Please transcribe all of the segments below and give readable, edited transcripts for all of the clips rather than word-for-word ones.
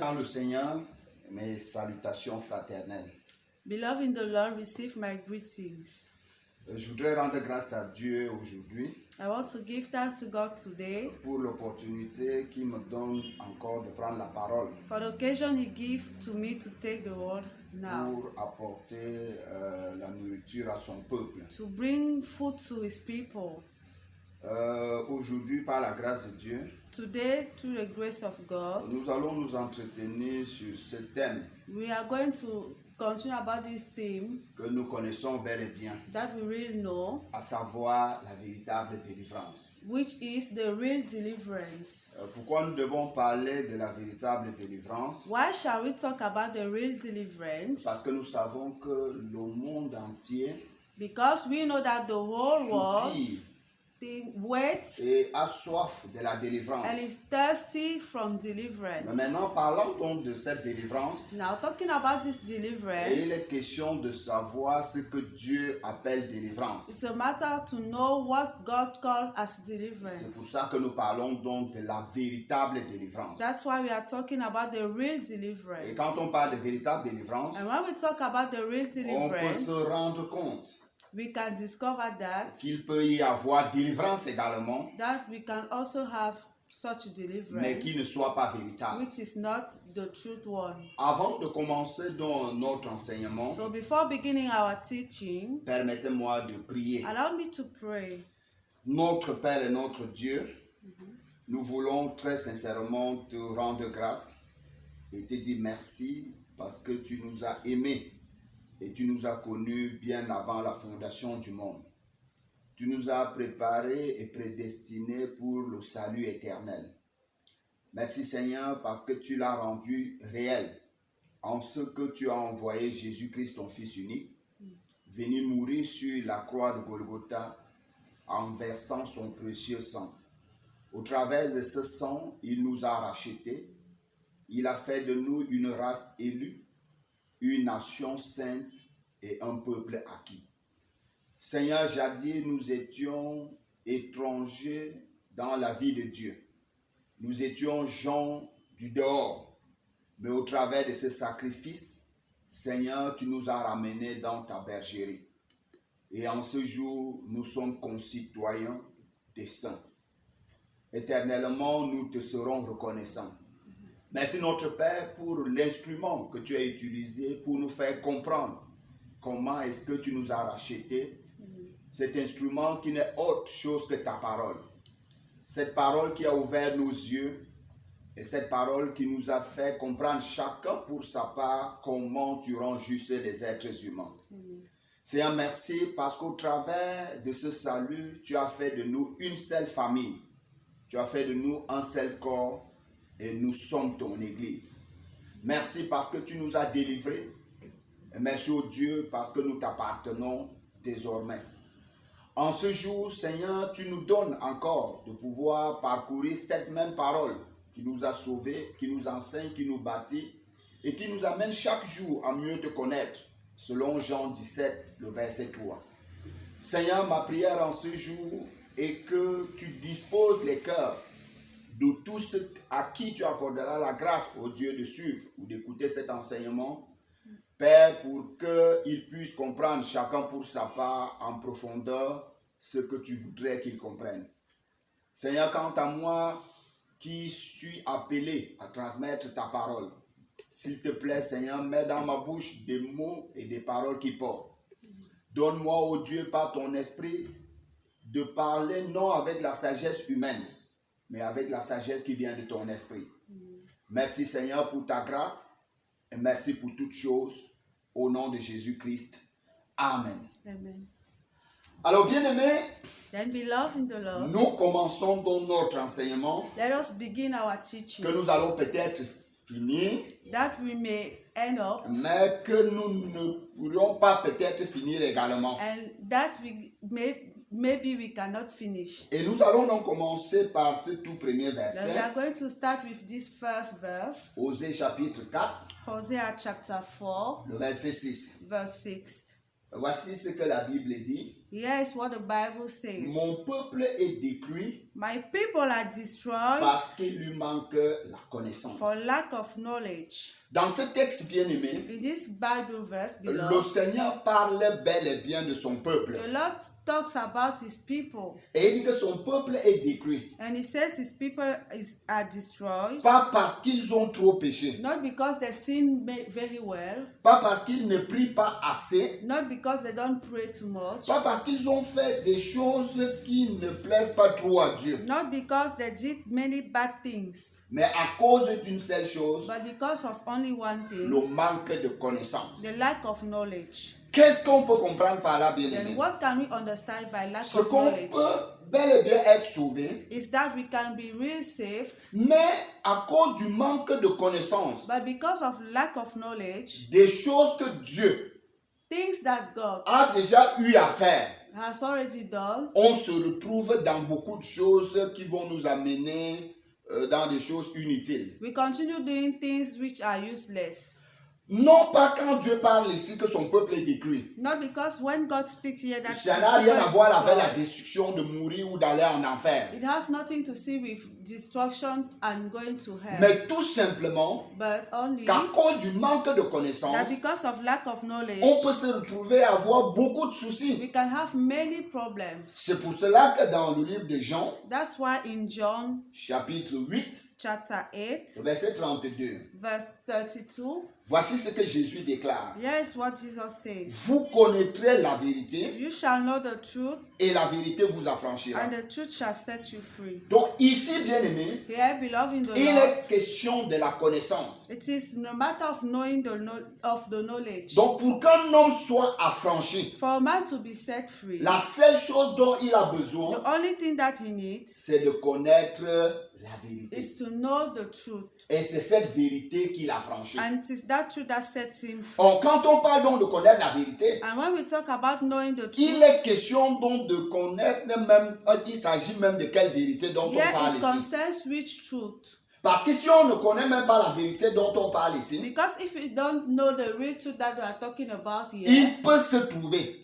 Dans le Seigneur, mes salutations fraternelles. Beloved in the Lord, receive my greetings. Je voudrais rendre grâce à Dieu aujourd'hui I want to give thanks to God today pour l'opportunité qu'il me donne encore de prendre la parole for the occasion He gives to me to take the word now, pour apporter la nourriture à son peuple. to bring food to His people. Aujourd'hui, par la grâce de Dieu, Today, through the grace of God, nous allons nous entretenir sur ce thème we are going to continue about this theme que nous connaissons bel et bien, that we really know, à savoir la véritable délivrance. which is the real deliverance. Pourquoi nous devons parler de la véritable délivrance? Why shall we talk about the real deliverance? Parce que nous savons que le monde entier Because we know that the whole world soupire waits et a soif de la délivrance. and is thirsty from Mais deliverance. maintenant, parlons donc de cette délivrance. Now, talking about this Et il deliverance, est question de savoir ce que Dieu appelle délivrance. it's a matter to know what God called as C'est pour deliverance. ça que nous parlons donc de la véritable délivrance. That's why we are talking about the real Et deliverance. quand on parle de véritable délivrance, And when we talk about the real on peut deliverance, se rendre compte we can discover qu'il peut y avoir délivrance également, that we can also have such mais qui ne deliverance, soit pas véritable. which is not the truth one. Avant de commencer dans notre enseignement, So before beginning our teaching, permettez-moi de prier. allow me to pray. Notre Père et notre Dieu, nous voulons très sincèrement te rendre grâce et te dire merci parce que tu nous as aimés et tu nous as connus bien avant la fondation du monde. Tu nous as préparés et prédestinés pour le salut éternel. Merci Seigneur parce que tu l'as rendu réel en ce que tu as envoyé Jésus-Christ, ton Fils unique, venir mourir sur la croix de Golgotha en versant son précieux sang. Au travers de ce sang, il nous a rachetés. Il a fait de nous une race élue, une nation sainte et un peuple acquis. Seigneur, jadis, nous étions étrangers dans la vie de Dieu. Nous étions gens du dehors. Mais au travers de ce sacrifice, Seigneur, tu nous as ramenés dans ta bergerie. Et en ce jour, nous sommes concitoyens des saints. Éternellement, nous te serons reconnaissants. Merci notre Père pour l'instrument que tu as utilisé pour nous faire comprendre comment est-ce que tu nous as rachetés. Cet instrument qui n'est autre chose que ta parole. Cette parole qui a ouvert nos yeux et cette parole qui nous a fait comprendre chacun pour sa part comment tu rends juste les êtres humains. Seigneur, merci parce qu'au travers de ce salut, tu as fait de nous une seule famille. Tu as fait de nous un seul corps et nous sommes ton Église. Merci parce que tu nous as délivrés. Et merci au Dieu parce que nous t'appartenons désormais. En ce jour, Seigneur, tu nous donnes encore de pouvoir parcourir cette même parole qui nous a sauvés, qui nous enseigne, qui nous bâtit et qui nous amène chaque jour à mieux te connaître, selon Jean 17, le verset 3. Seigneur, ma prière en ce jour est que tu disposes les cœurs de tous ceux à qui tu accorderas la grâce, au Dieu, de suivre ou d'écouter cet enseignement, Père, pour qu'ils puissent comprendre chacun pour sa part en profondeur ce que tu voudrais qu'ils comprennent. Seigneur, quant à moi qui suis appelé à transmettre ta parole, s'il te plaît, Seigneur, mets dans ma bouche des mots et des paroles qui portent. Donne-moi, ô Dieu, par ton esprit, de parler non avec la sagesse humaine, mais avec la sagesse qui vient de ton esprit. Merci, Seigneur, pour ta grâce. Et merci pour toutes choses, au nom de Jésus-Christ. Amen. Amen. Alors, bien-aimés, Then, beloved in the Lord, nous commençons donc notre enseignement let us begin our teaching que nous allons peut-être finir, that we may end up mais que nous ne pourrions pas peut-être finir également. and that maybe we cannot finish. Et nous allons donc commencer par ce tout premier Then we verset, are going to start with this first verse, Osée chapitre 4, Hosea chapter 4, le verset 6. verse 6. Voici ce que la Bible dit. Here's what the Bible says. Mon peuple est détruit My people are destroyed parce qu'il lui manque la connaissance. for lack of knowledge. Dans ce texte bien-aimé, In this Bible verse, le beloved, Seigneur parle bel et bien de son peuple. the Lord talks about his people. Et il dit que son peuple est détruit. And he says his people are destroyed, Pas parce qu'ils ont trop péché. not because they sin very well, Pas parce qu'ils ne prient pas assez. not because they don't pray too much, Pas parce qu'ils ont fait des choses qui ne plaisent pas trop à Dieu. not because they did many bad things, Mais à cause d'une seule chose, but because of only one thing, le manque de connaissance. the lack of knowledge. Qu'est-ce qu'on peut comprendre par là, Then bien-aimé? what can we understand by lack Ce of qu'on knowledge? peut bel et bien être sauvé, Is that we can be really saved, mais à cause du manque de connaissance, but because of lack of knowledge, des choses que Dieu things that God a déjà eu à faire, has already done, on se retrouve dans beaucoup de choses qui vont nous amener dans des choses inutiles. we continue doing things which are useless. Non pas quand Dieu parle ici que son peuple est détruit. Not because when God speaks here that Ça his n'a rien à people voir are avec la destroyed. destruction de mourir ou d'aller en enfer. It has nothing to see with destruction and going to hell, Mais tout simplement but only qu'à cause du manque de connaissance, that because of lack of on knowledge, peut se retrouver à avoir beaucoup de soucis. we can have many problems. C'est pour cela que dans le livre de Jean, That's why in John chapitre 8, chapter 8, verset 32, verse 32, voici ce que Jésus déclare. here's what Jesus says. Vous connaîtrez la vérité You shall know the truth, et la vérité vous affranchira. and the truth shall set you free. Donc ici, bien aimé, Here, beloved in the il Lord, est question de la connaissance. it is no matter of knowing the knowledge. Donc pour qu'un homme soit affranchi, For a man to be set free, la seule chose dont il a besoin, the only thing that he needs c'est de connaître la vérité. is to know the truth. Et c'est cette vérité qui l'affranchit. And it is that truth that sets him free. Or, quand on parle donc de connaître la vérité, And when we talk about knowing the il truth, est question donc de connaître même, il s'agit même de quelle vérité dont here on parle it ici. concerns which truth. Parce que si on ne connaît même pas la vérité dont on parle ici, Because if we don't know the real truth that we are talking about here, il peut se trouver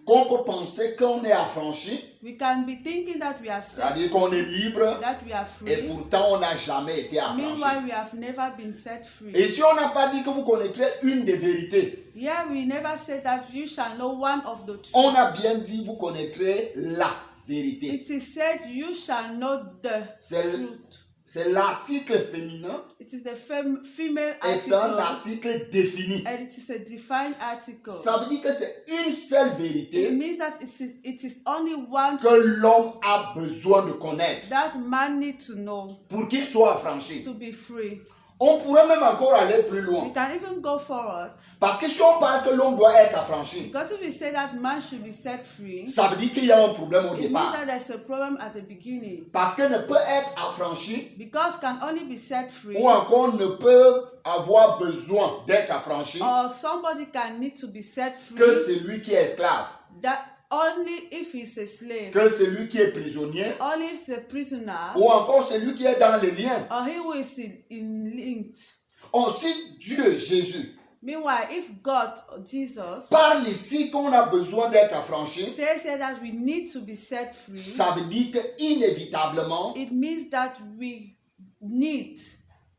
qu'on peut penser qu'on est affranchi, we can be thinking that we are set, c'est-à-dire qu'on est libre, that we are et free. pourtant on n'a jamais été affranchi. Meanwhile, we have never been set free. Et si on n'a pas dit que vous connaîtrez une des vérités, Here we never said that you shall know one of the truth. on a bien dit vous connaîtrez la vérité. It is said you shall know the C'est truth. c'est l'article féminin It is the female et c'est un article, article défini. and it is a defined article. Ça veut dire que c'est une seule It vérité means that it is only one que l'homme a besoin de connaître that man needs to know pour qu'il soit affranchi. to be free. On pourrait même encore aller plus We loin. can even go forward, Parce que si on parle que l'homme doit être affranchi, because if we say that man should be set free, ça veut dire qu'il y a un problème au it means départ. that there's a problem at the beginning. Parce que ne peut être affranchi Because can only be set free, ou encore ne peut avoir besoin d'être affranchi or somebody can need to be set que free, celui qui est esclave, that only if he's a slave, que celui qui est prisonnier only if he's a prisoner, ou encore celui qui est dans les liens. or he who is in linked. Or, si Dieu, Jésus, Meanwhile, if God, Jesus, parle ici qu'on a besoin d'être affranchi, says here that we need to be set free, ça veut dire que inévitablement it means that we need.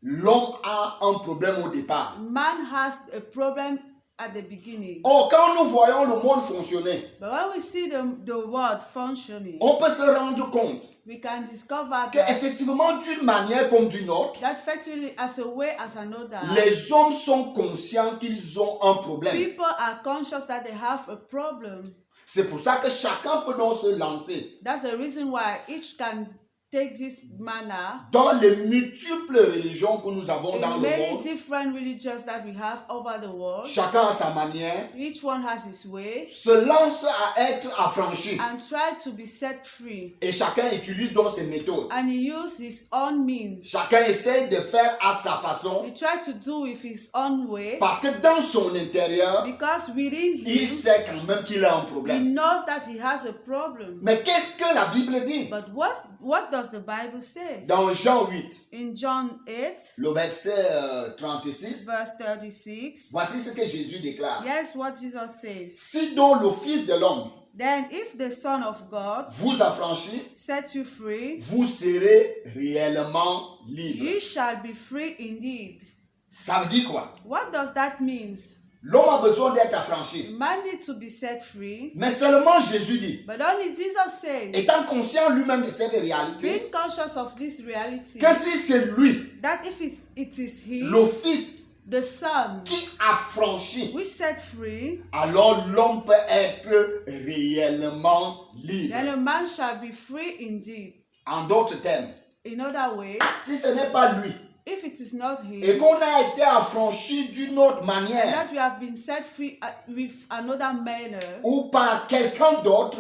l'homme a un problème au départ. Man has a problem at the beginning. Or, quand nous voyons le monde fonctionner, But when we see the world functioning, on peut se rendre compte we can discover qu'effectivement, d'une manière comme d'une autre, that effectively, as a way as another, les hommes sont conscients qu'ils ont un problème. people are conscious that they have a problem. C'est pour ça que chacun peut donc se lancer That's the reason why each can take this manner dans les multiples religions que nous avons dans in le many monde. different religions that we have over the world. Chacun à sa manière Each one has his way, se lance à être affranchi. and try to be set free. Et chacun utilise donc ses méthodes. And he uses his own means. Chacun essaie de faire à sa façon He tries to do with his own way, parce que dans son intérieur, because within il him, sait quand même qu'il a un he problème. knows that he has a problem. Mais qu'est-ce que la Bible dit? But what does the Bible say? Dans Jean 8, In John 8, le verset 36, verse 36, voici ce que Jésus déclare. here's what Jesus says. Si donc le Fils de l'homme Then if the Son of God vous affranchit, set you free, vous serez réellement libre. you shall be free indeed. Ça veut dire quoi? What does that mean? L'homme a besoin d'être affranchi. Man needs to be set free. Mais seulement Jésus dit, But only Jesus says, étant conscient lui-même de cette réalité, being conscious of this reality, que si c'est lui, that if it is He, le Fils, the Son, qui affranchit, we set free, alors l'homme peut être réellement libre. then a man shall be free indeed. En d'autres termes, In other ways, si ce n'est pas lui, if it is not et Him, qu'on a été affranchi d'une autre manière, that we have been set free with another manner, ou par quelqu'un d'autre,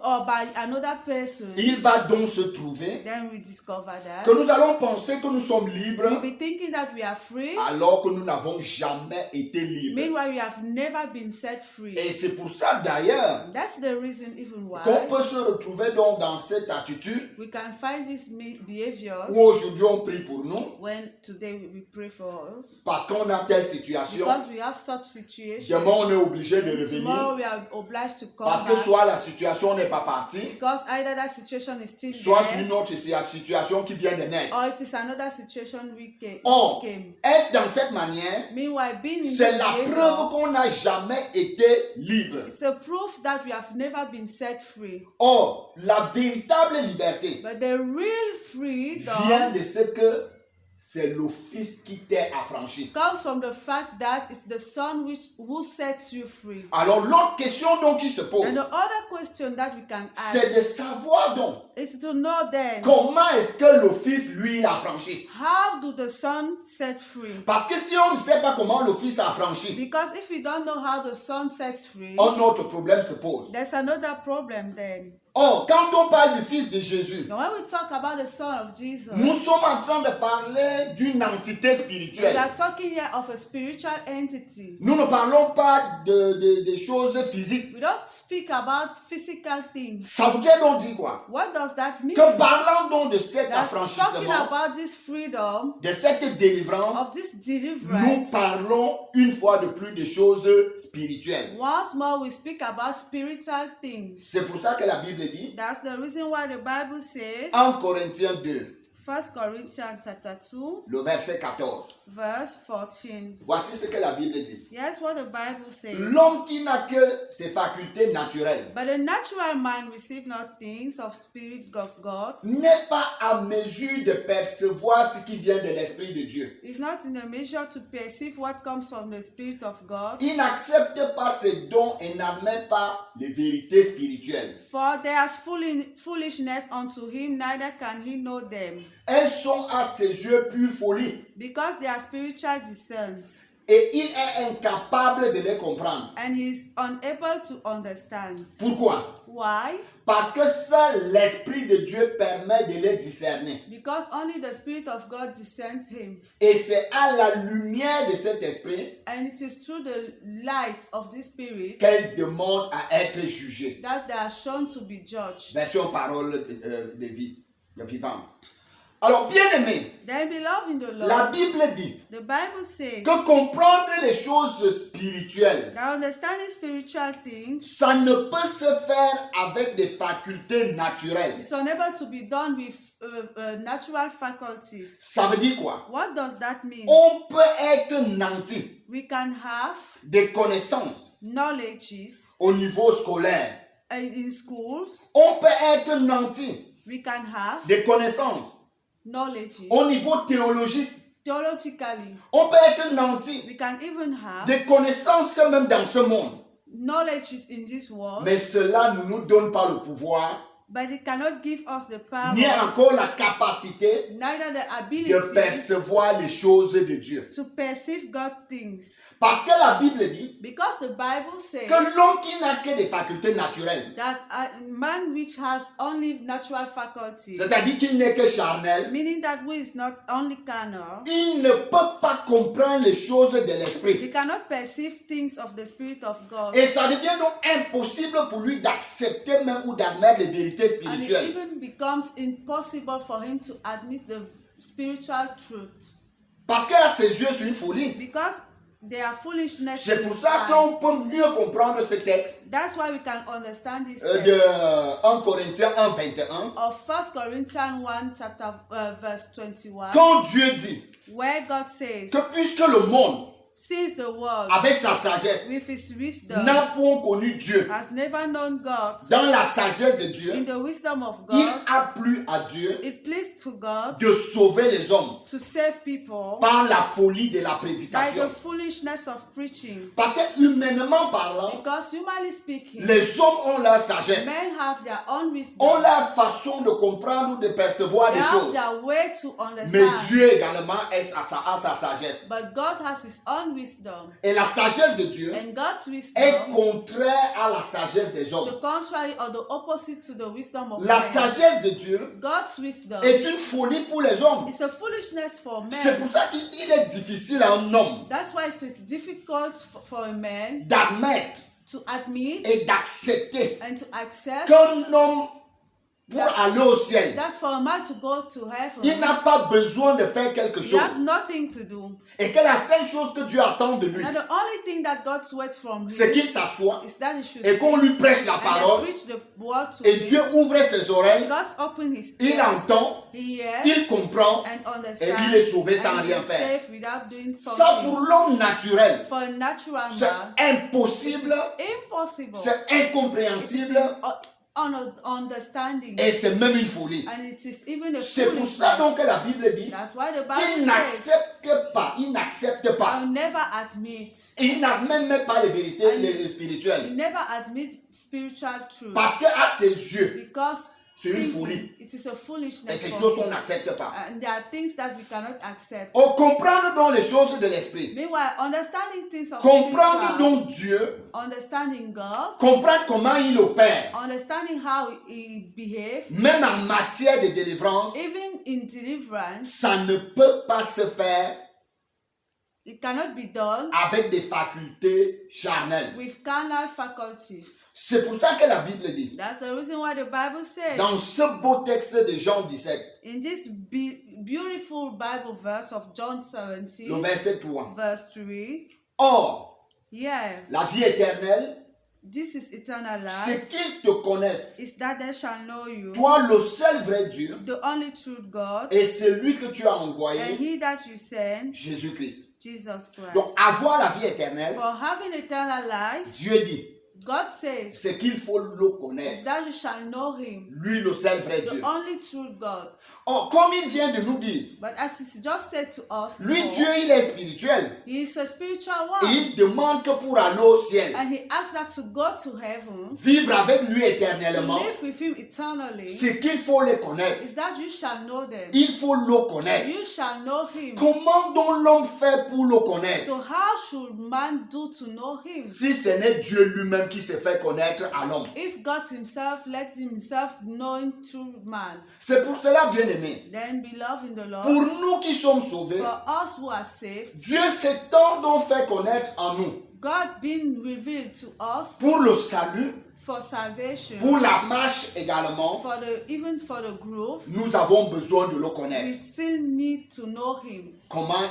or by another person, il va donc se trouver then we discover that que nous allons penser que nous sommes libres, we'll be thinking that we are free, alors que nous n'avons jamais été libres. meanwhile we have never been set free. Et c'est pour ça d'ailleurs That's the reason even why qu'on peut se retrouver donc dans cette attitude we can find these behaviors où aujourd'hui on prie pour nous when today we pray for us, parce qu'on a telle situation, because we have such situation. demain on est obligé de Tomorrow revenir we are obliged to come parce que back, soit la situation n'est pas partie, because either that situation is still soit c'est there, une autre situation qui vient de naître. or it is another situation which Or, came. être dans cette manière, Meanwhile, being in c'est this la behavior, preuve qu'on n'a jamais été libre. it's a proof that we have never been set free. Or, la véritable liberté But the real freedom vient de ce que c'est le Fils qui t'est affranchi. comes from the fact that it's the Son who sets you free. Alors, l'autre question donc qui se pose, And the other question that we can c'est ask de savoir donc is to know then, comment est-ce que le Fils, lui, l'a affranchi. how do the Son set free? Parce que si on ne sait pas comment le Fils a affranchi, Because if we don't know how the Son sets free, un autre problème se pose. there's another problem then. Or, quand on parle du Fils de Jésus, Now when we talk about the Son of Jesus, nous sommes en train de parler d'une entité we spirituelle. are talking here of a spiritual entity. Nous ne parlons pas de choses physiques. We don't speak about physical things. Ça veut dire donc dire quoi? What does that mean? Que parlant donc de cet That talking affranchissement, about this freedom, de cette délivrance, of this nous deliverance, parlons une fois de plus de choses spirituelles. once more we speak about spiritual things. C'est pour ça que la Bible dit, That's the reason why the Bible says, en Corinthiens 2, 1 Corinthians chapter 2, le verset 14, verse 14. voici ce que la Bible dit. Yes, what the Bible says. L'homme qui n'a que ses facultés naturelles But the natural mind receive not things of spirit of God. n'est pas à mesure de percevoir ce qui vient de l'Esprit de Dieu. Is not in a measure to perceive what comes from the Spirit of God. Il n'accepte pas ses dons et n'admet pas les vérités spirituelles. For there's foolishness unto him, neither can he know them. Elles sont à ses yeux pure folie Because they are spiritual descent, et il est incapable de les comprendre. and he is unable to understand. Pourquoi? Why? Parce que seul l'Esprit de Dieu permet de les discerner. Because only the Spirit of God discerns him. Et c'est à la lumière de cet esprit And it is through the light of this Spirit qu'elle demande à être jugée. that they are shown to be judged. Version parole de vie, de vivante. Alors, bien aimé, Then, beloved in the Lord, la Bible dit the Bible says que comprendre les choses spirituelles, that understanding spiritual things ça ne peut se faire avec des facultés naturelles. is unable to be done with natural faculties. Ça veut dire quoi? What does that mean? On peut être nanti We can have des connaissances knowledges au niveau scolaire. in schools. On peut être nanti We can have des connaissances knowledges au niveau théologique. theologically. On peut être nanti We can even have des connaissances même dans ce monde. knowledges in this world, Mais cela ne nous donne pas le pouvoir, but it cannot give us the power, ni encore la capacité neither the de ability percevoir les choses de Dieu. to perceive God things. Parce que la Bible dit Because the Bible says que l'homme qui n'a que des facultés naturelles, that a man which has only natural faculties, c'est-à-dire qu'il n'est que charnel, meaning that who is not only carnal, il ne peut pas comprendre les choses de he l'esprit. cannot perceive things of the Spirit of God. Et ça devient donc impossible pour lui d'accepter même ou d'admettre les vérités And it spirituelles. even becomes impossible for him to admit the spiritual truth. Parce qu'à ses yeux, c'est une folie. Because They are foolishness. C'est pour ça inside. qu'on peut mieux comprendre ce texte That's why we can understand this de text 1 Corinthiens 1, 21. of 1 Corinthians 1 chapter verse 21, Quand Dieu dit where God says, que puisque le monde, since the world avec sa sagesse, with his wisdom n'a point connu Dieu, has never known God, dans la sagesse de Dieu, in the wisdom of il God, a plu à Dieu it pleased to God de sauver les hommes to save people par la folie de la by prédication. the foolishness of preaching. Parce que humainement parlant, Because humanly speaking, les hommes ont leur sagesse, men have their own wisdom. ont leur façon de comprendre ou de percevoir They les have choses. their way to Mais understand. Dieu également a sa sagesse. But God has his own wisdom. Et la sagesse de Dieu And God's est wisdom, contraire à la sagesse des the hommes. contrary or the opposite to the wisdom of La men. sagesse de Dieu God's wisdom est une folie pour les hommes. is a foolishness for C'est men. pour ça qu'il est difficile à un homme That's why it is difficult for a man d'admettre to admit et d'accepter and to accept qu'un homme, pour aller au ciel, that for a man to go to il heaven, n'a pas besoin de faire quelque he chose. has nothing to do. Et que la seule chose que Dieu attend de lui, Now the only thing that God waits from c'est him qu'il s'assoie is that he should et qu'on sit lui prêche la and parole. then preach the word to Et him. Dieu ouvre ses oreilles, God's open his il ears, entend, he hears il comprend, and et understands, il est sauvé sans and he rien is faire. safe without doing Ça something. pour l'homme naturel, For a natural c'est man, it impossible, is impossible. c'est It is incompréhensible understanding, et c'est même une folie. and it is even a C'est pour ça foolishness. donc que la Bible dit That's why the qu'il Bible says, n'accepte pas, I will never admit. il n'admet même pas les vérités les spirituelles. You never admit spiritual truth Parce qu'à ses yeux, because c'est une thinking folie. it is a Et foolishness c'est des for choses qu'on him. n'accepte pas. And there are things that we cannot accept. On comprendre donc les choses de l'esprit. Meanwhile, understanding things of Comprendre spiritual, donc Dieu, understanding God, comprendre comment il opère, understanding how he behaves, même en matière de délivrance, even in deliverance, ça ne peut pas se faire it cannot be done avec des facultés charnelles. with carnal faculties. C'est pour ça que la Bible dit, That's the reason why the Bible says dans ce beau texte de Jean 17, in this beautiful Bible verse of John le 17, verset 3, verse 3, or, yeah, la vie éternelle, this is eternal c'est life, qu'ils te connaissent, is that they shall know you, toi le seul vrai Dieu, the only true God, et celui que tu as and envoyé, he that you send, Jésus-Christ. Jesus Christ. Donc avoir la vie éternelle, For having eternal life, Dieu dit, God says, c'est qu'il faut le is connaître, that you shall know him, lui le seul vrai the Dieu. only true God. Or, comme il vient de nous dire, But as he just said to us, lui before, Dieu il est spirituel, he is a spiritual et one, il demande que pour aller au ciel, and he asks that to go to heaven, vivre avec lui to éternellement, live with him eternally, c'est qu'il faut le connaître. is that you shall know them. Il faut le connaître. You shall know him. Comment donc l'homme fait pour le connaître? So how should man do to know him? Si ce n'est Dieu lui-même qui se fait connaître à l'homme. If God himself let himself knowing true man, C'est pour cela, bien aimé, then beloved in the Lord, pour nous qui sommes sauvés, for us who are saved, Dieu s'est tant donc fait connaître en nous God being revealed to us pour le salut, for salvation, pour la marche également. for even for the growth, Nous avons besoin de le we connaître. still need to know him, Comment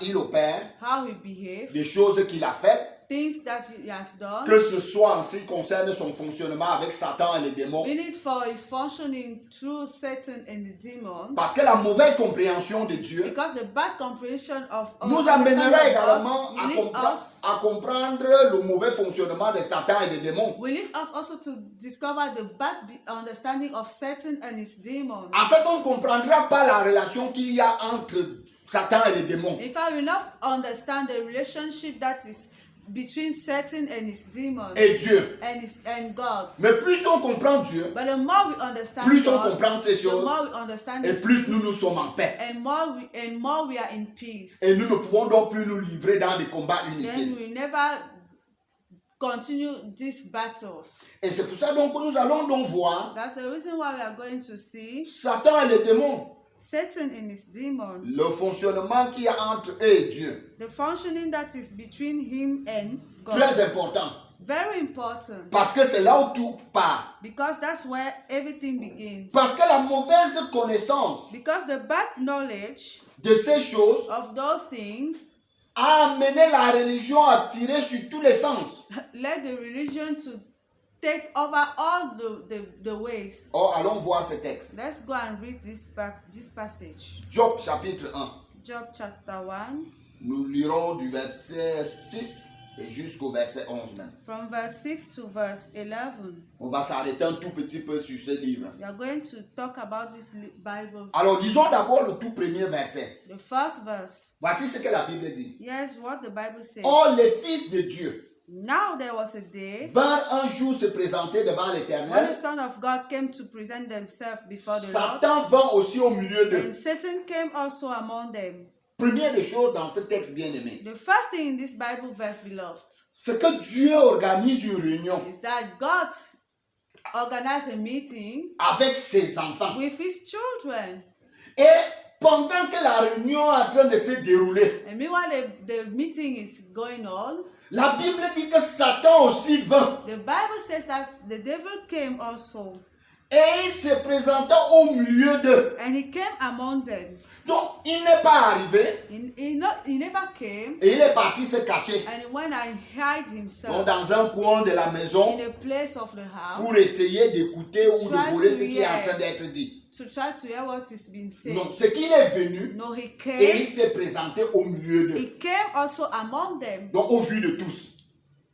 il opère, how he behaves, les choses qu'il a faites, things that he has done, que ce soit en ce qui concerne son fonctionnement avec Satan et les démons. we need for his functioning through Satan and the demons, Parce que la mauvaise compréhension de Dieu because the bad comprehension of nous understanding amènera of également God will lead us à comprendre le mauvais fonctionnement de Satan et des démons. will lead us also to discover the bad understanding of Satan and his demons. En fait, on ne comprendra pas la relation qu'il y a entre Satan et les démons. In fact, we will not understand the relationship that is between Satan and his demons Et Dieu. and God. Mais plus on comprend Dieu, But the more we understand plus on God, comprend ces the choses, more we understand et these plus things, nous nous sommes en paix. and more we are in peace. Et nous ne pouvons donc plus nous livrer dans des combats Then inutiles. we never continue these battles. Et c'est pour ça donc que nous allons donc voir That's the reason why we are going to see Satan et les démons, Satan and his demons, le fonctionnement qu'il y a entre eux et Dieu. the functioning that is between him and God. Très important. Very important, Parce que c'est là où tout part. because that's where everything begins. Parce que la mauvaise connaissance Because the bad knowledge de ces choses of those things a amené la religion à tirer sur tous les sens. Let the religion to take over all the ways. Oh, allons voir ce texte. Let's go and read this passage. Job chapitre 1. Job chapter 1. Nous lirons du verset 6 et jusqu'au verset 11 même. From verse 6 to verse 11. On va s'arrêter un tout petit peu sur ce livre. We are going to talk about this Bible. Alors, lisons d'abord le tout premier verset. The first verse. Voici ce que la Bible dit. Yes, what the Bible says. Or, les fils de Dieu Now there was a day vinrent un jour se présenter devant when l'Éternel. the Son of God came to present themselves before the Lord, Satan vint aussi au milieu d'eux. and Satan came also among them. Première des choses dans ce texte bien-aimé, The first thing in this Bible verse, beloved, c'est que Dieu organise une réunion is that God organized a meeting avec ses enfants. with his children. Et pendant que la réunion est en train de se dérouler, And meanwhile the meeting is going on, la Bible dit que Satan aussi vint. the Bible says that the devil came also, Et il se présenta au milieu d'eux. and he came among them. Donc, il n'est pas arrivé He never came, et il est parti se cacher and he went and hid donc, himself dans un coin de la maison in a place of the house pour essayer d'écouter ou de Try voler to ce qui est en hear. train d'être dit. to try to hear what is being said. Non, c'est qu'il est venu No, he et il came. s'est présenté au milieu d'eux. He came also among them, Donc, au vu de tous.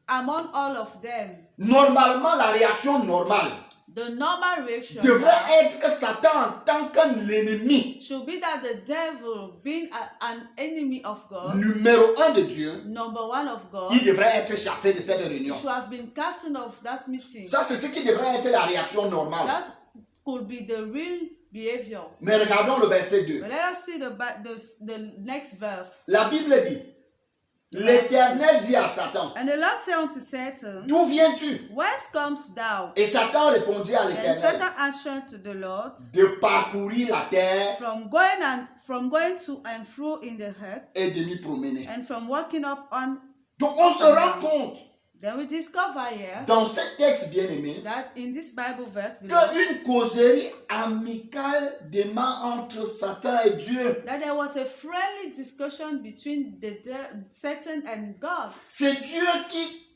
among all of them. Normalement, la réaction normale The normal reaction devrait être que Satan, en tant qu'ennemi should be that the devil, being an enemy of God, numéro 1 de Dieu, number one of God, il devrait être chassé de cette réunion. should have been casting off that meeting. Ça, c'est ce qui devrait être la réaction normale. That could be the real behavior. Mais regardons le verset 2. But let us see the next verse. La Bible dit, l'Éternel dit à Satan, And the Lord said unto Satan, d'où viens-tu? whence comest thou? Et Satan répondit à And l'Éternel, Satan answered to the Lord, de parcourir la terre from going to and fro in the earth, et de m'y promener. and from walking up on. Donc on se rend compte Then we discover here dans ce texte bien-aimé that in this Bible verse below, qu'une causerie amicale démarre entre Satan et Dieu. that there was a friendly discussion between Satan and God. C'est Dieu qui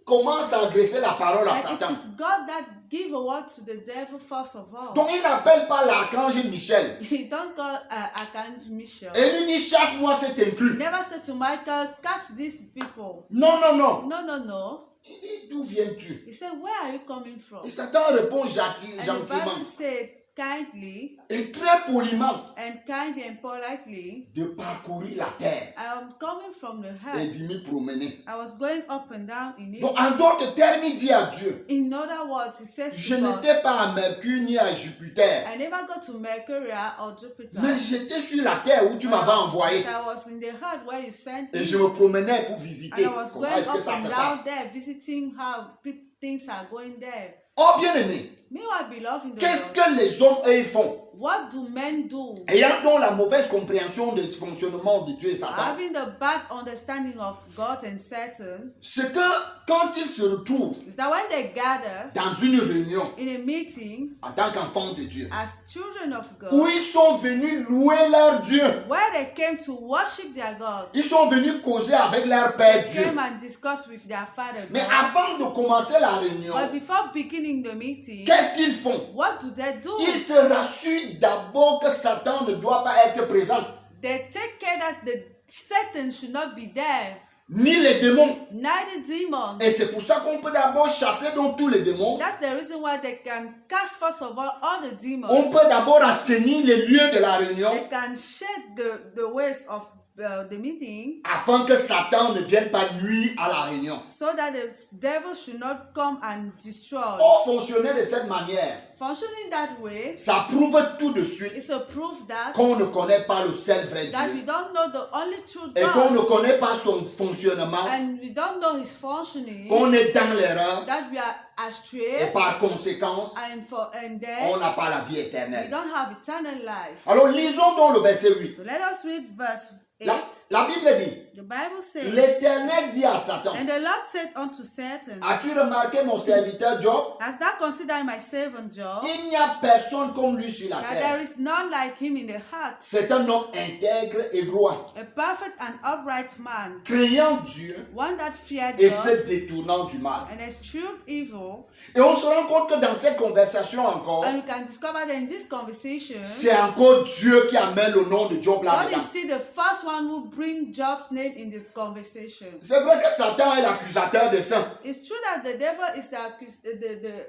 commence à agresser la parole à And it Satan. is God that give a word to the devil first of all. Donc il n'appelle pas l'archange Michel. He don't call Archangel Michael. Et lui dit, chasse-moi cet He inclus. never said to Michael, cast these people. Non, non, non. No, no, no. Il dit, d'où viens-tu? He said, where are you coming from? Et Satan répond And the gentiment Bible said kindly et très poliment and kindly and politely, de parcourir la terre I am coming from the et earth. d'y m'y promener. I was going up and down in it. Donc en d'autres termes, il dit à Dieu, In other words, he says je to God, n'étais pas à Mercure ni à Jupiter, I never go to Mercury or Jupiter. mais j'étais sur la terre où tu m'avais envoyé. But I was in the earth where you sent me. Et je me promenais pour And visiter I was comment going est-ce que up ça and se down passe. there, visiting how things are going there. Oh bien-aimé, Meanwhile, beloved in the qu'est-ce Lord, que les hommes eux font? what do men do? Ayant donc la mauvaise compréhension du fonctionnement de Dieu et Satan, Having the bad understanding of God and Satan, c'est que quand ils se retrouvent is that when they gather dans une réunion in a meeting en tant qu'enfants de Dieu, as children of où God, ils sont venus louer leur Dieu, where they came to worship their God, ils sont venus causer avec leur Père Dieu. came and discussed with their Father Mais God. avant de commencer la réunion, But before beginning the meeting, qu'est-ce qu'ils font? what do they do? Ils se rassurent d'abord que Satan ne doit pas être présent, They take care that the Satan should not be there, ni les démons. neither demons. Et c'est pour ça qu'on peut d'abord chasser donc tous les démons. That's the reason why they can cast first of all the demons. On peut d'abord assainir les lieux de la réunion They can shed the ways of the meeting, afin que Satan ne vienne pas nuire à la réunion. so that the devil should not come and destroy. Or, fonctionner de cette manière, Functioning that way, ça prouve tout de suite it's a proof that qu'on ne connaît pas le seul vrai we Dieu don't know the only true et qu'on ne God, connaît pas son fonctionnement, and we don't know his functioning, qu'on est dans l'erreur that we are et astray, par conséquence, and on then n'a pas la vie we éternelle. don't have eternal life. Alors lisons donc le verset 8. So let us read verse 8. La Bible dit, The Bible says, l'Éternel dit à Satan, and the Lord said unto Satan, as-tu remarqué mon serviteur Job? hast thou considered my servant Job, Il n'y a personne comme lui sur la that there terre. is none like him in the heart, C'est un homme intègre et droit, a perfect and upright man, craignant Dieu one that feared et God, se détournant du mal. and eschewed evil. Et on se rend compte que dans cette conversation encore, And you can discover that in this conversation, c'est encore Dieu qui amène le nom de Job God là-dedans. is still the first one who brings Job's name in this conversation. C'est vrai que Satan est l'accusateur des saints. It's true that the devil is the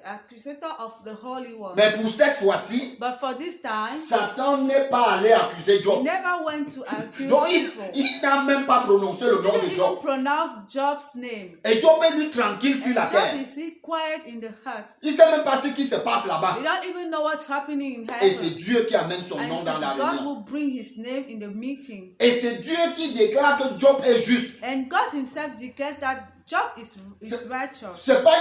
accusator of the Holy One. Mais pour cette fois-ci, But for this time, Satan n'est pas allé accuser he Job. never went to accuse Donc people. il n'a même pas prononcé le He nom didn't de even Job. pronounce Job's name. Et Job est lui tranquille sur And la Job terre. is still quiet in the heart. Il ne sait même pas ce qui se passe là-bas. He don't even know what's happening in Et c'est heaven. Dieu qui amène son And nom it dans is la God réunion. will bring his name in the meeting. Et c'est Dieu qui déclare que Job est juste. And God himself declares that Job is C'est- righteous. C'est pas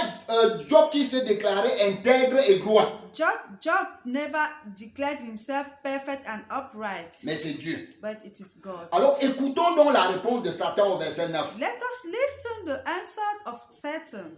Job qui s'est déclaré intègre et droit. Job never declared himself perfect and upright, Mais c'est Dieu. but it is God. Alors écoutons donc la réponse de Satan au verset 9. Let us listen to the answer of Satan.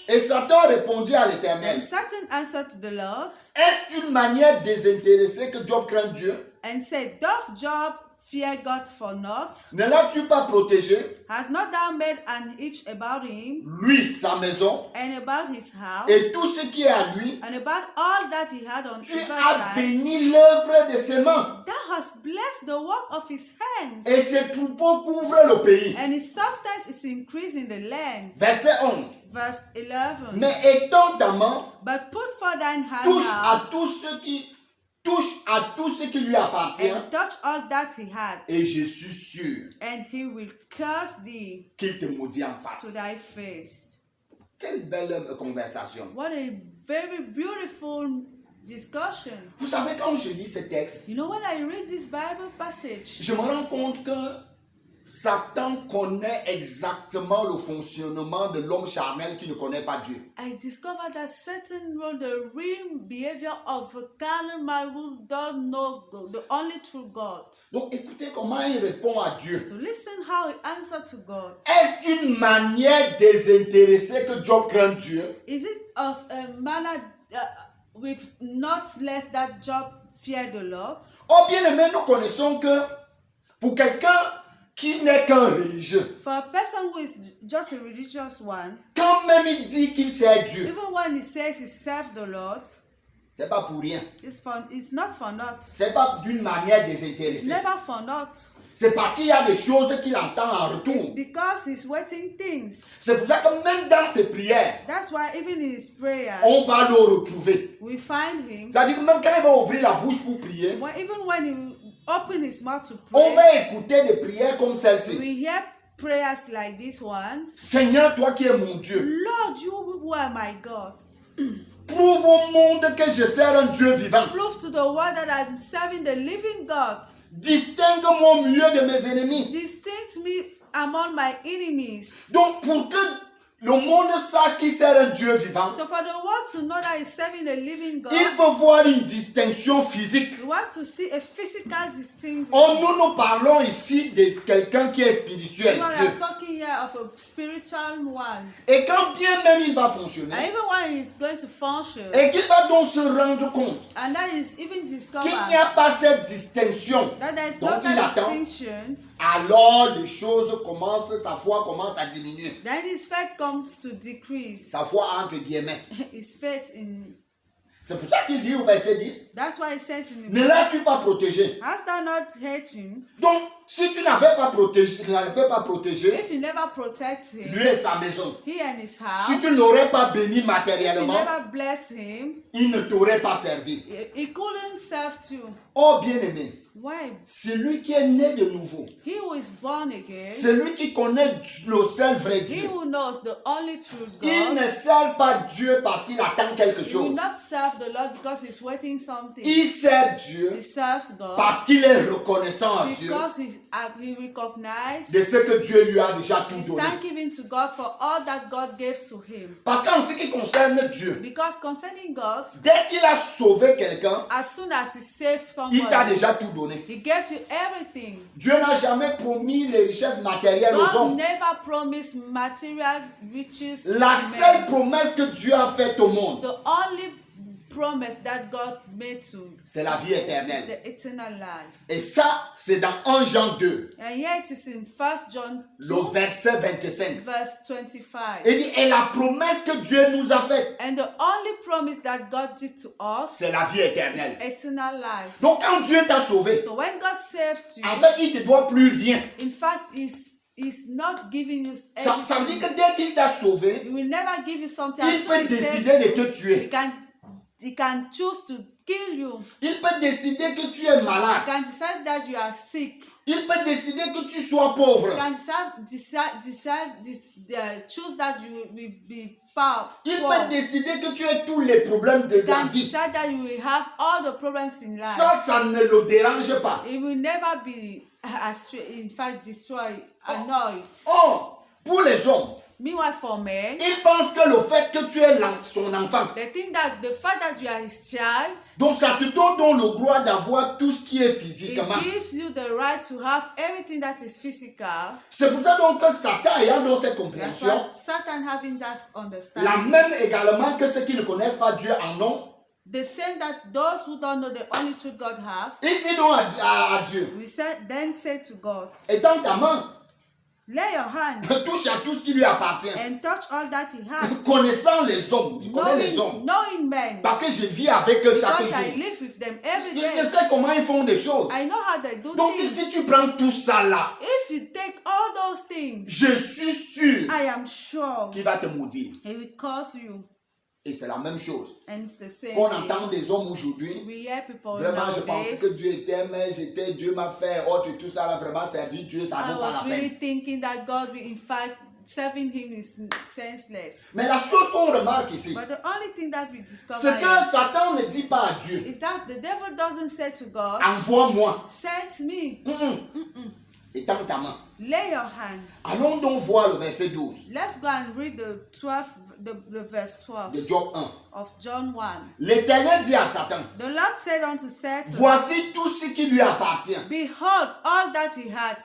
Et Satan répondit à And l'Éternel. Satan answered to the Lord Est-ce une manière désintéressée que Job craint Dieu? and said, Doth Job fear God for naught? Ne l'as-tu pas protégé? Has not thou made an hitch about him, Lui, sa maison, and about his house, et tout ce qui est à lui. and about all that he had on Tu either as side? béni l'œuvre de ses mains. Thou hast blessed the work of his hands, Et ses troupeaux couvrent le pays. and his substance is increased in the land. Verset 11. Verse 11. Mais étends ta main, But put forth thine hand touche now, à tout ce qui lui appartient, and touch all that he had, et je suis sûr and he will curse thee qu'il te maudit en to face. thy face. Quelle belle conversation. What a very beautiful discussion. Vous savez, quand je lis ce texte, You know, when I read this Bible passage, je me rends compte que Satan connaît exactement le fonctionnement de l'homme charnel qui ne connaît pas Dieu. I discovered that Satan wrote the real behavior of a carnal man who don't know God, the only true God. Donc écoutez comment il répond à Dieu. So listen how he answered to God. Est-ce une manière désintéressée que Job craint Dieu? Is it of a manner with not less that Job feared the Lord? Oh bien aimé, nous connaissons que pour quelqu'un qui n'est qu'un religieux, For a person who is just a religious one, quand même il dit qu'il sert Dieu, even when he says he serves the Lord, c'est pas pour rien. it's not for naught. C'est pas d'une manière It's désintéressée. never for naught. C'est parce qu'il y a des choses qu'il entend en It's retour. because he's waiting things. C'est pour ça que même dans ses prières, That's why even in his prayers, on va le retrouver. we find him. C'est-à-dire que même quand il va ouvrir la bouche pour prier, Even when he open his mouth to on pray, va écouter des prières comme celle-ci. we hear prayers like these ones. Seigneur, toi qui es mon Dieu, Lord, you who are my God, prouve au monde que je sers un Dieu vivant. prove to the world that I'm serving the living God. Distingue-moi au milieu de mes ennemis. Distinct me among my enemies. Donc, pour que le monde sache qu'il sert un Dieu vivant, So for the world to know that he's serving the living God, il faut voir une distinction physique. we want to see a physical distinction. Oh, nous parlons ici de quelqu'un qui est spirituel, We are Dieu. talking here of a spiritual one. Et quand bien même il va fonctionner, And even when he's going to function, et qu'il va donc se rendre compte and that is even qu'il n'y discovered a pas cette distinction, that there is donc no il that attend, distinction, alors les choses commencent, sa foi commence à diminuer. then his faith comes to decrease. Sa foi entre guillemets. His faith in. C'est pour ça qu'il dit au verset 10, That's why it says in the ne l'as-tu pas protégé? hast thou not hate him? Donc, si tu n'avais pas protégé, If you never protect him, lui et sa maison, he and his si house, tu ne l'aurais pas béni if you matériellement, never bless him, il ne t'aurait pas servi. he couldn't serve you. Oh bien-aimé, Why? celui qui est né de nouveau, He who is born again, celui qui connaît le seul vrai he Dieu, who knows the only true il God, ne sert pas Dieu parce qu'il attend quelque he will chose. not serve the Lord because he's waiting something. Il sert He Dieu serves God parce qu'il est reconnaissant à Dieu because he he recognized de ce que Dieu lui a déjà tout his donné. thanksgiving to God for all that God gave to him. Parce qu'en ce qui concerne Dieu, Because concerning God, dès qu'il a sauvé quelqu'un, as soon as he saved il t'a somebody, déjà tout donné. he gave you everything. Dieu n'a jamais promis les richesses matérielles aux God hommes. never promised material riches to La men. seule promesse que Dieu a faite au monde, The only promise that God made to c'est la vie is éternelle. the eternal life. Et ça, c'est dans 1 Jean 2, And here it is in 1 John le 2, verset 25. verse 25. Il dit, et la promesse que Dieu nous a faite, And the only promise that God did to us c'est la vie is éternelle. eternal life. Donc quand Dieu t'a sauvé, So when God saved you, en fait, il ne te doit plus rien. in fact, He's not giving you Ça veut dire everything. que dès qu'il t'a sauvé, He will never give you something. il As soon peut as he saved décider de you, te tuer. he can choose to kill you. Il peut décider que tu es He malade. can decide that you are sick. Il peut décider que tu sois pauvre. He can choose that you will be poor. Il peut décider que tu aies tous les problèmes de He ta can vie. decide that you will have all the problems in life. Ça ne le dérange pas. It will never be, in fact, destroyed, annoyed. Or, pour les hommes, Meanwhile, for men, ils pensent que le fait que tu es son enfant, they think that the fact that you are his child, donc ça te donne donc le droit d'avoir tout ce qui est it physiquement. gives you the right to have everything that is physical. C'est pour ça donc que Satan ayant donc cette That's compréhension, why Satan having that la understanding. même également que ceux qui ne connaissent pas Dieu en ont, The same that those who don't know the only truth God have, il dit donc à Dieu, then say to God, étends ta main, lay your hand touche à tout ce qui lui appartient. and touch all that he has. Connaissant les hommes, je connais les hommes, Knowing men, parce que je vis avec eux chaque because I jour. live with them every Je day. sais comment ils font des choses. I know how they do Donc things. si tu prends tout ça là, If you take all those things, je suis sûr I am sure qu'il va te maudire. it will cause you. Et c'est la même chose. And it's the same Qu'on thing. entend des hommes aujourd'hui. We hear people Vraiment, je pensais que nowadays. Dieu était, mais Dieu m'a fait autre, tout ça là, vraiment servir Dieu, ça I vaut pas la was really peine. thinking that God will, in fact, serving him is senseless. Mais la chose qu'on remarque ici, But the only thing that we discover c'est que Satan ne dit pas à Dieu, is that the devil doesn't say to God, envoie-moi. send me, Étends ta main. lay your hand. Allons donc voir le verset 12 Let's go and read the verse 12 de Job 1. of John 1. L'Éternel dit à Satan, The Lord said unto Satan, voici tout ce qui lui appartient. behold, all that he had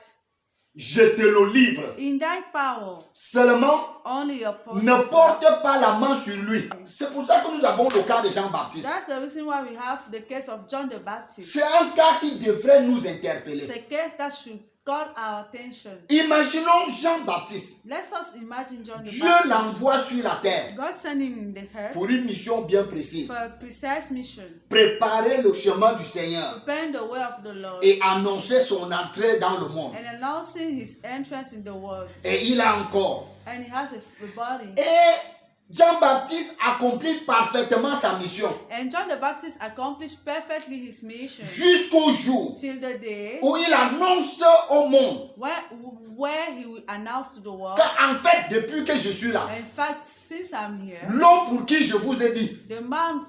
Je te le livre. in thy power, Seulement, only upon ne yourself. porte pas la main sur lui. C'est pour ça que nous avons le cas de Jean-Baptiste. That's the reason why we have the case of John the Baptist. C'est un cas qui devrait nous It's interpeller. a case that should call our attention. Imaginons Jean-Baptiste. Let us imagine John the Dieu Baptist. l'envoie sur la terre God sent him in the earth pour une mission bien précise. for a precise mission, Préparer le chemin du Seigneur preparing the way of the Lord et annoncer son entrée dans le monde. and announcing his entrance in the world. Et il a encore. And he has a body. Et Jean-Baptiste accomplit parfaitement sa mission And John the Baptist accomplished perfectly his mission jusqu'au jour till the day où il annonce au monde where he will announce to the world, qu'en fait, depuis que je suis là, in fact, since I'm here, l'homme pour qui je vous ai dit the man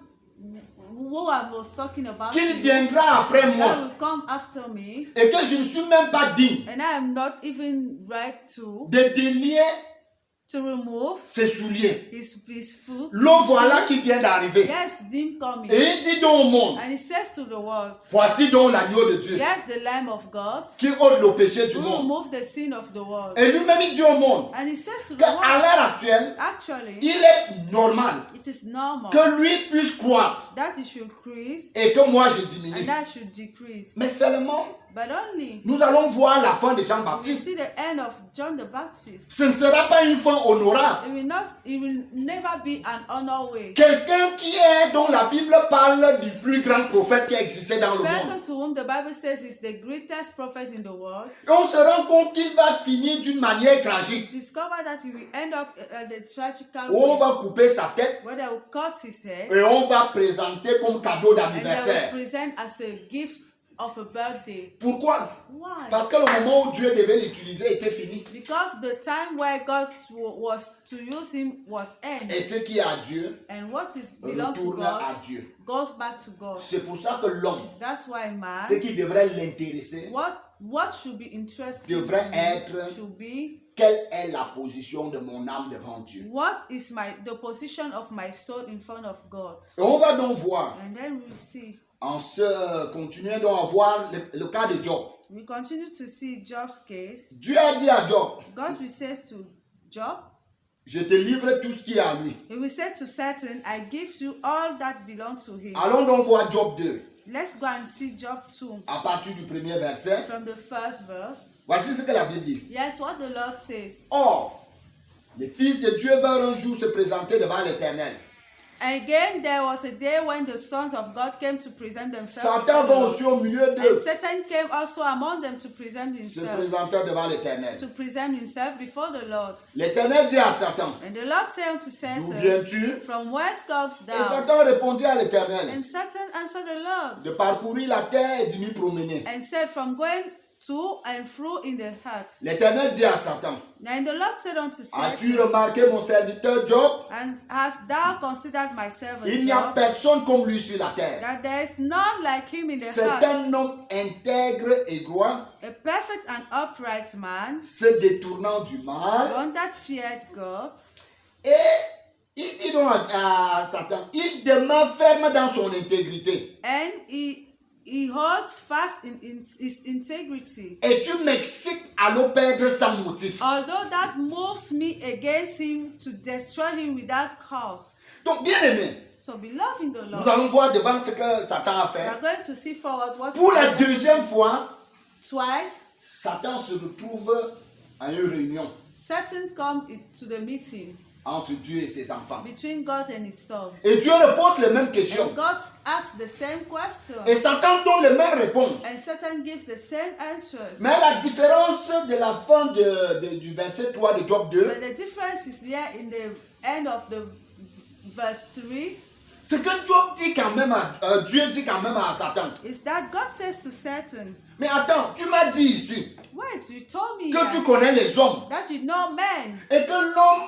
who I was talking about qu'il viendra après that moi will come after me, et que je ne suis même pas digne and I am not even right to de remove ses souliers. his foot. Le voilà qui vient d'arriver. Yes, him coming. Et il dit donc au monde, And he says to the world, voici donc l'agneau de Dieu yes, the Lamb of God qui ôte le péché du who monde. remove the sin of the world. Et lui-même il dit au monde And he says to the qu'à world, l'heure actuelle, actually, il est normal it is normal que lui puisse croître that he should increase et que moi je diminue. and that should decrease. Mais seulement, But only nous allons voir la fin de we Jean-Baptiste. see the end of John the Baptist. Ce ne sera pas une fin honorable. It will never be an honor way. Quelqu'un qui est, dont la Bible parle du plus grand prophète qui a existé dans le Person monde. to whom the Bible says is the greatest prophet in the world, Et on se rend compte qu'il va finir d'une manière tragique. discover that he will end up the tragical Où on way, va couper sa tête where they will cut his head et on va présenter comme cadeau and they will d'anniversaire. present as a gift of a birthday. Pourquoi? Why? Parce que le moment où Dieu devait l'utiliser était fini. Because the time where God was to use him was end, Et ce qui est à Dieu and what is belongs to retourne à God Dieu. goes back to God. C'est pour ça que l'homme, That's why ce man, qui devrait l'intéresser, what what should be interesting devrait to me être should be quelle est la position de mon âme devant Dieu. what is the position of my soul in front of God. Et on va donc voir, And then we see. en se continuant donc à voir le cas de Job. We continue to see Job's case. Dieu a dit à Job, God will say to Job, je te livre tout ce qui est à lui. He will say to Satan, I give you all that belongs to him. Allons donc voir Job 2, Let's go and see Job 2 à partir du premier verset. from the first verse. Voici ce que la Bible dit. Yes, what the Lord says. Or, les fils de Dieu vinrent un jour se présenter devant l'Éternel. Again, there was a day when the sons of God came to present themselves. Satan va aussi au milieu And d'eux, Satan came also among them to present se himself. présentant devant l'Éternel. To present himself before the Lord. L'Éternel dit à Satan, And the Lord said unto d'où Satan, viens-tu? From whence comes Et thou? Satan répondit à l'Éternel, And Satan answered the Lord de parcourir la terre et d'y m'y promener. and said, From going to and fro in the heart. L'Éternel dit à Satan, And the Lord said unto as-tu Satan, remarqué mon serviteur Job? And hast thou considered my servant Il n'y a Job, personne comme lui sur la terre. that there is none like him in the C'est heart, un homme intègre et droit, a perfect and upright man, se détournant du mal. one that feared God. Et il dit donc à Satan, il demeure ferme dans son intégrité. And he holds fast in his integrity. Et tu m'excites à le perdre sans motif. Although that moves me against him to destroy him without cause. Donc, bien aimé, So beloved in the nous Lord, allons voir devant ce que Satan a we fait. are going to see forward what Pour la deuxième fois, twice Satan se retrouve à une réunion Satan come to the meeting entre Dieu et ses enfants. between God and his sons. Et Dieu repose les mêmes questions. And God asks the same question. Et Satan donne les mêmes réponses. And Satan gives the same answers. Mais la différence de la fin du verset 3 de Job 2, But the difference is here in the end of the verse 3 c'est que Job dit quand même Dieu dit quand même à Satan, is that God says to Satan, mais attends, tu m'as dit ici wait, you told me que tu connais les hommes that you know men, et que l'homme,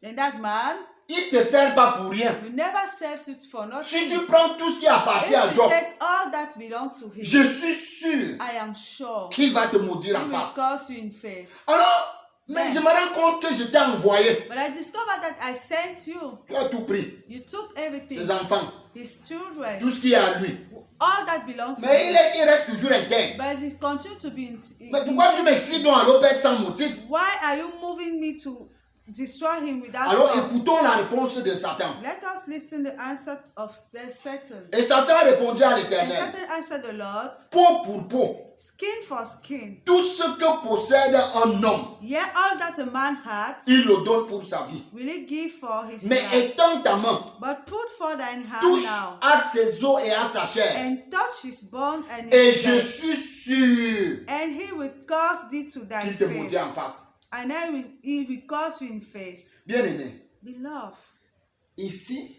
and that man il te sert pas pour rien. will never serve you for Si nothing. tu prends tout ce qui appartient à If you Job, take all that belongs to him, je suis sûr I am sure qu'il va te maudire he en will face. curse you in face. Alors, mais je me rends compte que je t'ai envoyé. But I discovered that I sent you. Tu as tout pris. You took everything, Ses enfants, his children, tout ce qui est à lui. all that belongs to Mais him. il reste toujours intègre. But he continues to be Mais pourquoi tu m'excites donc à le perdre sans motif? Why are you moving me to destroy him without Alors cause? écoutons la réponse de Satan. Let us listen the answer of Satan. Et Satan répondit à And l'Éternel, Satan answered the Lord, peau pour peau, skin for skin. tout ce que possède un homme, Yeah, all that a man had, il le donne pour sa vie. will he give for his Mais life. étends ta main, But put forth thine hand touche now, à ses os et à sa chair, and touch his bone and et his je flesh, suis sûr and he will cause thee to thy qu'il te face, maudit en face. and then he will cause you in face. Bien aimé, Beloved, ici,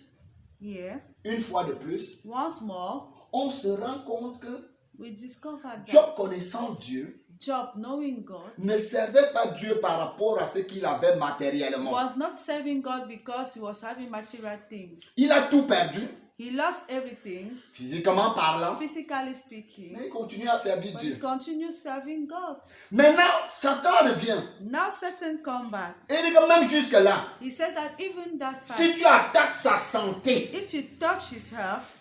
yeah, une fois de plus, once more, on se rend compte que we discover that Job, connaissant Dieu, Job, knowing God, ne servait pas Dieu par rapport à ce qu'il avait matériellement. was not serving God because he was having material things. Il a tout perdu, He lost everything, physiquement parlant, physically speaking, mais il continue à servir but he Dieu. continues serving God. Maintenant, Satan revient. Now Satan come back. Et il dit que même jusque-là, He said that even that si fact, tu attaques sa santé, if you touch his health,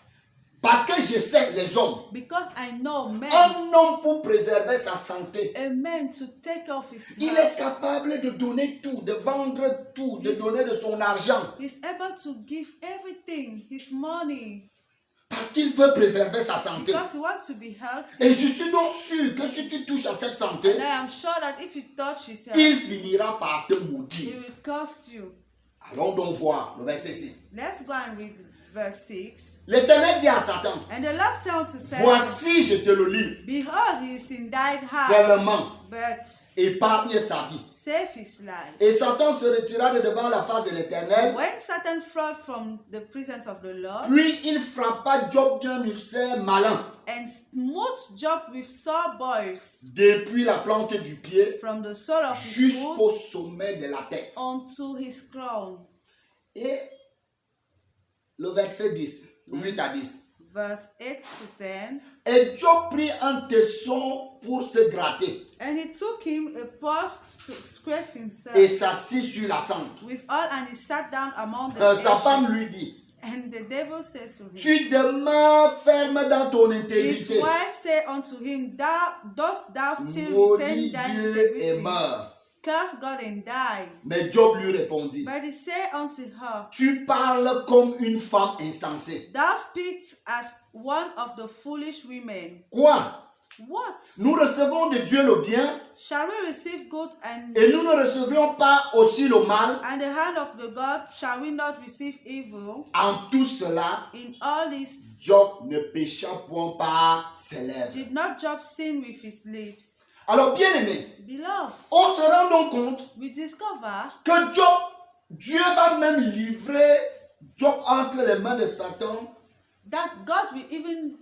parce que je sais les hommes, because I know men, un homme pour préserver sa santé, a man to take off his il health, est capable de donner tout, de vendre tout, de donner de son argent, is able to give everything, his money, parce qu'il veut préserver sa santé. because he wants to be healthy. Et je suis donc sûr que si tu touches à cette santé, And I am sure that if you touch his health, il finira par te he maudire. will curse you. Allons donc voir le verset 6. Let's go and read verse 6. L'Éternel dit à Satan, And the Lord said unto Satan, voici je te le livre, Behold, he is in thine heart, seulement but épargne sa vie. save his life. Et Satan se retira de devant la face de l'Éternel, When Satan fled from the presence of the Lord, puis il frappa Job d'un ulcère malin, and smote Job with sore boils depuis la plante du pied from the sole of his jusqu'au foot sommet de la tête. unto his crown. Et le verset 10, 8 à 10. verse 8 to 10. Et Job prit un tesson pour se gratter And he took him a purse to scrape himself et s'assit sur la cendre. with all, and he sat down among the Sa femme ashes. lui dit, And the devil says to him, tu demeures ferme dans ton his intégrité. wife said unto him, dost thou still Maudit retain thine Dieu et integrity? meurs. Curse God and die. Mais Job lui répondit, But he said unto her, tu parles comme une femme insensée. thou speakest as one of the foolish women. Quoi? What? Nous recevons de Dieu le bien Shall we receive good et nous ne recevions pas aussi le mal. and the hand of the God? Shall we not receive evil? En tout cela, In all this, Job ne pécha point par ses lèvres. did not Job sin with his lips? Alors bien aimé, Beloved, on se rend donc compte we discover que Dieu va même livrer Job entre les mains de Satan that God will even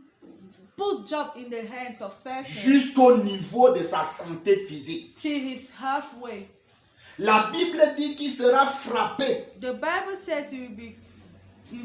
put Job in the hands of Satan jusqu'au niveau de sa santé physique. till he's halfway. La Bible dit qu'il sera frappé The Bible says he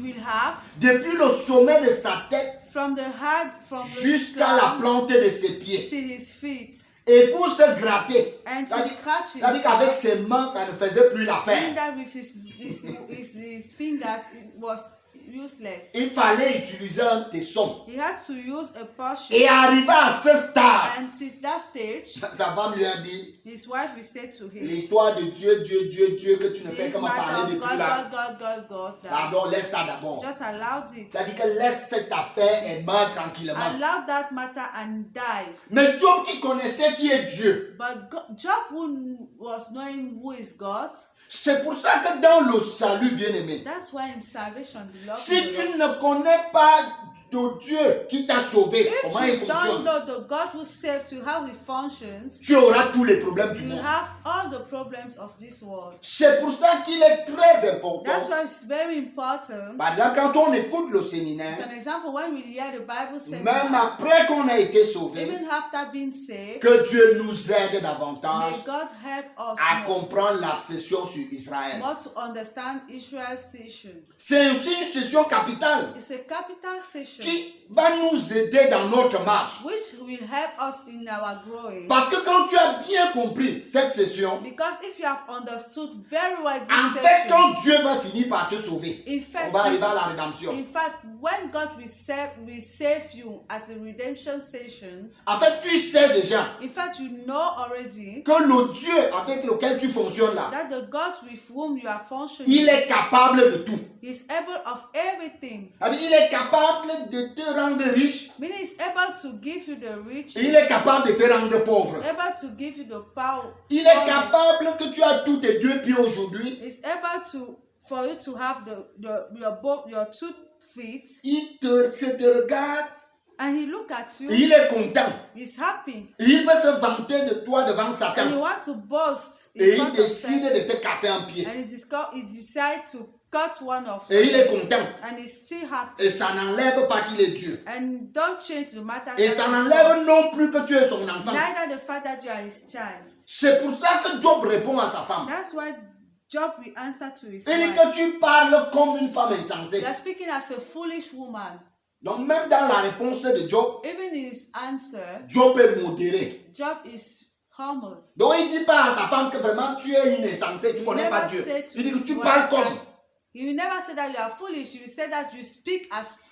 will have depuis le sommet de sa tête from the heart, from the jusqu'à la ground plante de ses pieds. till his feet, Et pour se gratter, and to c'est-à-dire scratch c'est-à-dire qu'avec himself. ses mains, ça ne faisait plus Doing l'affaire. that with his fingers, it was useless. Il fallait utiliser un tesson. He had to use a portion. Et arrivé à ce stade, And to that stage, sa femme lui a dit, his wife will say to him, l'histoire de Dieu, que tu ne fais this comment matter parler of depuis là. God, that Pardon, laisse ça d'abord. just allowed it. C'est-à-dire que laisse cette affaire et meurt tranquillement. Allow that matter and die. Mais Job qui connaissait qui est Dieu, But Job, who was knowing who is God, c'est pour ça que dans le salut, bien aimé, that's why in salvation, beloved, si tu ne connais pas de Dieu qui t'a sauvé, comment il if you don't fonctionne, know the God who saved you, how it functions, tu auras tous les problèmes du you monde. have all the problems of this world. C'est pour ça qu'il est très important. That's why it's very important. Par exemple, quand on écoute le As séminaire, an example, when we hear the Bible même seminar, après qu'on a été sauvé, even after being saved, que Dieu nous aide may davantage God help us à more, comprendre la session sur Israël. more to understand Israel's session. C'est aussi une session capitale It's a capital session qui va nous aider dans notre marche. which will help us in our growing. Parce que quand tu as bien compris cette session, Because if you have understood very well this en fait, session, quand Dieu va finir par te sauver, in fact, on va arriver à la rédemption. in fact, when God will save you at the redemption session, En fait, tu sais déjà in fact, you know already que le Dieu avec lequel tu fonctionnes là, that the God with whom you are functioning il est capable de tout. is able of everything. C'est-à-dire, il est capable de te rendre riche Meaning, he's able to give you the riches, et il est capable de te rendre pauvre. able to give you the power. Il est capable que tu as tous tes deux pieds aujourd'hui. He's able to for you to have your 2 feet, Il te regarde and he look at you. et il est content. He's happy, Et il veut se vanter de toi devant and he Satan. want to boast Et in il front of décide Satan, de te casser un pied. and he decide to cut one of Et il est them, content. and he's still happy, Et ça n'enlève pas qu'il est Dieu. and don't change the matter. Et that ça he's n'enlève non plus que tu es son God. enfant. Neither the fact that you are his child. C'est pour ça que Job répond à sa femme. That's why Job will answer to his Il dit wife. que tu parles comme une femme insensée. You are speaking as a foolish woman. Donc même dans la réponse de Job, Even in his answer, Job est modéré. Job is humble. Donc il ne dit pas à sa femme que vraiment tu es une insensée, tu ne connais pas Dieu. say to Il dit que his tu wife parles comme. that- He will never say that you are foolish. He will say that you speak as.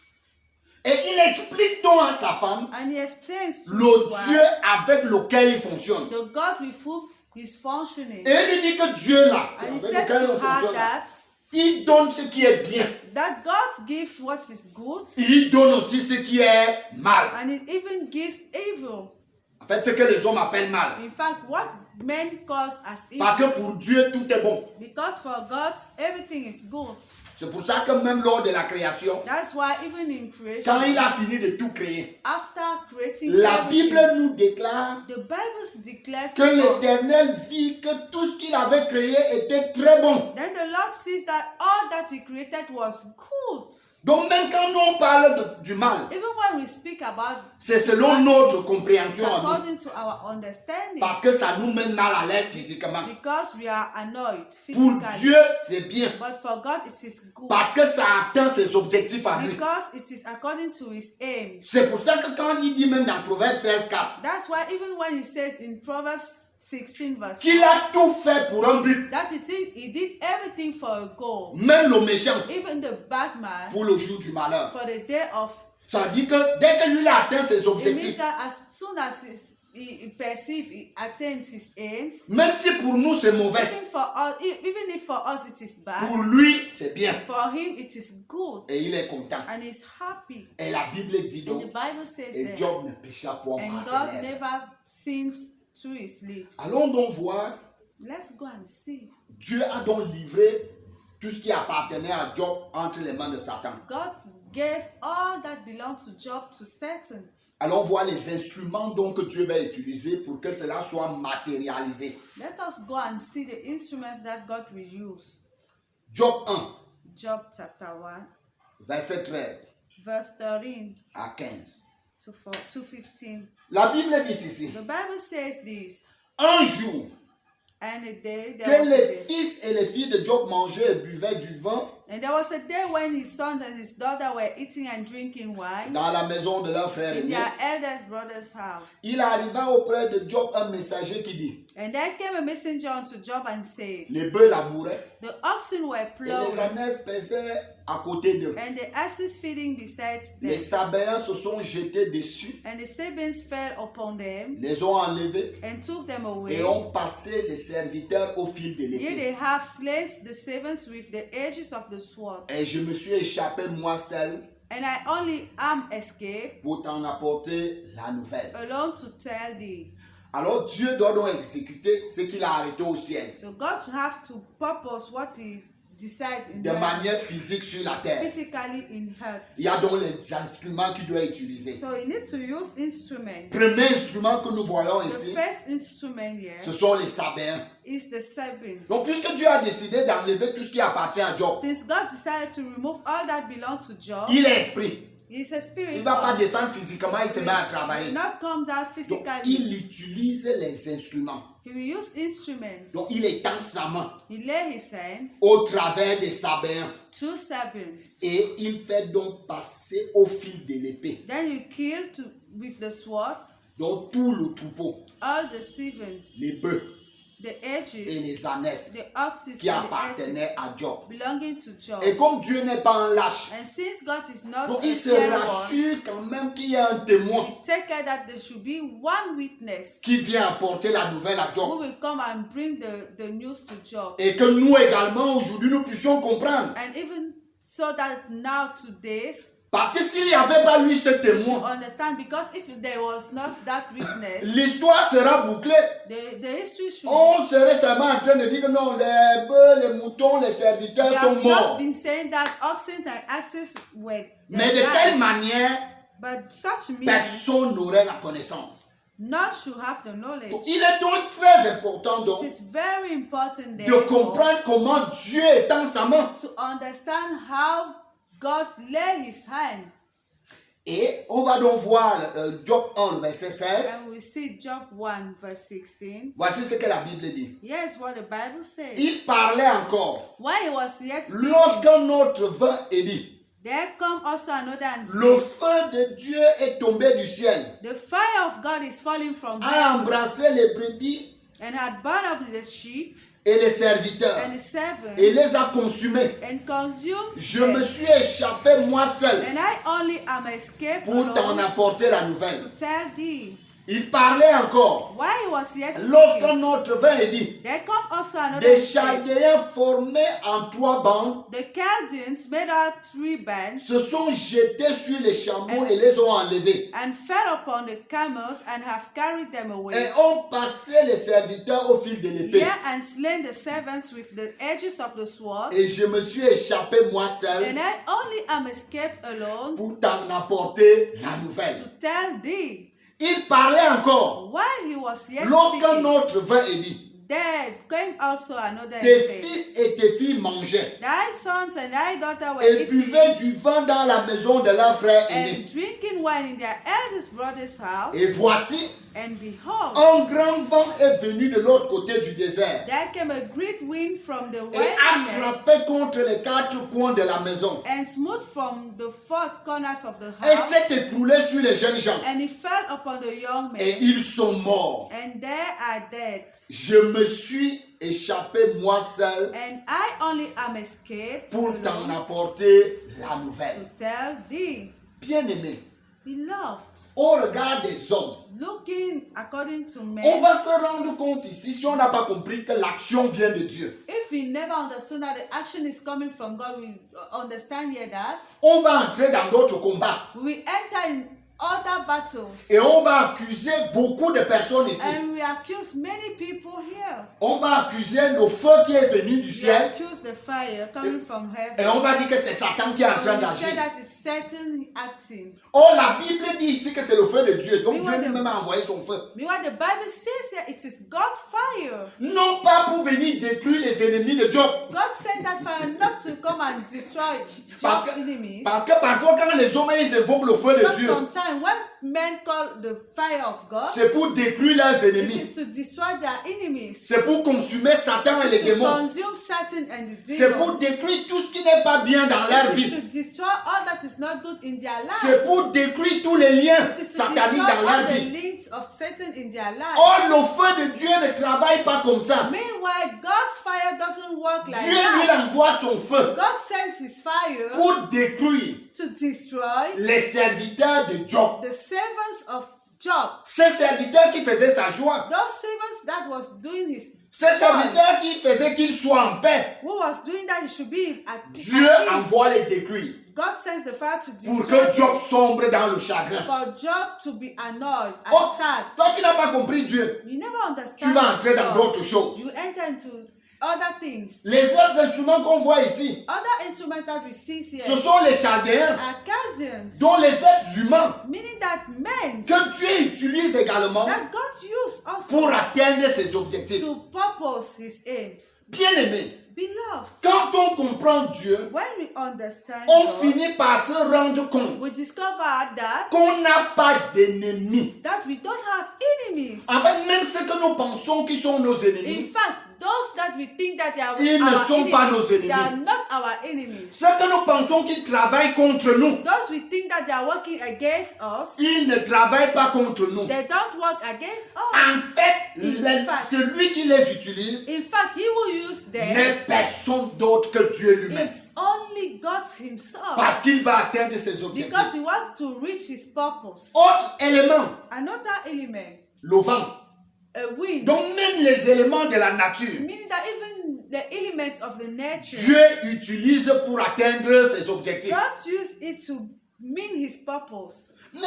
Et il explique donc à sa femme And he explains to his le wife Dieu avec lequel il fonctionne. the God with whom he's functioning. Et il lui dit que Dieu là, And he avec says lequel to on her fonctionne, là, that il donne ce qui est bien. God gives what is good, Et il donne aussi ce qui est mal. and he even gives evil. En fait, ce que les hommes appellent mal. In fact, what men call as Parce evil. que pour Dieu, tout est bon. Because for God, everything is good. C'est pour ça que même lors de la création, That's why even in creation, quand il a fini de tout créer, after creating la everything, Bible nous déclare the Bible declares que to us, l'Éternel vit que tout ce qu'il avait créé était très bon. then the Lord sees that all that he created was good. Donc même quand nous on parle du mal, Even when we speak about c'est selon notre compréhension it's à nous. according to our understanding. Parce que ça nous met mal à l'aise physiquement. Because we are annoyed Pour physically. Dieu, c'est bien. But for God it is good. Parce que ça atteint ses objectifs à lui. Because it is according to his aims. C'est pour ça que quand il dit même dans Proverbe 16:4, That's why even when he says in Proverbs 16 verse qu'il 4, a tout fait pour un but, that he did everything for a goal. même le méchant, Even the bad man pour le jour du malheur. for the day of. Ça dit que dès que lui a atteint ses It means objectifs, that as soon as he perceives, he attains his aims. même si pour nous c'est mauvais, Even if for us it is bad, pour lui c'est bien. for him it is good Et il est content. and he's happy. Et la Bible dit And donc, the Bible says et that, Job ne pécha point and par ses God lèvres. never sins through his lips. Allons donc voir, Let's go and see. Dieu a donc livré tout ce qui appartenait à Job entre les mains de Satan. God gave all that belonged to Job to Satan. Allons voir les instruments donc que Dieu va utiliser pour que cela soit matérialisé. Let us go and see the instruments that God will use. Job 1, Job chapter 1, verset 13 verse 13 à 15. to 15. La Bible dit ceci. The Bible says this. Un jour, And a day, there que was a les day. fils et les filles de Job mangeaient et buvaient du vin And there was a day when his sons and his daughter were eating and drinking wine dans la maison de leur frère in aîné, their eldest brother's house. il arriva auprès de Job un messager qui dit, And there came a messenger unto Job and said, les bœufs labouraient the oxen were et les plowing, ânes paissaient à côté d'eux. and the asses feeding beside Les them. Sabéens se sont jetés dessus, And the Sabines fell upon them les ont enlevés and took them away. et ont passé les serviteurs au fil de Here l'épée. they have slain the servants with the edges of the sword. Et je me suis échappé moi seul And I only am escaped pour t'en apporter la nouvelle. alone to tell thee. Alors Dieu doit donc exécuter ce qu'il a arrêté au ciel, So God have to purpose what he decides in de heaven, manière physique sur la terre. physically in earth. Il y a donc les instruments qu'il doit utiliser. So he needs to use instruments. Premier instrument que nous voyons The ici, first instrument here ce sont les Sabéens. is the serpents. Donc puisque Dieu a décidé d'enlever tout ce qui appartient à Job, Since God decided to remove all that belongs to Job, il est esprit. he's a spirit. Il ne va pas God. descendre physiquement, il se met à He travailler. will not come down Donc physically. il utilise les instruments. He will use instruments. Donc il étend sa main He lay his hand au travers des Sabéens to serpents. et il fait donc passer au fil de l'épée. Then you kill with the sword Donc tout le troupeau, all the servants, les bœufs the et edges, les ânesses the oxes, qui and the asses appartenaient à Job. belonging to Job. Et comme Dieu n'est pas un lâche, And since God is not donc a il se fair one, rassure quand même qu'il y a un témoin he take care that there should be one witness qui vient apporter la nouvelle à who Job. will come and bring the news to Job. Et que nous également aujourd'hui nous puissions comprendre. And even so that now today, Parce que s'il n'y avait pas eu ce you témoin, understand, because if there was not that witness, l'histoire sera bouclée. the history should On serait seulement en train de dire que non, les bœufs, les moutons, les serviteurs we sont have just morts. been saying that oxen and asses were Mais de died. telle manière, But such means personne n'aurait la connaissance. none should have the Donc, knowledge. il est donc très important donc, It is very important de therefore, comprendre comment Dieu étend sa main. to understand how God lay his hand. Et on va donc voir Job 1, verset 16. And we see Job 1 verse 16. Voici ce que la Bible dit. Yes, what the Bible says. Il parlait encore. While he was yet speaking, Lorsqu'un autre vint et dit, there come also another and le said, feu de Dieu est tombé du ciel, the fire of God is falling from a heaven embrassé les brebis and had burned up the sheep et les serviteurs and the servants et les a consumés. and consumed Je them. me suis échappé moi seul And I only am escaped pour t'en alone apporter la nouvelle. to tell thee. Il parlait encore. While he was yet speaking, Lorsqu'un autre vint et dit, there come also another des and said, Chaldéens formés en 3 bandes the Chaldeans made out 3 bands se sont jetés sur les chameaux et les ont enlevés. and fell upon the camels and have carried them away. Et ont passé les serviteurs au fil de l'épée. Yea, and slain the servants with the edges of the sword. Et je me suis échappé moi seul And I only am escaped alone pour t'en apporter la nouvelle. to tell thee. Il parlait encore. While he was yet Lorsqu'un speaking, autre vint et dit, There came also another and Tes said, fils et tes filles mangeaient thy sons and thy daughter were et eating buvaient du vin dans la maison de leur frère and aîné. drinking wine in their eldest brother's house. Et voici, And behold, un grand vent est venu de l'autre côté du désert there came a great wind from the et a wilderness frappé contre les quatre coins de la maison and smote from the four corners of the et house, s'est écroulé sur les jeunes gens and it fell upon the young et men, ils sont morts. and they are dead. Je me suis échappé moi seul And I only am escaped pour alone t'en apporter la to nouvelle. tell thee, Bien-aimé, beloved, au regard des hommes, looking according to on men, va se rendre compte ici, si on n'a pas compris que l'action vient de Dieu, if we never understood that the action is coming from God, we understand here that on va entrer dans d'autres combats we enter in other battles et on va accuser beaucoup de personnes ici. and we accuse many people here. On va accuser le feu qui est venu du We ciel accuse the fire coming from et heaven. on va dire que c'est Satan qui est en train And we say d'agir. that it's Satan acting. Oh, la Bible dit ici que c'est le feu de Dieu. Donc Mais Dieu ouais, lui-même a envoyé son feu. Meanwhile, the Bible says here it is God's fire. Non pas pour venir détruire les ennemis de Job. God sent that fire not to come and destroy Parce Job's que, enemies. parce que parfois quand les hommes ils évoquent le feu de Because Dieu, sometimes when men call the fire of God, c'est pour détruire leurs it ennemis. is to destroy their enemies. C'est pour consumer Satan et les To démons. consume Satan and the C'est pour demons. détruire tout ce qui n'est pas bien dans leur It is vie. to destroy all that is not good in their lives. C'est pour détruire tous les liens It is to sataniques destroy dans leur all the vie. links of Satan in their lives. Oh, le feu de Dieu ne travaille pas comme ça. Meanwhile, God's fire doesn't work like Dieu lui that. envoie son feu God sends his fire pour détruire to destroy les serviteurs de Job. the servants of Job. Ces serviteurs qui faisaient sa joie. Those servants that was doing his Ces joy, serviteurs qui faisaient qu'il soit en paix. who was doing that he should be at Dieu at peace. envoie les détruire God sends the fire to pour destroy que Job sombre dans le chagrin. for Job to be annoyed and Oh, sad. toi tu n'as pas compris Dieu. You never understand. Tu vas entrer dans God. d'autres choses. You enter into other things. Les autres instruments qu'on voit ici, Other instruments that we see here ce sont les Chaldéens, are Chaldeans, dont les êtres humains meaning that men que Dieu utilise également that God used also pour atteindre ses objectifs. to purpose his aims. Bien-aimés, Beloved, quand on comprend Dieu, when we understand on God, finit par se rendre compte we discover that qu'on n'a pas d'ennemis. we don't have enemies. En fait, même ceux que nous pensons qui sont nos In ennemis, fact, those that we think that they are Ils ne our sont pas nos enemies, they are ennemis. not our enemies. ceux que nous pensons qui travaillent contre nous, Those we think that they are working against us, ils ne travaillent pas contre nous. they don't work against En us. fait, In fact. celui qui les utilise In fact, he will use them n'est personne d'autre que Dieu lui-même. is only God himself. Parce qu'il va atteindre ses objectifs. Because he wants to reach his purpose. Autre élément, Another element, le vent. a wind, Donc même les éléments de la nature, meaning that even the elements of the nature, Dieu utilise pour atteindre ses objectifs. God used it to mean his purpose. Mais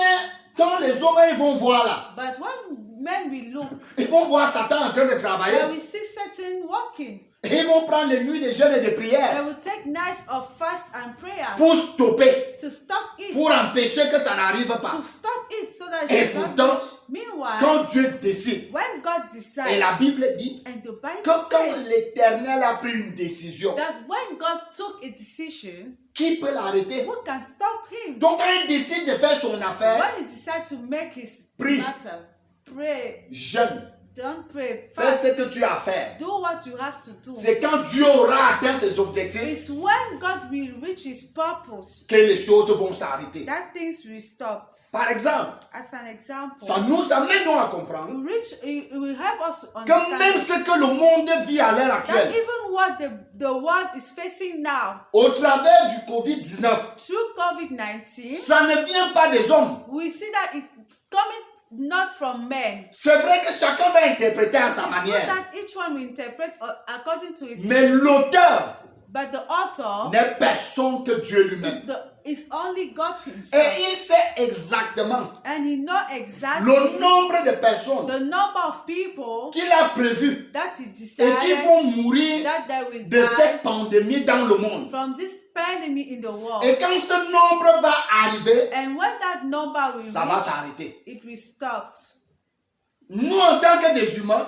quand les hommes ils vont voir là, But when men we look, ils vont voir Satan en train de travailler. and we see Satan working, Et ils vont prendre les nuits de jeûne et de they prière will take nights of fast and prayer pour stopper, to stop it, pour empêcher que ça n'arrive pas. to stop it so that Et it does not pourtant, reach. Meanwhile, Quand Dieu décide, when God et decides, la Bible dit and the que Bible quand says l'Éternel a pris une décision, that when God took a decision, qui peut l'arrêter? who can stop him? Donc quand il décide de faire son affaire, When he decides to make his Prie. matter, pray, jeûne, don't pray, fais fast, ce que tu as à faire. do what you have to do. C'est quand Dieu aura atteint ses objectifs It's when God will reach his purpose que les choses vont s'arrêter. that things will stop. Par exemple, As an example, ça nous amène donc à comprendre it will help us to que même understand ce que le monde vit à l'heure that actuelle, even what the world is facing now au travers du Covid-19, through COVID-19, ça ne vient pas des hommes. we see that it coming not from men. C'est vrai que chacun va interpréter à sa It's not manière, that each one will interpret according to his, mais l'auteur but the author n'est personne que Dieu lui-même. is only God Et himself, il sait exactement and he know exactly le nombre de personnes the number of people qu'il a prévu that he et qui decided vont mourir that they will de die cette pandémie dans le monde. from this pandemic in the world. Et quand ce nombre va arriver, And when that number will ça va reach, s'arrêter. it will stop. Nous, en tant que des humains,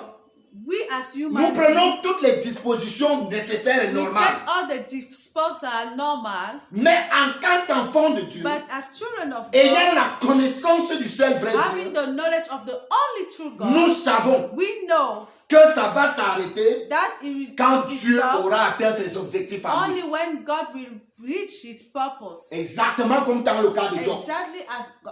we as nous human beings, prenons toutes les dispositions nécessaires et we normales. take all the disposal normal, Mais en tant qu'enfant de Dieu, but as children of ayant God, la connaissance du seul vrai having Dieu, the knowledge of the only true nous God, savons we know que ça va s'arrêter that it will quand be Dieu stopped aura atteint ses objectifs à lui. only when God will reach his purpose. Exactement comme dans le cas de Job. Exactly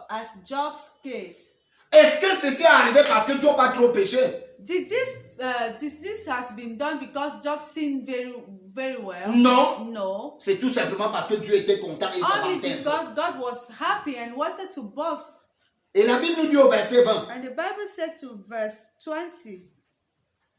as Job's case. Est-ce que ceci est arrivé parce que Job a trop péché? Did this has been done because Job sinned very well? Non. No. C'est tout simplement parce que Dieu était content et s'en Only vantait. because God was happy and wanted to boast. Et la Bible nous dit au verset 20 And the Bible says to verse 20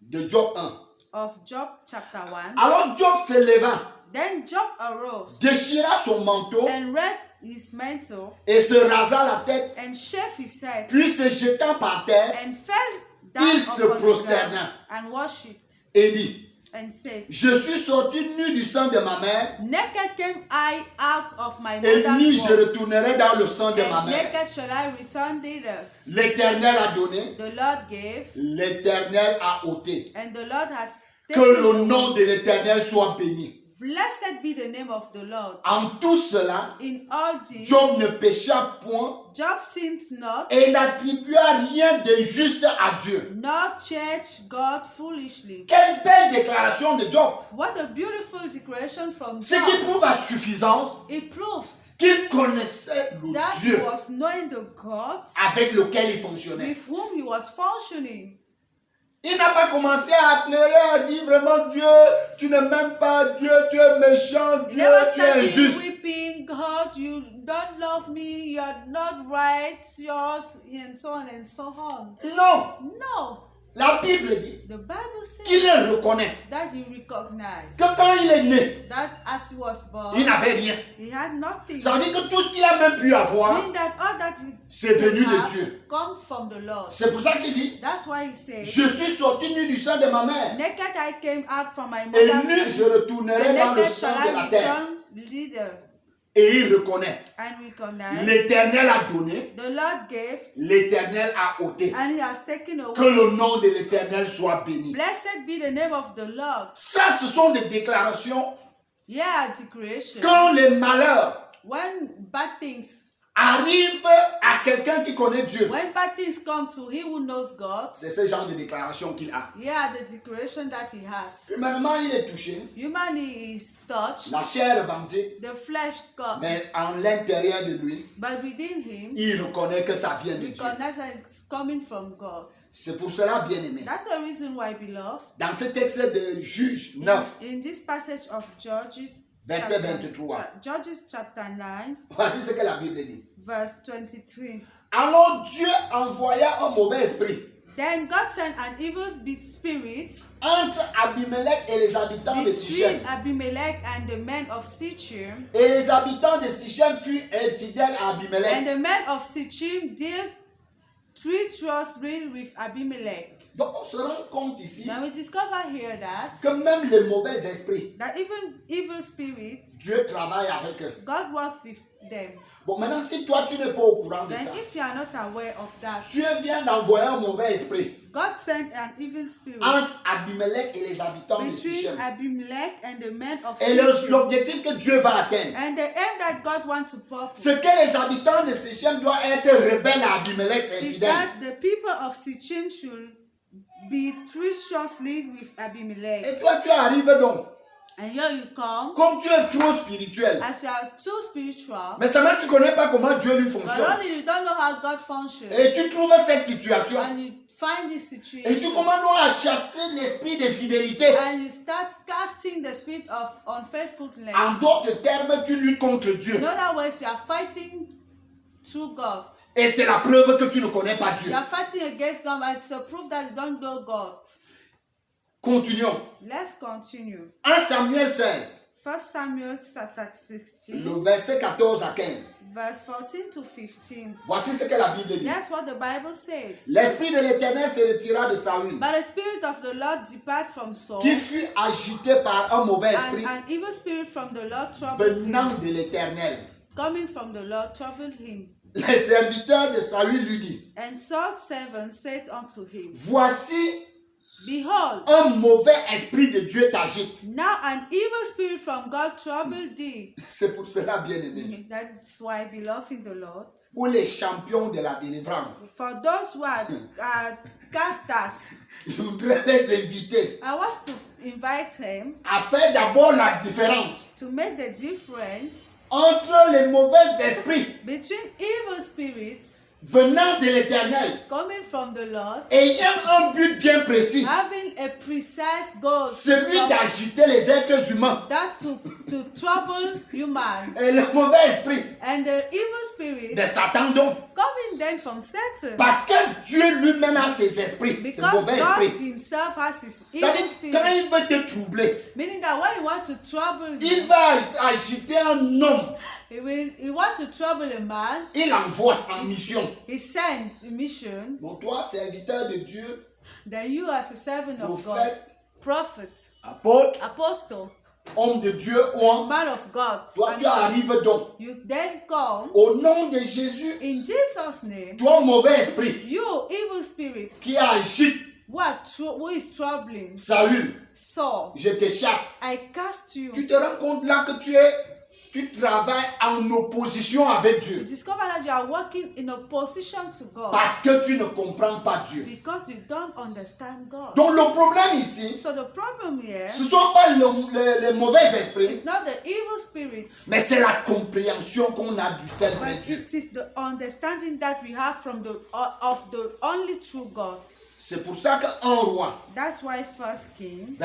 de Job 1. of Job chapter 1. Alors Job se leva, Then Job arose déchira son manteau and rent his mantle et se rasa la tête, and shaved his head puis se jetant par terre and fell down Il se upon the prosterna. ground and worshipped et dit, and said, je suis sorti nu du sang de ma mère Naked came I out of my et nu mother's je womb, retournerai dans le sang de ma and mère. naked shall I return thither. L'Éternel a donné, The Lord gave, l'Éternel a ôté. and the Lord has Que taken le away. nom de l'Éternel soit béni. Blessed be the name of the Lord. En tout cela, In all this, Job ne pécha point Job sinned not, et n'attribua rien d'injuste à Dieu. nor charged God foolishly. Quelle belle déclaration de Job. What a beautiful declaration from Ce qui Job. prouve à suffisance It proves qu'il connaissait le that he Dieu was knowing the God avec lequel il fonctionnait. with whom he was functioning. Il n'a pas commencé à pleurer, à dire vraiment Dieu, tu ne m'aimes pas, Dieu, tu es méchant, Dieu, Never tu es started injuste. weeping, God, you don't love me, you are not right, yours, and so on and so on. Non, No, la Bible dit the Bible qu'il says le reconnaît. that he recognized Que quand il est né, that as he was born, il n'avait rien. he had nothing. Ça veut dire que tout ce qu'il a même pu avoir, Meaning that all that he c'est venu de have Dieu. come from the Lord. C'est pour ça qu'il dit, That's why he said, je suis sorti nu du sang de ma mère, naked I came out from my et mother's nu je womb, retournerai and dans le naked sang shall de la I terre. return thither. Et il reconnaît, And recognize l'Éternel a donné, the Lord gave, l'Éternel a ôté. and he has taken Que away. le nom de l'Éternel soit béni. Blessed be the name of the Lord. Ça, ce sont des déclarations. Yeah, declaration. Quand les malheurs When bad things, arrivent à quelqu'un qui connaît Dieu, when bad things come to he who knows God, c'est ce genre de déclaration qu'il a. yeah, the declaration that he has. Humainement, il est touché, Humanity is touched, la chair vendue, the flesh cut, mais en l'intérieur de lui, but within him, il reconnaît que ça vient de Dieu. recognize that it's coming from God. C'est pour cela, bien aimé. That's the reason why, beloved, Dans ce texte de Juge 9, in this passage of Judges, Verset chapter- 23. Judges chapter 9, voici ce que la Bible dit. verse 23. Alors Dieu envoya un mauvais esprit Then God sent an evil spirit entre Abimelech et les habitants de Sichem. between Abimelech and the men of Sichem, Et les habitants de Sichem furent infidèles à Abimelech. and the men of Sichem dealt treacherously with Abimelech. Donc on se rend compte ici Now we discover here that que même les mauvais esprits, even evil spirits, Dieu travaille avec eux. God works with them. Bon, maintenant si toi tu n'es pas au courant de Then ça, if you are not aware of that, tu viens d'envoyer un mauvais esprit God sent an evil spirit entre Abimelech et les habitants de between Sichem. Abimelech and the men of Et Sichem. l'objectif que Dieu va atteindre, And the aim that God wants to purpose c'est que les habitants de Sichem doivent être rebelles à Abimelech et is infidèles. that the people of Sichem should be treacherously with Abimelech. Et toi tu arrives donc, And here you come, comme tu es trop spirituel, as you are too spiritual, mais seulement tu ne connais pas comment Dieu lui but fonctionne. only you don't know how God functions, Et tu trouves cette situation. and you find this Et tu situation, commences donc à chasser l'esprit d'infidélité. and you start casting the spirit of unfaithfulness. En d'autres termes, tu luttes contre Dieu. In other words, you are fighting through God. Et c'est la preuve que tu ne connais pas Dieu. You are fighting against God, but it's a proof that you don't know God. Continuons. Let's continue. 1 Samuel 16, 1 Samuel chapter 16, le verset 14 à 15. verse 14 to 15. Voici ce que la Bible dit. That's what the Bible says. L'esprit de l'Éternel se retira de Saül, But the spirit of the Lord depart from Saul, qui fut agité par un mauvais and esprit an evil spirit from the Lord troubled him. venant de l'Éternel. Coming from the Lord troubled him. Les serviteurs de Saül lui dit, And Saul's servant said unto him, voici Behold, un mauvais esprit de Dieu t'agite. now an evil spirit from God troubled thee. C'est pour cela, bien-aimé, That's why, beloved in the Lord, pour les champions de la délivrance, for those who are casters, je voudrais les inviter I want to invite him à faire d'abord la différence to make the difference entre les mauvais esprits between evil spirits venant de l'Éternel, coming from the Lord, ayant un but bien précis, having a precise goal, celui d'agiter les êtres humains, that to trouble human, et le mauvais esprit and the evil spirit de Satan donc. coming then from Satan. Parce que Dieu lui-même a ses esprits, ses Because mauvais God esprits. himself has his Ça evil dit, quand spirit. il veut te troubler, Meaning that when he wants to trouble il you, va agiter un homme, he wants to trouble a man, il envoie en mission. he sent a mission, Donc toi, serviteur de Dieu, then you as a servant of God, prophète, prophet, apôtre, apostle, homme de Dieu ou en, man of God, toi tu arrives donc. you then come Au nom de Jésus, in Jesus' name, toi mauvais esprit you evil spirit qui agite who is troubling Saül, Saul, je te chasse. I cast you. Tu te rends compte là que tu travailles en opposition avec You Dieu. discover that you are working in opposition to God Parce que tu ne comprends pas Dieu. because you don't understand God. Donc le problème ici, So the problem here ce ne sont pas les mauvais esprits, is not the evil spirits, mais c'est la compréhension qu'on a du seul vrai but Dieu. it is the understanding that we have from of the only true God. C'est pour ça qu'un roi, That's why First King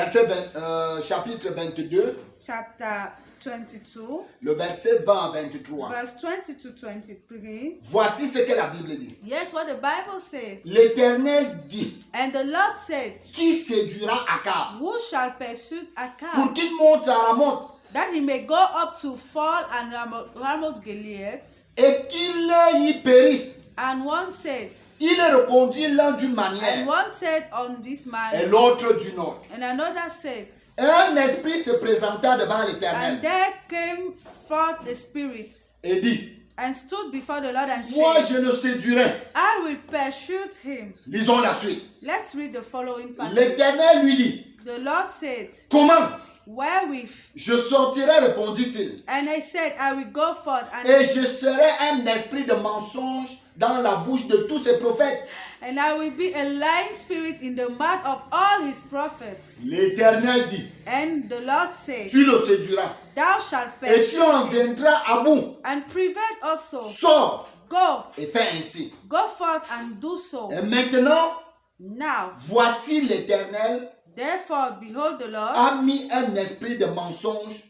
chapitre 22, chapter 22, le verset 20 à 23. verse 20 to 23. Voici ce que la Bible dit. Yes, what the Bible says. L'Éternel dit, And the Lord said, qui séduira Akab who shall pursue pour Achab, qu'il monte à Ramoth that he may go up to fall and Ramoth Gilead? et qu'il y périsse. And one said, Il répondit l'un d'une and manière one said on this et manner, l'autre d'une autre. and another said, Un esprit se présenta devant and l'Éternel there came forth a spirit, et dit, and stood before the Lord and moi said, je le séduirai. I will pursue him. Lisons la suite. Let's read the following passage. L'Éternel lui dit, The Lord said, comment? wherewith? Je sortirai, répondit-il, And I said, I will go forth, et je serai un esprit de mensonge dans la bouche de tous ses prophètes. and I will be a lying spirit in the mouth of all his prophets. L'Éternel dit, And the Lord said, tu le séduiras thou shalt et tu pursue en him, viendras à bout. and prevent also. Sors Go, et fais ainsi. go forth and do so. Et maintenant, Now, voici l'Éternel therefore, behold, the Lord a mis un esprit de mensonge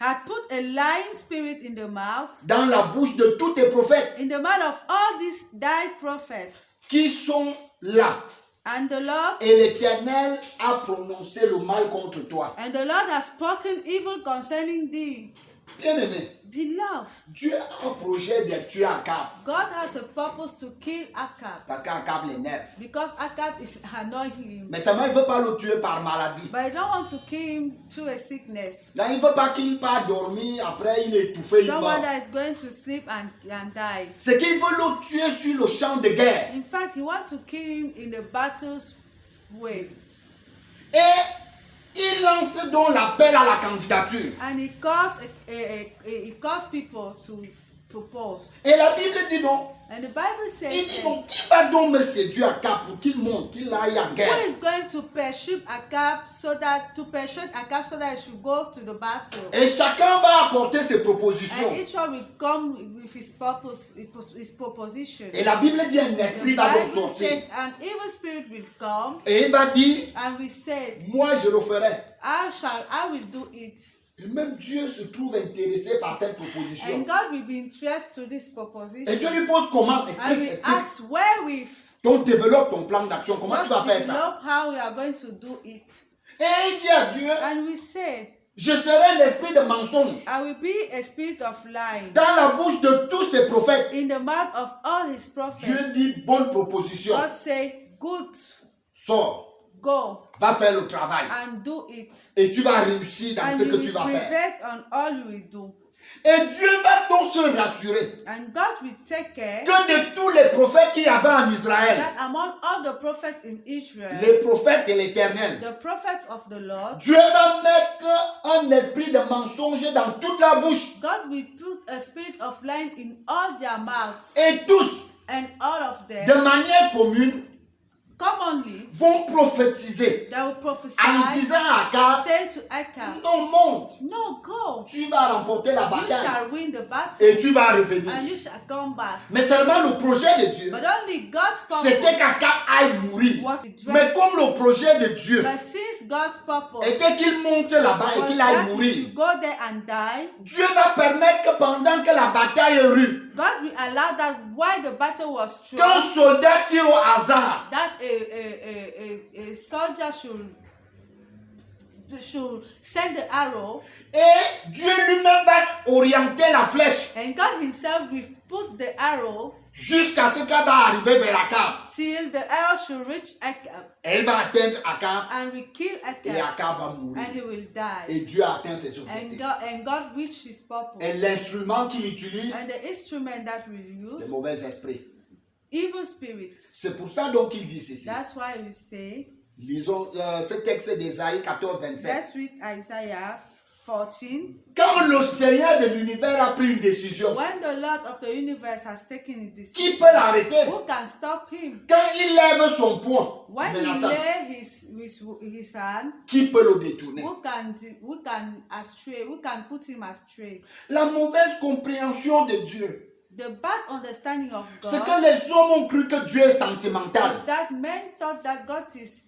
had put a lying spirit in the mouth, dans la bouche de tous tes prophètes in the mouth of all these thy prophets. qui sont là. And the Lord Et l'Éternel a prononcé le mal contre toi. And the Lord has spoken evil concerning thee. Bien-aimé, Beloved, Dieu a un projet de tuer Akab. God has a purpose to kill Achab Parce qu'Akab l'énerve. because Achab is annoying him. Mais seulement il ne veut pas le tuer par maladie. But I don't want to kill him through a sickness. Là, il ne veut pas qu'il parte dormir, après il est étouffé, il No meurt. one that is going to sleep and die. C'est qu'il veut le tuer sur le champ de guerre. In fact, he wants to kill him in the battle's way. Et il lance donc l'appel à la candidature. And he calls people to propose. Et la Bible dit donc, And the Bible il says, dit donc, qui va donc me séduire Akab pour qu'il monte, qu'il aille en who guerre? is going to pursue Achab so that he should go to the battle? Et chacun va apporter ses propositions. And each one will come with his purpose, his proposition. Et la Bible dit un The esprit va donc Bible sortir. says an evil spirit will come, Et il va dire, and we said, moi je le ferai. I will do it. Et même Dieu se trouve intéressé par cette proposition. And God will be interested to this Et proposition. Dieu lui pose comment? And Explique, we explique. ask wherewith. Donc développe ton plan d'action. Comment tu vas Just faire ça? develop how we are going to do it. Et il dit à Dieu, And we say, je serai l'esprit de mensonge I will be a spirit of lying dans la bouche de tous ses prophètes. in the mouth of all his Dieu prophets. dit, bonne proposition. God say, good, Sors, go va faire le travail. and do it. Et tu vas réussir dans And ce you que will tu vas faire. prevail on all you will do. Et Dieu va donc se rassurer And God will take care que de tous les prophètes qu'il y avait en Israël, that among all the prophets in Israel, les prophètes de l'Éternel, the prophets of the Lord, Dieu va mettre un esprit de mensonge dans toute la bouche. God will put a spirit of lying in all their mouths, Et tous, and all of de them, manière commune, commonly, vont prophétiser they will prophesy, en disant à Akab, say to Acab, non, monte, no, go, tu vas remporter la you bataille shall win the battle, et tu vas revenir. and you shall come back. Mais seulement le projet de Dieu, But only God's c'était purpose qu'Akab aille mourir. was Mais dressed. comme le projet de Dieu But since God's purpose était qu'il monte là-bas et was qu'il aille that he mourir, should go there and die, Dieu va permettre que pendant que la bataille est rude, God will allow that while the battle was qu'un strong, soldat tire au hasard that a soldier should send the arrow, et Dieu lui-même va orienter la flèche and God himself will put the arrow jusqu'à ce qu'elle va arriver vers Akab. till the arrow should reach Acab Elle va atteindre Akab and will kill et Acab, Akab va mourir. and he will die. Et Dieu a atteint ses And objectifs. God reached his Et purpose. l'instrument qu'il utilise, And the instrument that we les use, mauvais esprits. evil spirits. C'est pour ça donc qu'il dit ceci. That's why we say, Lisons ce texte d'Ésaïe 14, 27. let's read Isaiah 14. Quand le Seigneur de l'univers a pris une décision, When the Lord of the universe has taken a decision, qui peut l'arrêter? who can stop him? Quand il lève son poing When he menaçant, lay his hand, qui peut le détourner? who can put him astray? La mauvaise compréhension de Dieu. The bad understanding of C'est God que les hommes ont cru que Dieu est sentimental. is that men thought that God is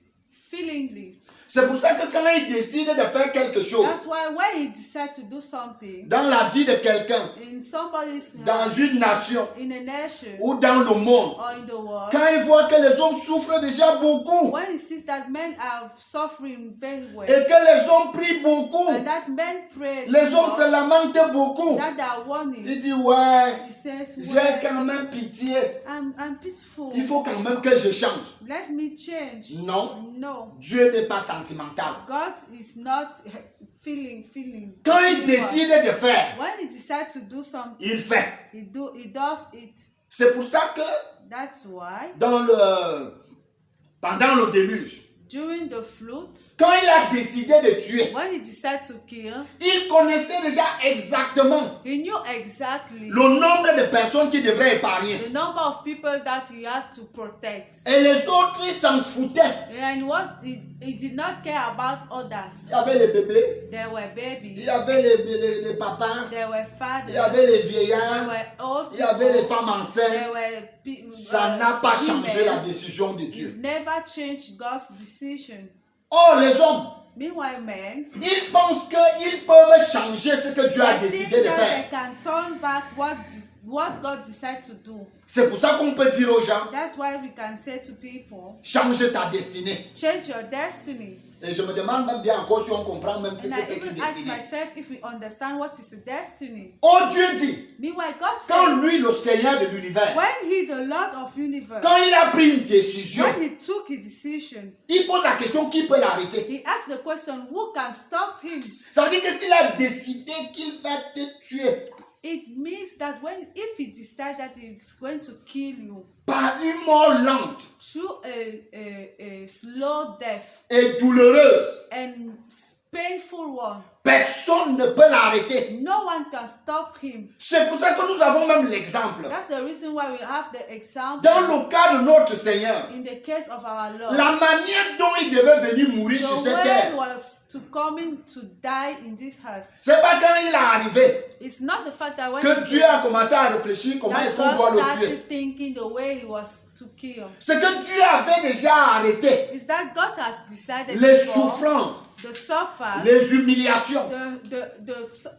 feelingly. C'est pour ça que quand il décide de faire quelque chose That's why when he decides to do something dans la vie de quelqu'un, in somebody's dans une nation in a nation ou dans le monde, or in the world, quand il voit que les hommes souffrent déjà beaucoup when he sees that men are suffering very well, et que les hommes prient beaucoup, and that men pray, les too hommes much, se lamentent beaucoup, that they are warning, il dit ouais, he says, j'ai well, quand même pitié, I'm pitiful. il faut quand même que je change. Let me change. Non, No, Dieu n'est pas sentimental. God is not feeling. Quand il décide de faire, When he decides to do something, il fait. he does it. C'est pour ça que That's why pendant le déluge, during the flood, quand il a décidé de tuer, when he decided to kill, il connaissait déjà exactement he knew exactly le nombre de personnes qu'il devrait épargner. the number of people that he had to protect. Et les autres, ils s'en foutaient. And he did not care about others. Il y avait les bébés, There were il babies, y avait les papas, there were il y avait fathers, les there vieillards, were old il y avait les people, femmes enceintes. there were Ça n'a pas changé la women. décision de Dieu. It never changed God's decision. Or, les hommes, Meanwhile, men, ils pensent qu'ils peuvent changer ce que Dieu a they décidé think de that faire. they can turn back what God decided to do. C'est pour ça qu'on peut dire aux gens, That's why we can say to people, change ta destinée. change your destiny. Et je me demande même bien encore si on comprend même ce And que I c'est qu'une even ask destinée. myself if we understand what is a destiny. Oh, Dieu dit, Meanwhile, God quand says, lui, le Seigneur de l'univers, when he, the Lord of universe, quand il a pris une décision, when he took his decision, il pose la question qui peut l'arrêter. he asked the question, who can stop him? Ça veut dire que s'il a décidé qu'il va te tuer It means that if he decides that he's going to kill you par une mort lente through a slow death et douloureuse, and painful one, personne ne peut l'arrêter. no one can stop him. C'est pour ça que nous avons même l'exemple. That's the reason why we have the example Dans le cas de notre Seigneur, in the case of our Lord. la manière dont il devait venir mourir The sur cette way terre, was to coming to die in this earth. c'est pas quand il est arrivé It's not the fact that when que Dieu a commencé à réfléchir comment that est-ce qu'on doit God le tuer. started thinking the way he was to kill. C'est que Dieu avait déjà arrêté Is that God has decided les before souffrances, the suffers, les humiliations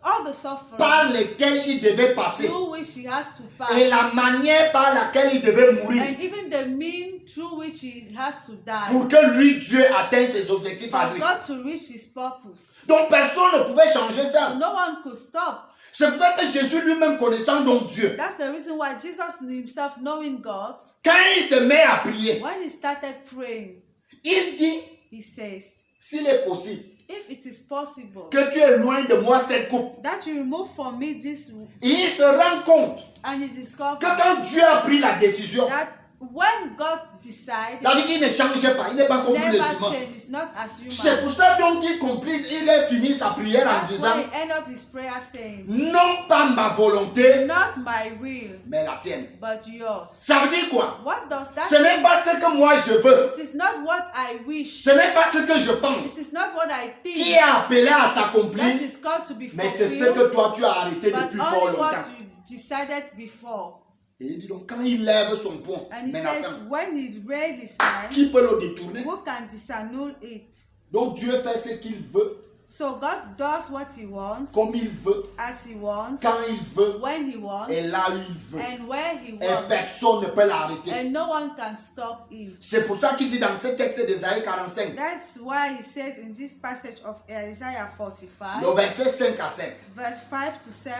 all the suffering par lesquelles il devait passer through which he has to pass, et la manière par laquelle il devait mourir and even the mean through which he has to die, pour que lui, Dieu, atteigne ses objectifs à for lui. God to reach his purpose. Donc personne ne pouvait changer ça. No one could stop. C'est pour ça que Jésus lui-même connaissant donc Dieu, That's the reason why Jesus himself, knowing God, quand il se met à prier, when he started praying, il dit, he says, s'il est possible, if it is possible, que tu éloignes de moi cette coupe. that you remove from me this, Et il se rend compte and he discovered que quand Dieu a pris la décision, that when God decides, ça veut dire qu'il ne changeait pas, il n'est pas comme tous les never humains. change. It's not as C'est human. pour ça donc il a fini sa prière en That's disant, why he end up his prayer saying, non pas ma volonté, not my will, mais la tienne. but yours. Ça veut dire quoi? What does that Ce n'est mean? pas ce que moi je veux, It is not what I wish. ce n'est pas ce que je pense, It is not what I qui think. est appelé à That s'accomplir, is called to be mais c'est ce fulfilled, que toi tu as arrêté but depuis fort only what longtemps. you decided before. Et il dit donc, quand il lève son poing And he menaçant, says, when he raised his hand, qui peut le détourner? who can disannul it? Donc Dieu fait ce qu'il veut, So God does what he wants, comme il veut, as he wants, quand il veut, when he wants, et là où il veut. and where he Et wants. personne ne peut l'arrêter. And no one can stop him. C'est pour ça qu'il dit dans ce texte d'Ésaïe 45, That's why he says in this passage of Isaiah le 45, verset 5 à 7. verse 5 to 7.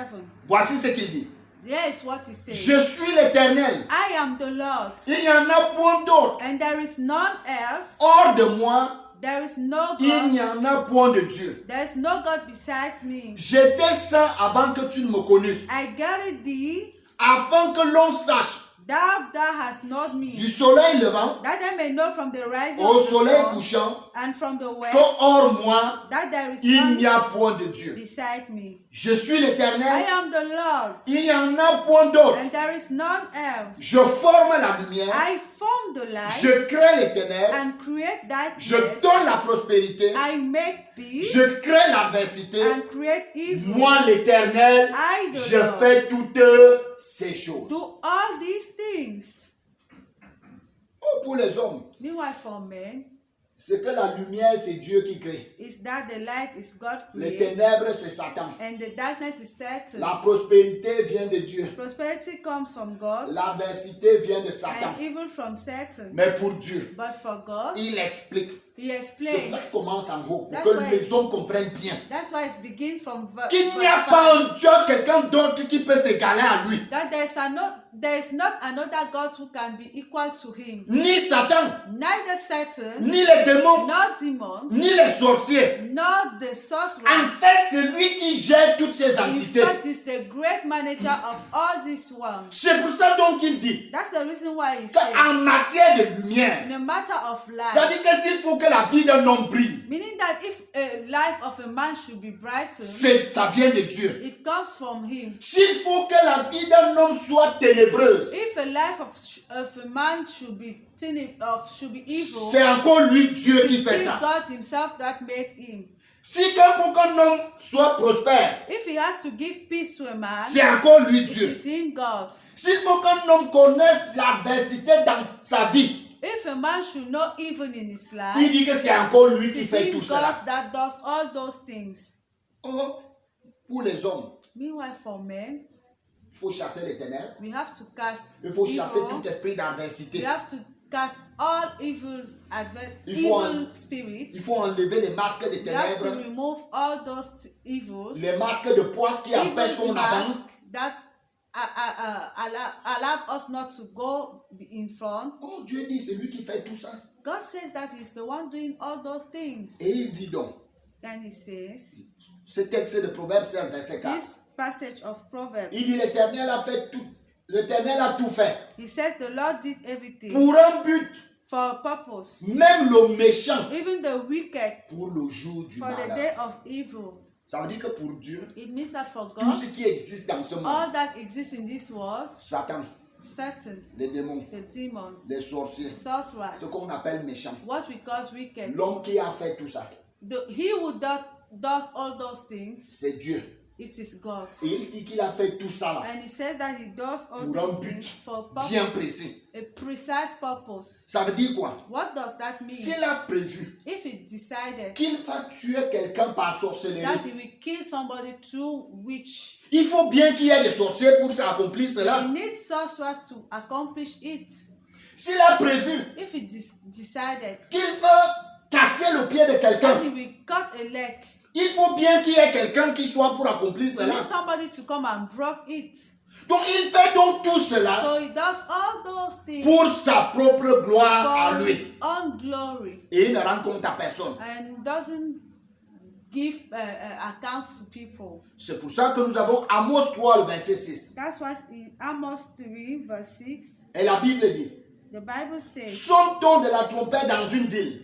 Voici ce qu'il dit. There is what he says. Je suis l'Éternel. I am the Lord, Il n'y en a point d'autre. and there is none else. Hors de moi, There is no il n'y God. en a point de Dieu. There is no God besides me. J'étais saint avant que tu ne me connaisses, I gathered thee, afin que l'on sache thou hast known me, du soleil levant that I may know from the rising au of the soleil sun couchant and from the que west hors moi, that there is il n'y none a point de Dieu. beside me. Je suis I l'Éternel, am the Lord, il n'y en a point d'autre. and there is none else. Je forme la lumière, I form the light je crée les ténèbres, and create je darkness. donne la prospérité, I make peace je crée l'adversité. and create evil. Moi l'Éternel, I, the je Lord, fais toutes ces choses. do all these things. Oh, pour les hommes, Meanwhile, for men, c'est que la lumière, c'est Dieu qui crée. is that the light is God Les created, ténèbres, c'est Satan. and the darkness is Satan. La prospérité vient de Dieu. Prosperity comes from God, L'adversité vient de Satan. and evil from Satan. Mais pour Dieu, But for God, il explique. He C'est explains. pour ça qu'il commence en haut, pour That's que why- les hommes comprennent bien. That's why it begins from Qu'il n'y a verse pas 5. un Dieu, quelqu'un d'autre qui peut s'égaler à lui. That there is not another God who can be equal to him. Ni Satan, Neither Satan, ni les démons, nor demons, ni les sorciers. nor the En sorcerers. fait, c'est lui qui gère toutes ces In entités. fact, he's the great manager of all these ones. C'est pour ça donc qu'il dit That's the reason why he says, qu'en matière de lumière, in a matter of life, ça dit que s'il faut que la vie d'un homme brille, meaning that if a life of a man should be brightened, ça vient de Dieu. it comes from him. S'il faut que la vie d'un homme soit ténébreuse, If a life of a man should be evil, c'est encore lui, Dieu, qui fait it's ça. God himself that made him. Si il faut qu'un homme soit prospère, If he has to give peace to a man, c'est encore lui, it Dieu. is him, God. S'il faut qu'un homme connaisse l'adversité dans sa vie, If a man should know evil in his il life, dit que c'est encore lui it qui is fait him, tout God, cela. that does all those things. Oh, pour les hommes, Meanwhile, for men, il faut chasser les ténèbres. we have to cast Il faut chasser evil. tout esprit We d'adversité. have to cast all Il faut evil Il spirits. faut enlever les masques de We have to ténèbres, remove all those evils. les masques de poisse qui empêchent Evil qu'on avance. masks that allow us not to go in front. Oh, Dieu dit, c'est lui qui fait tout ça. God says that He's the one doing all those things. Et il dit donc, And He says, ce texte de Proverbe 16, verset 4, this passage of Proverbs, il dit, l'Éternel a fait tout. L'Éternel a tout fait. He says the Lord did everything Pour un but, for a purpose. même le méchant, Even the wicked pour le jour du for the malheur. day of evil. Ça veut dire que pour Dieu, It means that for tout God, ce qui existe dans ce monde, all that exists in this world, Satan, Satan, les démons, the demons, les sorciers, the ce sorcerers, qu'on appelle méchant, what we call wicked, l'homme qui a fait tout ça, he who does all those things, c'est Dieu. it is God. Et il dit qu'il a fait tout ça là, And He says that He does all pour un those but things for a bien purpose, précis. a precise purpose. Ça veut dire quoi? What does that mean? S'il a prévu If He decided qu'il va tuer quelqu'un par that sorcellerie, He will kill somebody through witch, il faut bien qu'il y ait des sorciers pour accomplir He cela. needs sorcerers to accomplish it. S'il a prévu If He decided qu'il va casser le pied de that quelqu'un, He will cut a leg, il faut bien qu'il y ait quelqu'un qui soit pour accomplir He cela. needs somebody to come and break it. Donc il fait donc tout cela So He does all those things pour sa propre gloire à for lui. His own glory, Et il ne rend compte à personne. and doesn't give accounts to people. C'est pour ça que nous avons Amos 3, le verset 6. That's why in Amos 3, verse 6, Et la Bible dit, the Bible says, sonne-t-on de la trompette dans une ville,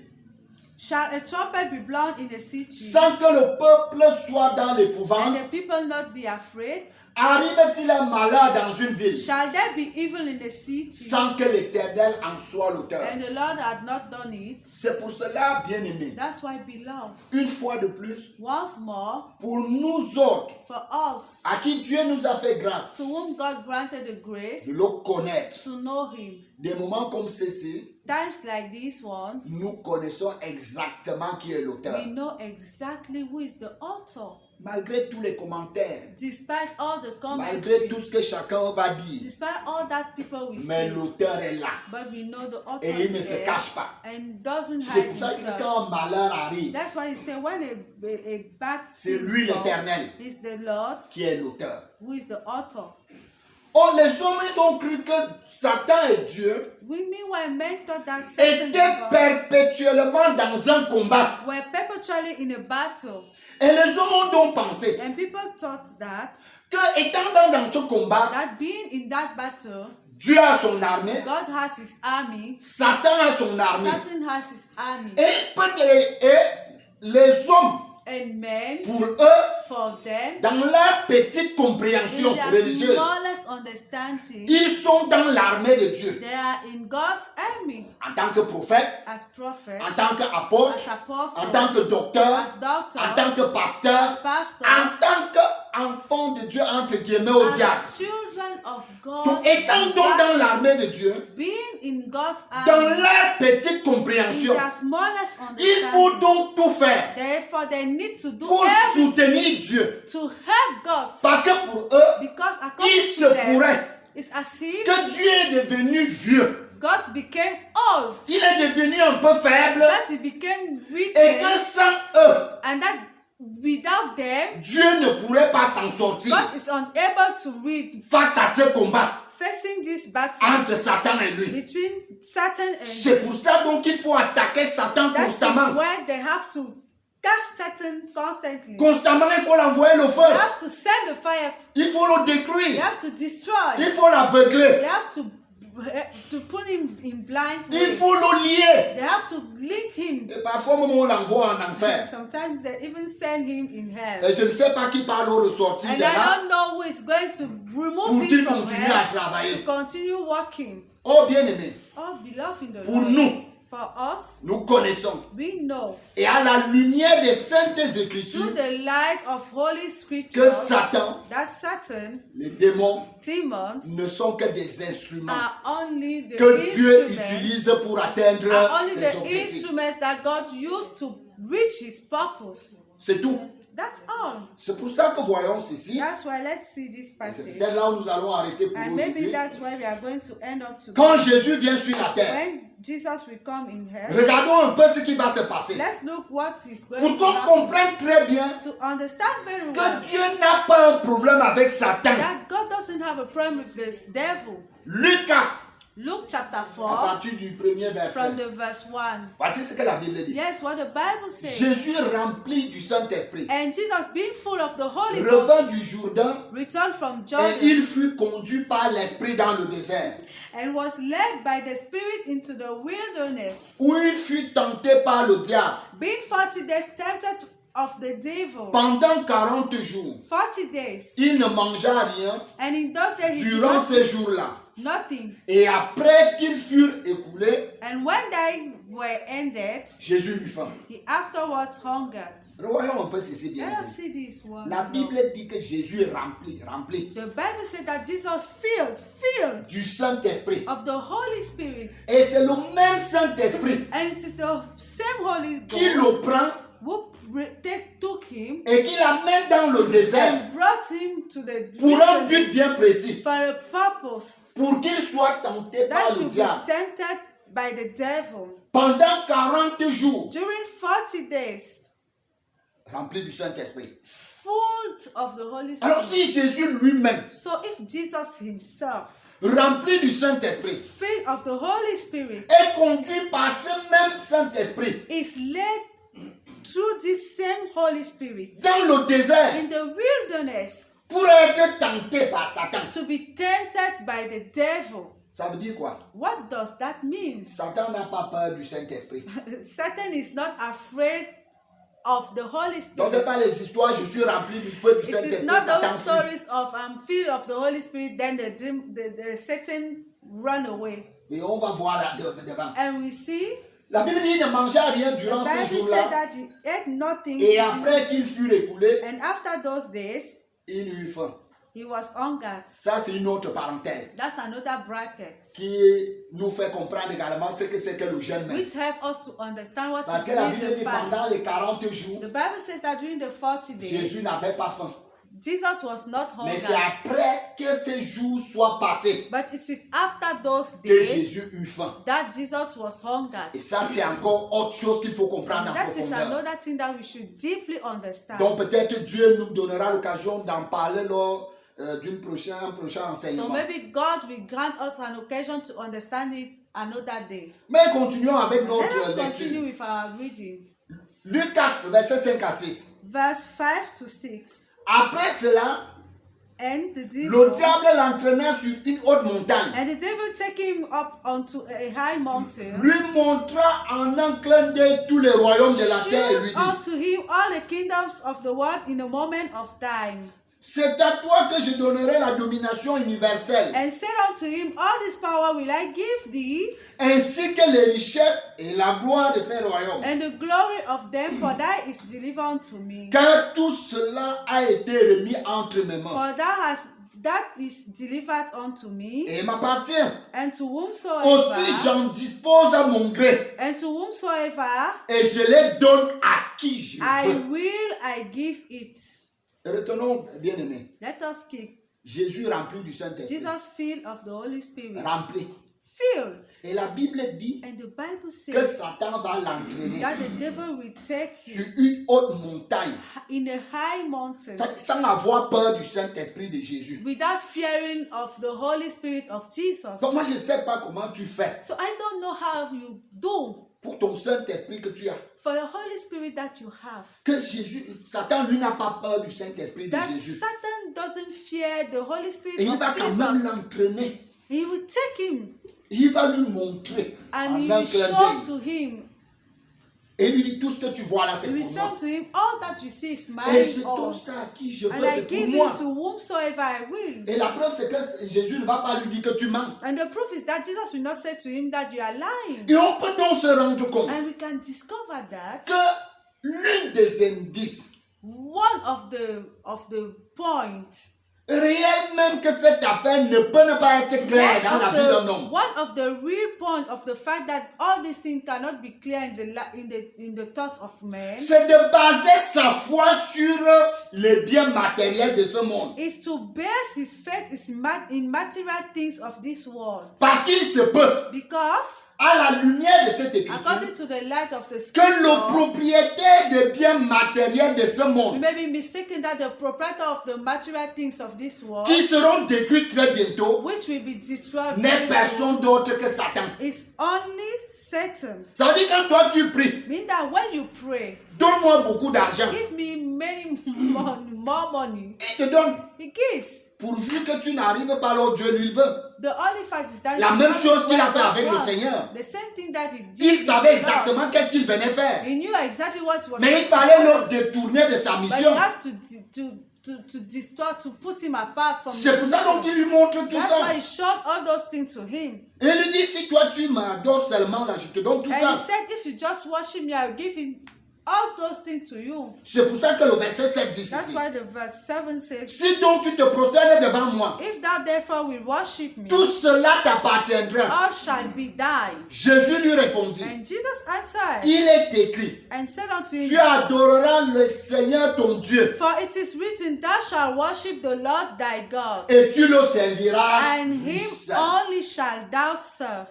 shall a trumpet be blown in a city, sans que le peuple soit dans and l'épouvante? the people not be afraid? Arrive-t-il un malheur dans une ville, Shall there be evil in the city, sans que l'Éternel en soit l'auteur? and the Lord had not done it? C'est pour cela, bien-aimés, That's why, beloved, une fois de plus, once more, pour nous autres, for us, à qui Dieu nous a fait grâce to whom God granted the grace de le connaître, to know Him, des moments comme ceci, times like these ones, nous connaissons exactement qui est l'auteur. we know exactly who is the author. Malgré tous les commentaires, Despite all the malgré tout commentary, ce que chacun va dire, despite all that people will mais say, l'auteur est là but we know the author et il ne is se there cache pas. and doesn't C'est hide pour ça que himself. quand un malheur arrive, That's why he said when a bad c'est thing lui comes, l'Éternel it's the Lord qui est l'auteur. who is the author. Oh, les hommes, ils ont cru que Satan et Dieu We meanwhile men thought that Satan and étaient God perpétuellement dans un combat. were perpetually in a battle, Et les hommes ont donc pensé and people thought that que, étant dans ce combat, being in that battle, Dieu a son armée, God has his army, Satan a son armée. Satan has his army, Et les hommes, and men, pour eux, for them, dans leur petite in compréhension their religieuse, smallest understanding, ils sont dans l'armée de Dieu. they are in God's army En tant que prophète, as prophets, en tant qu'apôtre, as apostles, en tant que docteur, as doctors, en tant que pasteur, as pastors, en tant qu'enfant de Dieu, entre guillemets, au diable. as children of God, Donc, étant donc dans l'armée de Dieu, being in God's dans army, leur petite in compréhension, their smallest il faut understanding, donc tout faire therefore they need to do pour everything soutenir Dieu. to help God, Parce que pour eux, because il according se to them, pourrait it's as if que Dieu est devenu vieux. God became old, Il est devenu un peu faible that he became et wicked, que sans eux, and that without them, Dieu ne pourrait pas s'en sortir God is unable to read face à ce combat facing this battle entre Satan et lui. between Satan and C'est pour ça donc qu'il faut attaquer Satan that is constamment. why they have to cast Satan constantly. Constamment, il faut l'envoyer le They feu. have to send the fire. Il faut le They détruire. have to destroy. Il faut l'aveugler. They have to put him in blind Il ways. faut le lier. They have to link him. Et parfois, même on l'envoie en enfer. Sometimes they even send him in hell. Et je ne sais pas qui parle au ressortir And de I là don't know who is going to remove pour him qu'il from continue à hell travailler. to continue working. Oh bien-aimé, Oh, beloved in the pour Lord, nous, for us, nous connaissons. we know Et à la lumière des saintes écritures through the light of Holy que Scripture Satan, that Satan, les démons, demons, ne sont que des instruments are only the que Dieu instruments, utilise pour atteindre are only ses the objectifs. instruments that God used to reach His purpose. C'est tout. That's all. C'est pour ça que voyons ceci. That's why let's see this C'est passage. peut-être là où nous allons arrêter pour And maybe aujourd'hui. that's why we are going to end up Quand today. Jésus vient sur la terre, When Jesus will come in hell, regardons un peu ce qui va se passer. let's look what is going Pour to qu'on happen. comprenne très bien To understand very que well Dieu n'a pas un problème avec Satan. that God doesn't have a problem with this devil. Luc 4, Luke chapter à 4, partir du premier verset. from the verse 1. Voici ce que la Bible dit. Yes, what the Bible says. Jésus rempli du Saint-Esprit And Jesus, being full of the Holy Ghost, revint du Jourdain returned from et Jordan il fut conduit par l'Esprit dans le désert, and was led by the Spirit into the wilderness, où il fut tenté par le diable being 40 days tempted of the devil. pendant 40 jours. 40 days. Il ne mangea rien And in those days he did durant not ces jours-là. nothing. Et après qu'ils furent écoulés, And when they were ended, Jésus eut faim. he afterwards hungered. Revoyons un peu ceci bien. Let us see this one. La Bible dit que Jésus est rempli The Bible said that Jesus filled du Saint-Esprit. of the Holy Spirit. Et c'est le même Saint-Esprit And it is the same Holy qui Ghost le prend who took him et qui l'amène dans le désert and brought him to the pour un but wilderness bien précis, for a purpose, pour qu'il soit tenté that par le should be diable. tempted by the devil. Pendant 40 jours, During 40 days, rempli du Saint-Esprit. full of the Holy Alors Spirit. si Jésus lui-même, So if Jesus himself, rempli du Saint-Esprit, filled of the Holy Spirit, est conduit par ce même Saint-Esprit, is led through this same Holy Spirit dans le désert in the wilderness pour être tenté par Satan. to be tempted by the devil. Ça veut dire quoi? What does that mean? Satan n'a pas peur du Saint-Esprit. Satan is not afraid of the Holy Donc, ce Spirit. n'est pas les histoires, je suis rempli du feu du It is Saint-Esprit. not Satan those fuit. stories of I'm filled of the Holy Spirit, then the Satan run away. Et on va voir là devant. And we see La Bible dit qu'il ne mangea rien the durant ces Bible said jours-là. that he ate nothing, Et après qu'il fut écoulé, and after those days, il eut faim. he was hungered. Ça, c'est une autre parenthèse That's another bracket, qui nous fait comprendre également ce que c'est que le jeûne. which help us to understand what Parce is que la really Bible dit the fast. pendant les 40 jours, The Bible says that during the 40 days, Jésus n'avait pas faim. Jesus was not Mais c'est hungered. après que ces jours soient passés But it is after those que days Jésus eut faim. that Jesus was hungered. Et ça, c'est encore autre chose qu'il faut comprendre en That is profondeur. another thing that we should deeply understand. Donc peut-être Dieu nous donnera l'occasion d'en parler lors d'un prochain So enseignement. maybe God will grant us an occasion to understand it another day. Mais continuons avec Let notre us continue lecture. with our reading. Luc 4, verset 5 à 6. Verse 5 to 6. Après cela, And the le devil, diable l'entraîna sur une haute montagne, and the devil taking him up onto a high mountain, lui montra en un clin d'œil tous les royaumes de la terre et lui showed dit, unto him all the kingdoms of the world in a moment of time, c'est à toi que je donnerai la domination universelle, and said unto him, all this power will I give thee, ainsi que les richesses et la gloire de ces royaumes. and the glory of them, for thou is delivered unto me. Car tout cela a été remis entre mes mains For that is delivered unto me, et m'appartient. and to Aussi whomsoever, j'en dispose à mon gré and to whomsoever et je les donne à qui je I veux. will I give it. Retenons, bien aimé, Let us keep Jésus rempli du Saint-Esprit. Jesus filled of the Holy Spirit. Rempli. Filled. Et la Bible dit And the Bible que says Satan va l'entraîner that the devil will take sur him une haute montagne in a high mountain sans avoir peur du Saint-Esprit de Jésus. without fearing of the Holy Spirit of Jesus. Donc moi je ne sais pas comment tu fais So I don't know how you do pour ton Saint-Esprit que tu as. for the Holy Spirit that you have. Que Satan lui n'a pas peur du Saint-Esprit de That Jésus. Satan doesn't fear the Holy Spirit Et il of va quand même Jesus. l'entraîner. He will take him Il va lui montrer and en he un will clin show d'œil. to him. Et il lui dit tout ce que tu vois là c'est He will pour show moi. to him all that you see is Et je mine. donne All. ça à qui je veux, And I c'est pour give moi. it to whomsoever I will. Et la preuve c'est que Jésus ne va pas lui dire que tu mens. And the proof is that Jesus will not say to him that you are lying. Et on peut donc se rendre compte And we can discover that que l'une des indices one of the point, réel même que cette affaire ne peut ne pas être claire dans la vie d'un homme. one of the real point of the fact that all these things cannot be clear in the thoughts of men C'est de baser sa foi sur les biens matériels de ce monde. is to base his faith in material things of this world. Parce qu'il se peut, Because à la lumière de cette écriture, according to the light of the que le scripture, propriétaire des biens matériels de ce we monde, may be mistaken that the proprietor of the material things of this world, qui seront détruits très bientôt, which will be destroyed n'est very soon, personne d'autre que Satan. is only Satan. Ça veut dire quand toi tu pries, Meaning that when you pray, donne-moi beaucoup d'argent. give me more money. Il te donne, He gives. pourvu que tu n'arrives pas là où Dieu lui veut. The only fact is that La you même have chose qu'il a what fait God avec le wants. Seigneur. The same thing that he did. Il with savait the Lord. exactement qu'est-ce qu'il venait faire. He knew exactly what was. Mais il supposed fallait to le do. détourner de sa But he mission. has to distort, to put him apart from. C'est the pour ça donc mission. qu'il lui montre tout That's ça. why he showed all those things to him. Et il lui dit, si toi tu m'adores seulement, là, je te donne tout And ça. he said, if you just worship me, I will give him all those things to you. C'est pour ça que le verset 7 dit That's ceci. why the verse 7 says, Si donc tu te procèdes devant moi, if thou therefore will worship me, tout cela t'appartiendra. all shall be thine. Jésus lui répondit, And Jesus answered il est écrit, and said unto tu him, adoreras le Seigneur ton Dieu for it is written, thou shalt worship the Lord thy God, et tu le serviras and him seul. only shalt thou serve.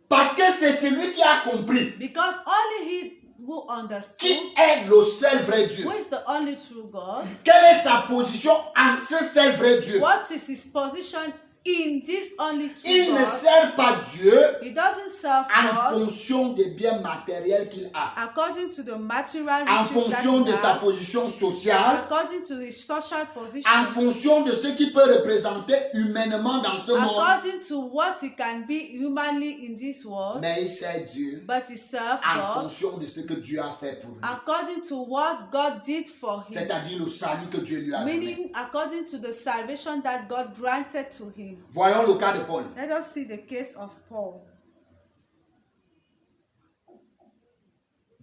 Parce que c'est celui qui a compris Because only he who understood qui est le seul vrai Dieu. who is the only true God, Quelle est sa position en ce seul vrai Dieu? what is his position in this only true Il ne God. sert pas Dieu He doesn't serve en God fonction des biens matériels qu'il a, according to the material en riches that fonction he de sa has, position sociale, according to his social position, en fonction de ce qu'il peut représenter humainement dans ce monde. according to what he can be humanly in this world, Mais il sert Dieu but he serves en God fonction de ce que Dieu a fait pour lui. according to what God did for him, C'est-à-dire le salut que Dieu lui a donné. meaning according to the salvation that God granted to him. Voyons le cas de Paul. Let us see the case of Paul.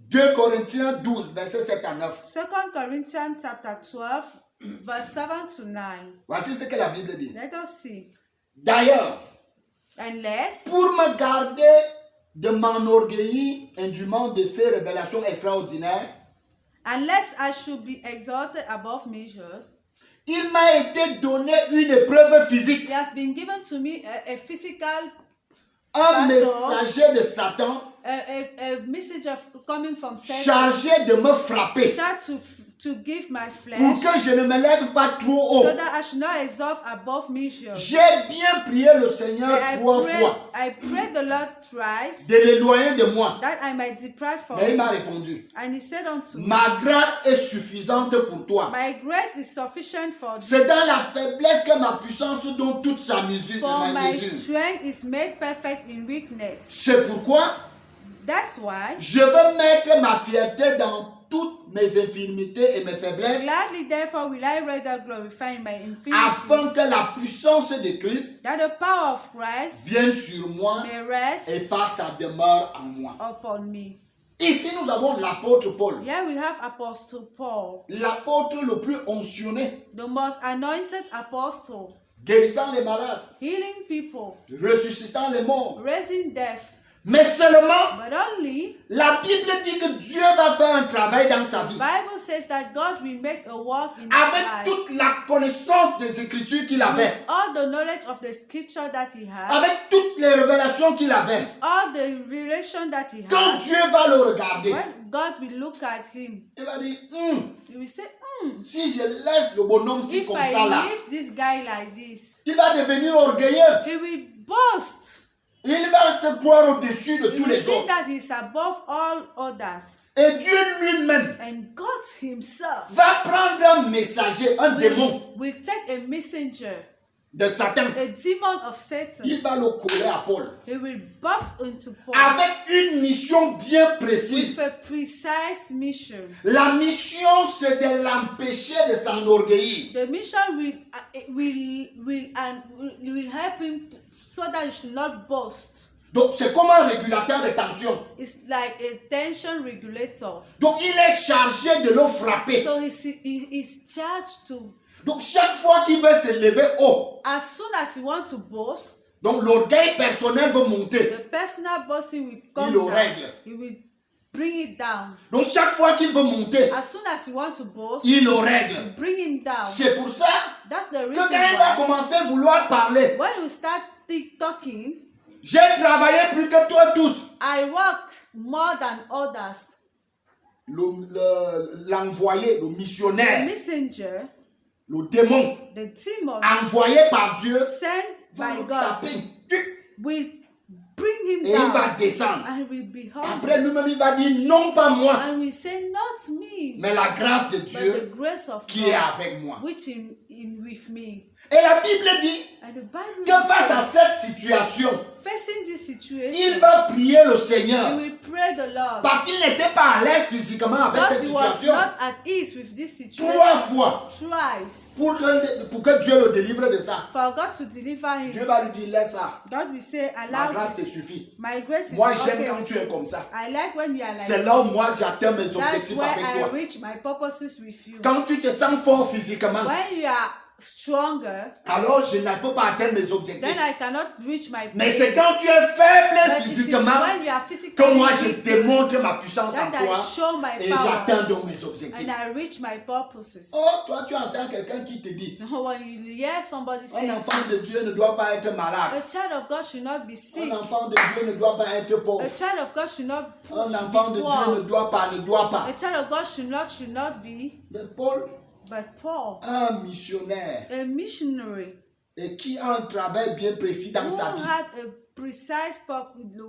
2 Corinthiens 12, versets 7 à 9. 2 Corinthians chapter 12, verse 7 to 9. Voici ce que la Bible dit. Let us see. D'ailleurs, Unless, pour me garder de m'enorgueillir indûment de ces révélations extraordinaires, I should be exalted above measures, il m'a été donné une épreuve physique. it has been given to me a physical, Un Pardon. messager de Satan a message of coming from Satan, chargé de me frapper tried to give my pour flesh, que je ne me lève pas trop haut. so that I should not exalt above measures. J'ai bien prié le Seigneur I 3 fois prayed the Lord thrice de l'éloigner de moi. that I might depart from Mais il him. m'a répondu, And he said unto me, ma grâce est suffisante pour toi. my grace is sufficient for thee, C'est dans la faiblesse que ma puissance donne toute sa mesure. for ma my mesure. strength is made perfect in weakness. C'est pourquoi That's why je veux mettre ma fierté dans toutes mes infirmités et mes faiblesses, gladly therefore will I rather glorify my afin infirmities, que la puissance de Christ that the power of Christ vienne sur moi may rest et fasse sa demeure en moi. upon me. Ici, nous avons l'apôtre Paul, Here we have Apostle Paul, l'apôtre le plus oncionné, the most anointed apostle, guérissant les malades, healing people, ressuscitant les morts. raising death. Mais seulement, But only la Bible dit que Dieu va faire un travail dans sa vie. Bible says that God will make a work in his Avec life. toute la connaissance des Écritures qu'il avait, With all the knowledge of the scripture that he had, avec toutes les révélations qu'il avait, all the relation that he quand had, Dieu va le regarder, when God will look at him, il va dire, he will say, si je laisse le bonhomme si if comme ça là, I leave this guy like this, il va devenir orgueilleux. he will boast. Il va se croire au-dessus de He tous will les think autres. that he's above all others. Et Dieu lui-même And God himself va prendre un messager, un démon will take a messenger, de Satan. a demon of Satan. Il va le coller à Paul. He will buff into Paul Avec une mission bien précise. with a precise mission. La mission, c'est de l'empêcher de s'enorgueillir. The mission will help him so that he should not boast. Donc, c'est comme un régulateur de tension. It's like a tension regulator. Donc, il est chargé de le frapper. So he is charged to, Donc, chaque fois qu'il veut se lever haut, as soon as he wants to boast, donc l'orgueil personnel veut monter. the personal boasting will come Il le down. règle. He will bring it down. Donc, chaque fois qu'il veut monter, As soon as he wants to boast, il le règle. bring him down. C'est pour ça That's the que reason quand il va why commencer à vouloir parler, when you start talking, j'ai travaillé plus que toi tous. I work more than others. L'envoyé, le The missionnaire, messenger, le démon, the demon envoyé par Dieu, sent va by le God taper. will bring him Et il va down descendre. and will be Après humble lui-même, il va dire non pas moi, and will say, not me, mais la grâce de but the Dieu grace of qui est God avec moi. which in with me. Et la Bible dit And the Bible que face à says, cette situation, facing this situation, il va prier le he Seigneur. will pray the Lord. Parce qu'il n'était pas à l'aise physiquement avec Because cette he was situation. not at ease with this situation 3 fois twice pour que Dieu le délivre de ça. for God to deliver him. Dieu va lui dire laisse ça. God will say, Ma allow grâce te it. suffit. My grace is Moi j'aime okay. quand tu es comme ça. I like when you are like C'est là où this. moi j'atteins mes That's objectifs where avec I toi. reach my purposes with you. Quand tu te sens fort physiquement, When you are stronger, alors je ne peux pas atteindre mes objectifs. then I cannot reach my Mais place. c'est quand tu es faible But it is physiquement when you are physically que moi je weak démontre ma puissance en that I toi show my et power j'atteins donc mes objectifs. and I reach my purposes. Oh, toi tu entends quelqu'un qui te dit When you hear somebody say, un enfant de Dieu ne doit pas être malade. a child of God should not be sick. Un enfant de Dieu ne doit pas être pauvre. A child of God should not Un be enfant de Dieu poor. ne doit pas. A child of God should not be. Mais Paul, But Paul, un missionnaire, a missionary, et qui a un travail bien précis dans who sa vie, had a precise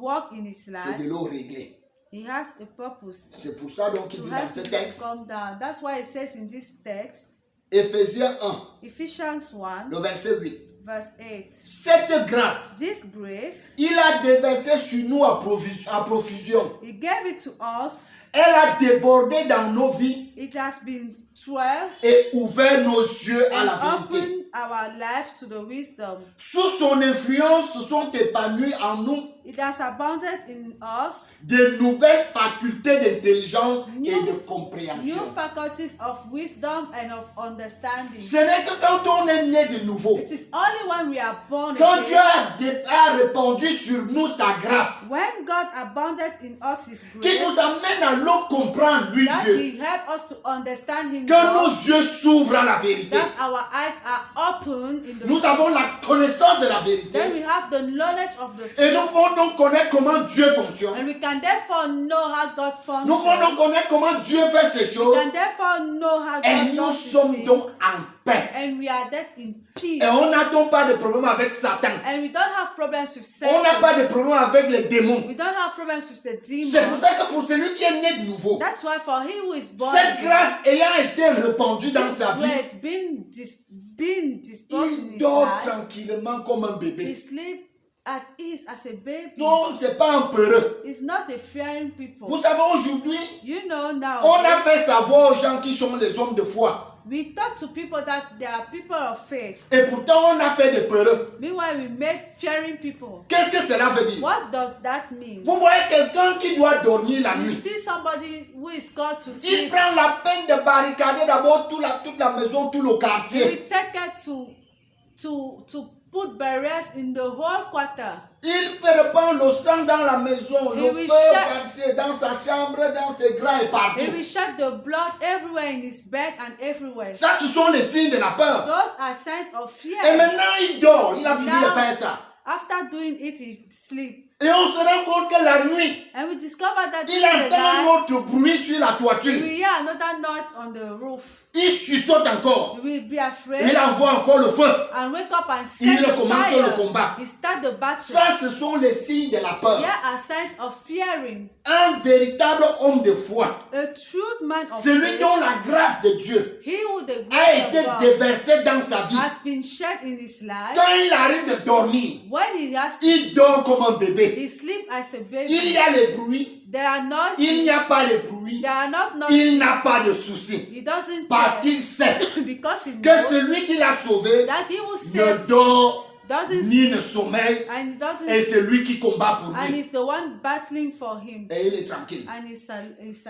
work in his c'est de life, l'eau réglée. he has a purpose C'est pour ça donc qu'il to dit dans help ce you to texte, come down. That's why it says in this text, Éphésiens 1, Ephesians 1, le verset 8. verse 8. Cette grâce, This grace, il a déversé sur nous à profusion. he gave it to us. Elle a débordé dans nos vies It has been 12 et ouvert nos yeux à and la vérité. opened our life to the wisdom. Sous son influence, se sont épanouies en nous It has abounded in us de nouvelles facultés d'intelligence et de new compréhension. faculties of wisdom and of understanding. Ce n'est que quand on est né de nouveau, It is only when we are born quand Dieu again, a répandu sur nous sa grâce, when God abounded in us His qui grace, nous amène à le comprendre, lui that Dieu, He helped us to understand Him, que nos yeux s'ouvrent à la vérité. that our eyes are open in the Nous avons la connaissance de la then vérité we have the knowledge of the et truth, nous pouvons donc connaître comment Dieu fonctionne. and we can therefore know how God Nous pouvons donc functions. connaître comment Dieu fait ces We choses can therefore know how et God nous does these sommes things, donc en paix. and we are there in peace. Et on n'a donc pas de problème avec Satan. And we don't have problems with On n'a Satan. pas de problème avec les démons. We don't have problems with the C'est pour demons. ça que pour celui qui est né de nouveau, That's why for he who is born cette again, grâce ayant été répandue dans this sa vie, grace being disposed in il his dort life, tranquillement comme un he bébé. sleep at ease as a baby. Non, c'est pas un peureux. He's not a fearing people. Vous savez, aujourd'hui, You know now, on a fait savoir aux gens qui sont les hommes de foi. we talk to people that they are people of faith. Et pourtant, on a fait des peureux. Meanwhile, we make fearing people. Qu'est-ce que cela veut dire? What does that mean? Vous voyez quelqu'un qui doit dormir la You nuit. see somebody who is called to Il sleep. prend la peine de barricader d'abord toute la maison, tout le We quartier. take care to put barriers in the whole quarter. Il répand le sang dans la maison, He le will feu shut- quartier, dans sa chambre, dans ses draps et partout. He will shed the blood everywhere in his bed and everywhere. Ça, ce sont les signes de la peur. Those are signs of fear. Et maintenant, il dort. Il a fini de Now, faire ça. after doing it, he sleep. Et on se rend compte que la nuit, And we discover that il during the entend un night, autre bruit sur la toiture. we hear another noise on the roof. Il suçote encore. We will be Et afraid il envoie encore le feu. and wake up and Il set the recommence fire. le combat. He start the battle. Ça, ce sont les signes de la peur. Here are signs of fearing. Un véritable homme de foi, A true man of celui faith, dont la grâce de Dieu he who the a grace été of God déversée dans sa vie. has been shed in his life. Quand il arrive de dormir, When he has il dort comme un bébé. he sleep as a Il baby. y a les bruits, There are noises. il n'y a pas les bruits, There are not il noises. n'a pas de soucis. He doesn't Parce care qu'il sait because he que knows celui qui l'a sauvé that he will ne save dort doesn't ni ne sommeille and he doesn't et c'est lui qui combat pour and lui. he's the one battling for him Et il est tranquille. and he's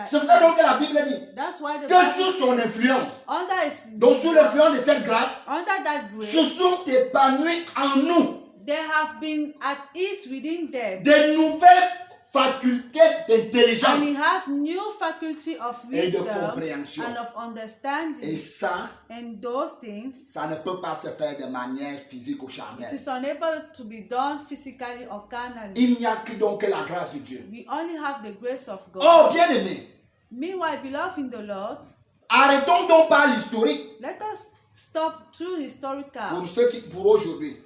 C'est pour ça donc que la Bible dit that's why the que Bible sous son says, influence, under his donc sous l'influence de cette grâce, under that se grace sont épanouis en nous they have been at ease within them de nouvelles facultés d'intelligence. and he has new faculty of Et de wisdom compréhension. and of understanding Et ça, and those things ça ne peut pas se faire de manière physique ou it charnelle. is unable to be done physically or carnally. Il n'y a que donc que la grâce de Dieu. We only have the grace of God. Oh, bien aimé, Meanwhile, beloved in the Lord, arrêtons donc par l'historique let us stop through historical pour aujourd'hui.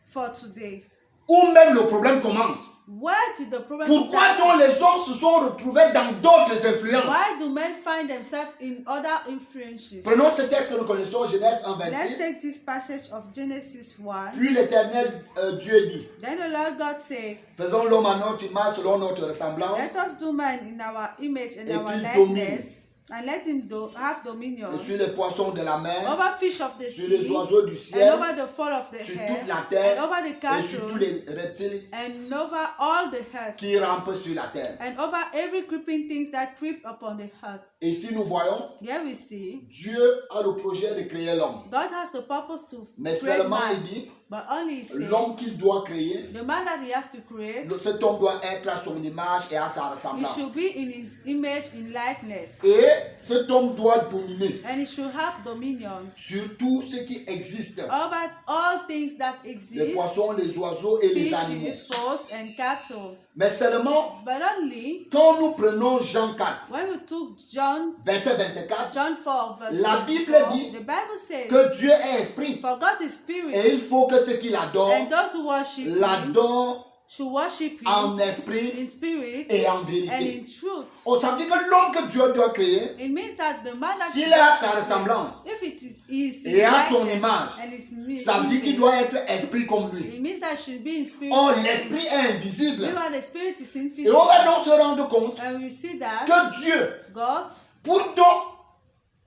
for today. Où même le problème commence. Where did the problem Pourquoi start? donc les hommes se sont retrouvés dans d'autres influences? Why do men find themselves in other influences? Prenons ce texte que nous connaissons, Genèse 1, Let's 26. take this passage of Genesis 1. Puis l'Éternel Dieu dit, Then the Lord God said, faisons l'homme à notre image selon notre ressemblance. let us do man in our image and Et our qu'il likeness, and let him have dominion Sur les poissons de la mer, over fish of the sur les sea, oiseaux du and ciel, over the fall of the sur hair, toute la terre, and over the et sur tous cattle, les reptiles and over all the earth, qui rampent sur la terre. and over every creeping thing that creep upon the earth. Et si nous voyons, Here we see Dieu a le projet de créer l'homme. God has the purpose to Mais create seulement il man, dit, but only he said, l'homme qu'il doit créer, the man that he has to create, cet homme doit être à son image et à sa he ressemblance. should be in his image, in likeness. Et cet homme doit dominer And he should have dominion sur tout ce qui existe. over all things that Les exist, poissons, les oiseaux et les animaux. fishes, fowls, and cattle. Mais seulement, But only quand nous prenons Jean 4, when we took John verset 24, John 4, verse La Bible 24, dit the Bible says, que Dieu est esprit. for God is spirit, Et il faut que ceux qui l'adorent, and those who worship him l'adorent should worship him en esprit in spirit et en and vérité. in truth. Oh, ça veut dire que l'homme que Dieu doit créer, It means that the man that s'il a sa ressemblance if it is his et a son likeness image, and his ça veut dire qu'il doit être esprit comme lui. it means that it should be in spirit. Or, l'esprit est invisible. Meanwhile, the spirit is Et invisible. on va donc se rendre compte And we see that que Dieu, God, pour donc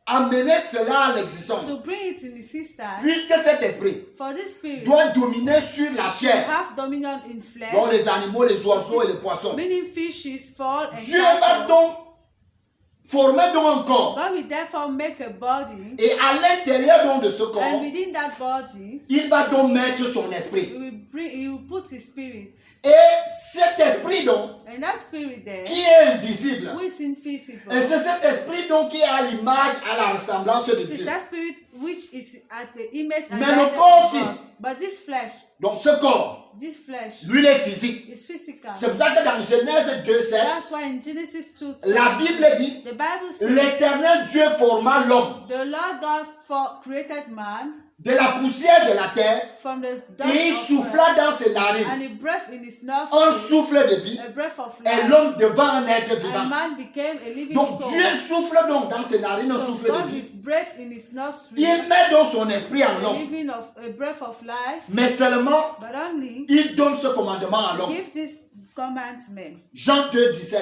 amener cela à l'existence, to bring it in existence, puisque cet esprit for this spirit doit dominer sur la to chair, have dominion in dont flesh, les animaux, les oiseaux et les poissons. meaning fishes, fall, and Dieu va cattle. donc former donc un corps. God will therefore make a body, Et à l'intérieur donc de ce corps, and within that body, il va donc mettre son esprit. he will put his spirit. Et cet esprit donc, And that spirit there, qui est invisible, who is invisible, et c'est cet esprit donc qui est à l'image, à la ressemblance de it is Dieu. that spirit which is at the image and Mais le likeness corps of aussi. God. But this flesh, Donc ce corps, this flesh lui il est physique. is physical. C'est pour ça que dans Genèse 2:7, That's why in Genesis 2, la Bible dit, the Bible says, l'Éternel Dieu forma l'homme the Lord God created man de la poussière de la terre from the dust et il of souffla earth, dans ses narines and he breathed in his un nostrils souffle de vie a breath of et life, l'homme devint un être and vivant. man became a living Donc soul. Dieu souffle donc dans ses narines un So souffle de God vie. with breath in his nostrils, Il met donc son esprit en a l'homme. living of a breath of life, Mais seulement, but only il donne ce commandement à l'homme. give this commandment. Jean 2:17.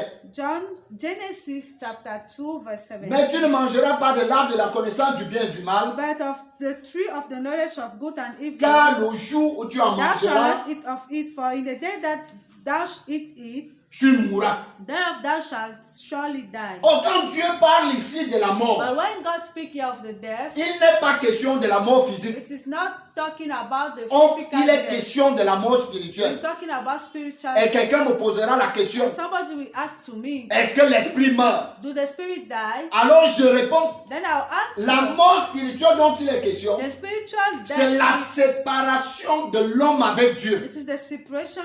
Genesis chapter 2 verse 17. Mais tu ne mangeras pas de l'arbre de la connaissance du bien et du mal, But of the tree of the knowledge of good and evil, car le jour où tu en thou shalt mangeras, not eat of it, for in the day that thou shalt eat it, tu mourras. thereof thou shalt surely die. Oh, quand Dieu parle ici de la mort, But when God speaks here of the death, il n'est pas question de la mort physique. it is not talking about the Oh, physical il est death. question de la mort It's spirituelle. talking about spiritual Et death. quelqu'un me posera la question, And somebody will ask to me, est-ce que l'esprit meurt? do the spirit die? Alors je réponds, Then I'll la answer, mort spirituelle dont il est question, the spiritual c'est la death, séparation de l'homme avec Dieu. it is the separation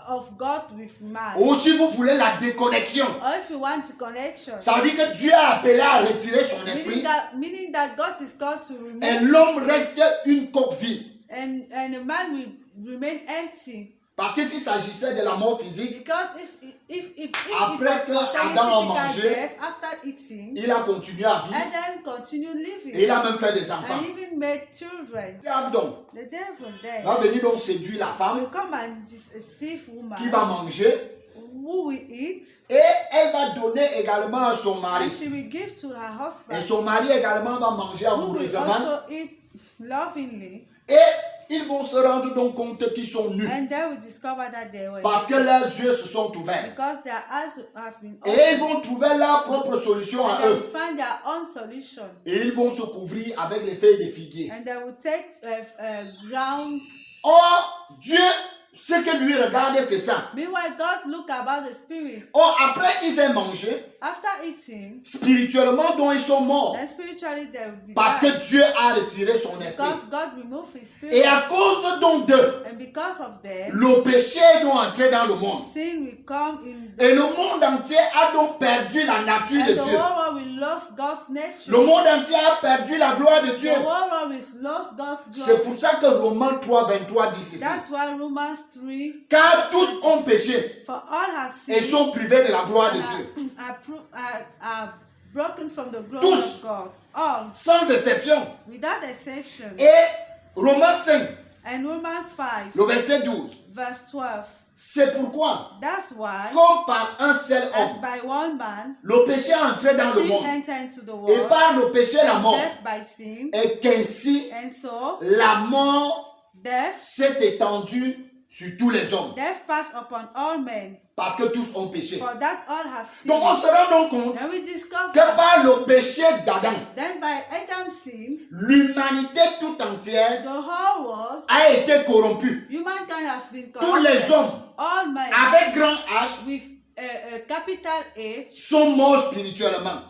of God with man. Ou si vous voulez la déconnexion, Or if you want connection, ça veut dire que Dieu a appelé à retirer son esprit meaning that God is called to remove, et l'homme reste une coque vide. and a man will remain empty. Parce que s'il s'agissait de la mort physique, Because if it Après was que concerning Adam a physical mangé, death, after eating, il a continué à vivre and then continue living, et il a même fait des enfants. and even made children, Le diable donc the devil there va venir donc séduire la will femme come and deceive woman qui va manger who will eat, et elle va donner également à son mari. and she will give to her Et husband, son mari également va manger who will amoureusement also eat lovingly, et ils vont se rendre donc compte qu'ils sont nus and they will discover that they were parce que leurs yeux se sont ouverts. because their eyes have been Et ils opened, vont trouver leur propre solution and à they will eux. find their own solution, Et ils vont se couvrir avec les feuilles de figuier. and they will take ground. Or, Dieu, ce que lui regarde, c'est ça. Meanwhile, God look about the spirit. Or, après qu'ils aient mangé, After eating, spirituellement, donc ils sont morts. then spiritually they will be Parce died. que Dieu a retiré son esprit. Because God removed his spirit. Et à cause donc d'eux, And because of them, le péché doit entrer dans le monde. sin will come in. Et le monde entier a donc perdu la nature de And the Dieu. whole world will lose God's nature. Le monde entier a perdu la gloire de Dieu. The whole world will lose God's C'est glory. pour ça que Romains 3:23 dit ceci. That's why Romans 3, Car tous ont péché for all have et sinned sont privés de la gloire de and Dieu. are broken from the glory Tous. of God. All, Sans exception. without exception. Et Romains 5, And Romans 5, le verset 12. verse 12. C'est pourquoi, That's why, comme par un seul as homme, by one man, le péché est entré dans le sin monde. entered into the Et world, par le péché, la and mort. death by sin, Et qu'ainsi, and so la mort death s'est étendue sur tous les hommes. death passed upon all men, Parce que tous ont péché. for that all have sinned. Donc on se rend donc compte And we discover que par le péché d'Adam, then by Adam's sin, l'humanité tout entière the whole world, a été corrompue. humankind has been Tous les corrupted. hommes All men avec grand H with a capital H sont morts spirituellement.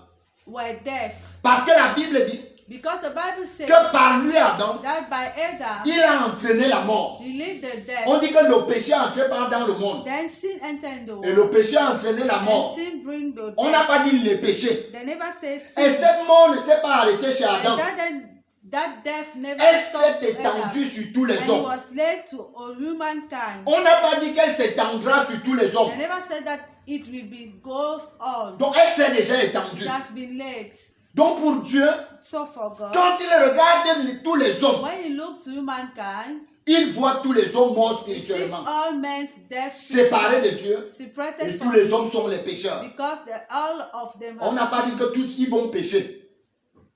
were deaf. Parce que la Bible dit Because the Bible says que par lui, Adam, that by Adam, il a entraîné la mort. he led the death. On dit que le péché est entré dans le monde. Then sin entered the Et world. le péché a entraîné la And mort. sin bring the On n'a death. pas dit les péchés. They never say Et sin. cette mort ne s'est pas arrêtée chez And Adam. that death never Elle stopped s'est Adam. étendue sur tous les And it hommes. was laid to all humankind. On n'a pas dit qu'elle s'étendra sur tous les hommes. They never said that it will be goes on. Donc elle s'est déjà étendue. It has been laid. Donc pour Dieu, So for God, quand il regarde tous les hommes, when he looked to humankind, il voit tous les hommes morts he sees spirituellement, all men's death séparés de Dieu, separated et tous from les hommes sont les pécheurs. because all of them On n'a have pas dit sinned. que tous ils vont pécher.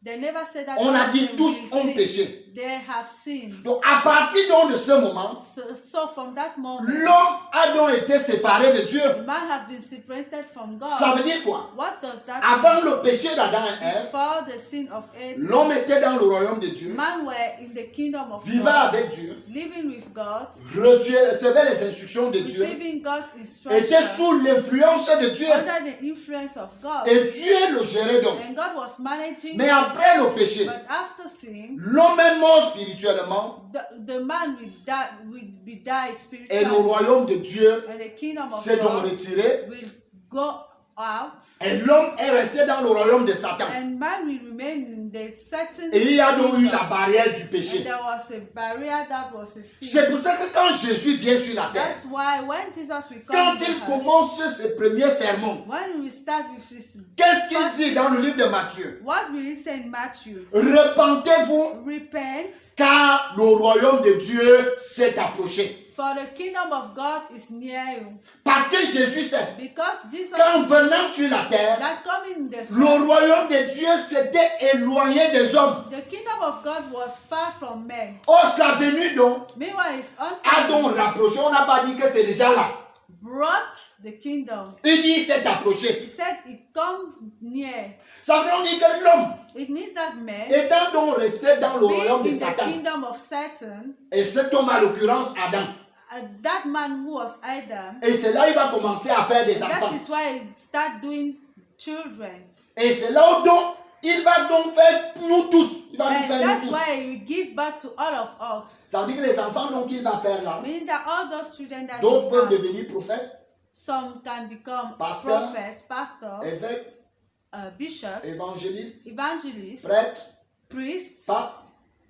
They never said that On all a of dit them tous will ont sin. péché. They have sinned. Donc à partir donc de ce moment, So from that moment, l'homme a donc été séparé de Dieu. man have been separated from God. Ça veut dire quoi? What does that Avant mean? le péché d'Adam et Ève, Before the sin of Adam, l'homme était dans le royaume de Dieu, man were in the kingdom of vivait God, avec Dieu, living with God, recevait les instructions de Dieu, receiving God's était instructions, sous l'influence de Dieu. under the influence of God. Et Dieu le gérait donc. And God was managing. Mais après le péché, But after sin, l'homme est mort spirituellement the man will be died et le spiritually. royaume de Dieu And the kingdom of s'est donc God retiré will go out. et l'homme est resté dans le royaume de Satan. And man will remain in the certain Et il y a donc eu kingdom. la barrière du And péché. there was a barrier that was a sin. C'est pour ça que quand Jésus vient sur la terre, That's why when Jesus will come quand in the il earth, commence ses premiers sermons, when we start with his, qu'est-ce qu'il dit dans le livre de Matthieu? what will he say in Matthew? Repentez-vous Repent, car le royaume de Dieu s'est approché. for the kingdom of God is near you. Parce que Jésus sait Because Jesus, qu'en venant sur la terre, that coming in the le royaume de Dieu s'était éloigné des hommes. the kingdom of God was far from men. Or, sa venue donc Meanwhile, his a donc uncle rapproché. On n'a pas dit que c'est déjà là. brought the kingdom. Il dit il s'est He approché. said it come near. Ça veut dire que l'homme, It means that man, étant donc resté dans le royaume being de in the Satan, kingdom of Satan, et cet homme, à l'occurrence Adam, that man who was Adam, et c'est là il va commencer à faire des and that enfants. is why he start doing children. Et c'est là où donc, il va donc faire nous tous. Il va nous And faire that's nous tous. why he will give birth to all of us. Ça veut dire que les enfants donc qu'il va faire là, Meaning that all those children that d'autres he peuvent have, devenir prophètes, some can become Pastor, prophets, pastors, évêques, bishops, évangélistes, evangelists, prêtres, priests, papes.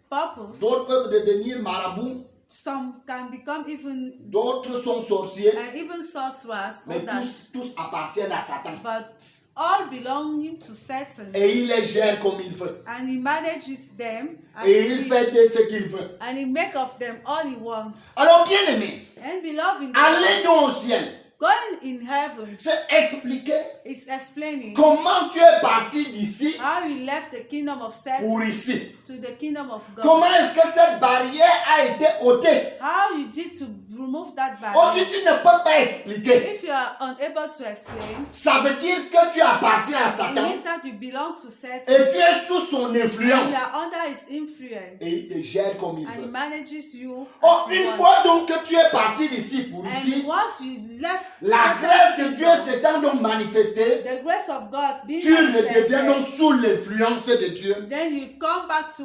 purples. D'autres peuvent devenir marabouts. Some can become even D'autres sont sorciers. and even sorcerers, Mais others, tous appartiennent à Satan. but all belonging to Satan. Et il les gère comme il veut. And he manages them as Et he il wishes. fait de ce qu'il veut. And he make of them all he wants. Alors, bien aimé, And beloved, in the allez donc au ciel. going in heaven C'est expliquer is explaining comment tu es parti d'ici how he left the kingdom of Satan pour ici. to the kingdom of God. Comment est-ce que cette barrière a été ôtée? How you did to remove that Oh, si barrier. tu ne peux pas expliquer, If you are unable to explain, ça veut dire que tu appartiens à it Satan means that you belong to Satan et tu es sous son and you influence. are under his influence Et il te gère comme il and he veut. manages you Oh, as he une wants. fois donc que tu es parti d'ici pour And ici, once you left la Satan's grâce de Dieu kingdom, s'étant donc manifestée, the grace of God being tu redeviens manifested, donc sous l'influence de Dieu then you come back to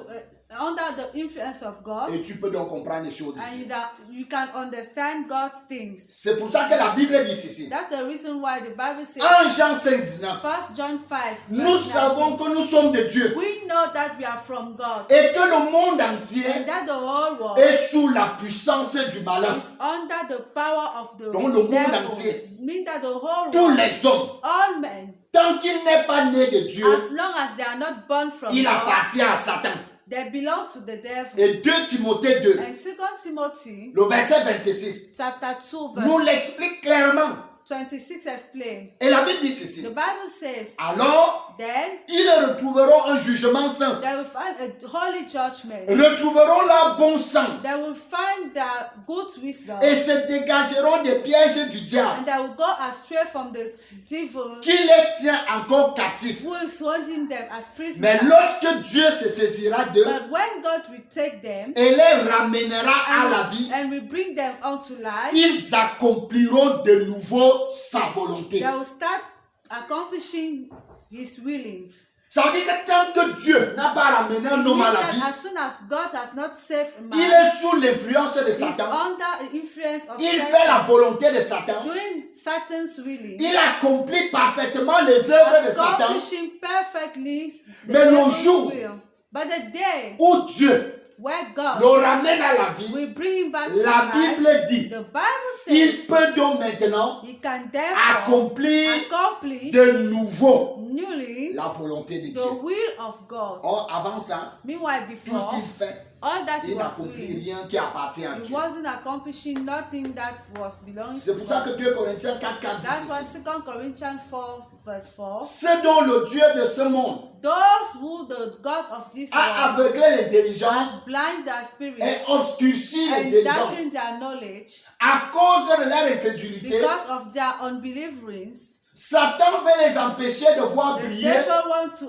under the influence of God et tu peux donc comprendre les choses de and Dieu. you can understand God's things. C'est pour ça que la Bible dit ceci. That's the reason why the Bible says 1 Jean 5, 19. 1 John 5 Nous verse savons 19, que nous sommes de Dieu we know that we are from God et que le monde entier and that the whole world est sous la puissance du malin. is under the power of the Donc, le monde devil. entier. Mean that the whole Tous world, les hommes, all men, tant qu'il n'est pas né de Dieu, as long as they are not born from il God, appartient à Satan. they belong to the devil. Et 2 Timothée 2, And 2 Timothy le verset 26, chapter 2 nous verse l'explique clairement. 26 explain. Et la Bible dit ceci. The Bible says, Alors, then ils retrouveront un jugement saint. they will find a holy judgment. Retrouveront leur bon sens. They will find their good wisdom. Et se dégageront des pièges du diable And they will go astray from the devil qui les tient encore captifs. who is holding them as prisoners. Mais lorsque Dieu se saisira d'eux But when God will take them et les ramènera à la vie, and will bring them unto life, ils accompliront de nouveau sa volonté. they will start accomplishing his willing. Ça veut dire que tant que Dieu n'a pas ramené un It homme à means la that vie, as soon as God has not saved a il man, est sous l'influence de he's Satan. under influence of Il fait la Satan, volonté de Satan. doing Satan's willing, Il accomplit parfaitement les œuvres de Satan. accomplishing perfectly the Mais le devil's jour will. But the day où Dieu where God le ramène à la vie, will bring him back to la life, Bible dit, the Bible says il peut donc maintenant he can therefore accomplir accomplish de nouveau newly la volonté de the Dieu. will of God. Or, avant ça, Meanwhile, tout ce before, qu'il fait, all that he il was n'accomplit doing, rien qui appartient à he Dieu. wasn't accomplishing nothing that was belonging C'est to pour ça que God. 2 Corinthiens 4, 4 dit That's why ceci. 2 Corinthians 4 verse 4, Ce dont le Dieu de ce monde those who the God of this a world aveuglé l'intelligence has blind their spirit et obscurci and l'intelligence darkened their knowledge à cause de leur incrédulité. because of their unbelievance. Satan veut les empêcher de voir The briller devil wants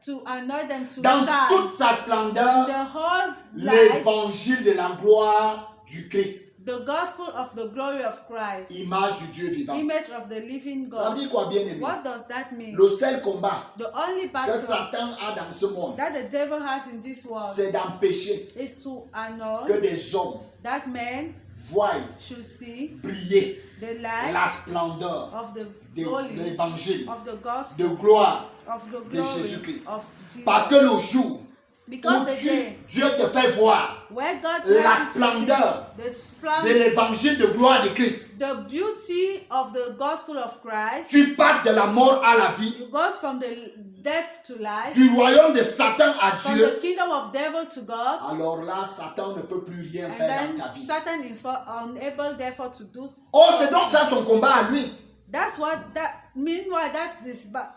to annoy them to dans shine toute sa splendeur the whole light, l'évangile de la gloire du Christ, the gospel of the glory of Christ, image du Dieu vivant. image of the living Ça veut God. dire quoi, bien aimé? What does that mean? Le seul combat The only que battle Satan a dans ce monde, that the devil has in this world c'est d'empêcher is to que annoy des hommes that men voient should see briller the light la splendeur of the de glory l'évangile of the gospel de gloire of the de glory Jésus-Christ. of Jesus. Parce que le jour Because où the day Dieu te fait voir where God la tells you to splendeur see the de splendor, l'évangile de gloire de Christ, the beauty of the gospel of Christ, tu passes de la mort à la vie, you go from the death to life, du royaume de Satan à from Dieu. the kingdom of devil to God, Alors là, Satan ne peut plus rien and faire then dans ta vie. Satan is unable therefore to do. Oh, c'est donc ça son combat à lui. That's what that. Meanwhile, that's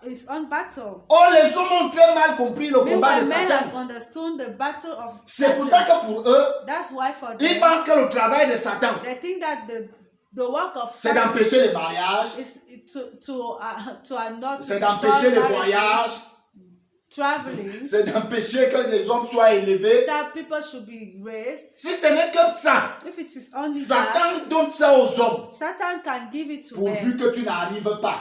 is on battle. Oh, les hommes ont très mal compris le combat Meanwhile, de man has Satan. understood the battle of C'est pour ça Satan. que pour eux, That's why for ils them, pensent que le travail de Satan, they think that the work of c'est Satan d'empêcher les mariages, is to not c'est d'empêcher les voyages, traveling, c'est d'empêcher que les hommes soient élevés. that people should be raised. Si ce n'est que ça, If it is only that, Satan donne ça aux hommes, Satan can give it to pourvu men, que tu n'arrives pas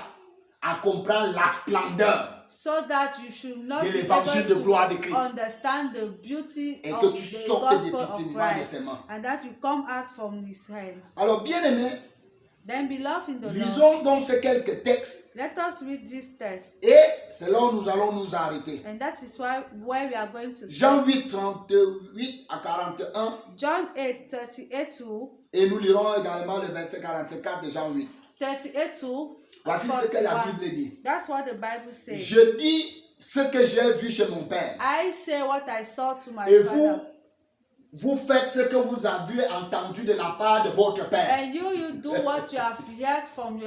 à comprendre la splendeur so that you should not de be l'évangile able de gloire de to Christ. understand the beauty Et of que tu the sortes gospel of définitivement de Christ, ses mains. and that you come out from his hands. Alors, bien aimé, Then, beloved in the Lord, lisons donc ces quelques textes let us read this text, et c'est là où nous allons nous arrêter. and that is where we are going to Jean start. 8, 38 à 41 John 8, 38 to et nous lirons également le verset 44 de Jean 8. 38 to Voici ce que la 41. Bible dit. That's what the Bible says. Je dis ce que j'ai vu chez mon Père I say what I saw to my et father. vous faites ce que vous avez entendu de la part de votre Père. And you do what you have heard from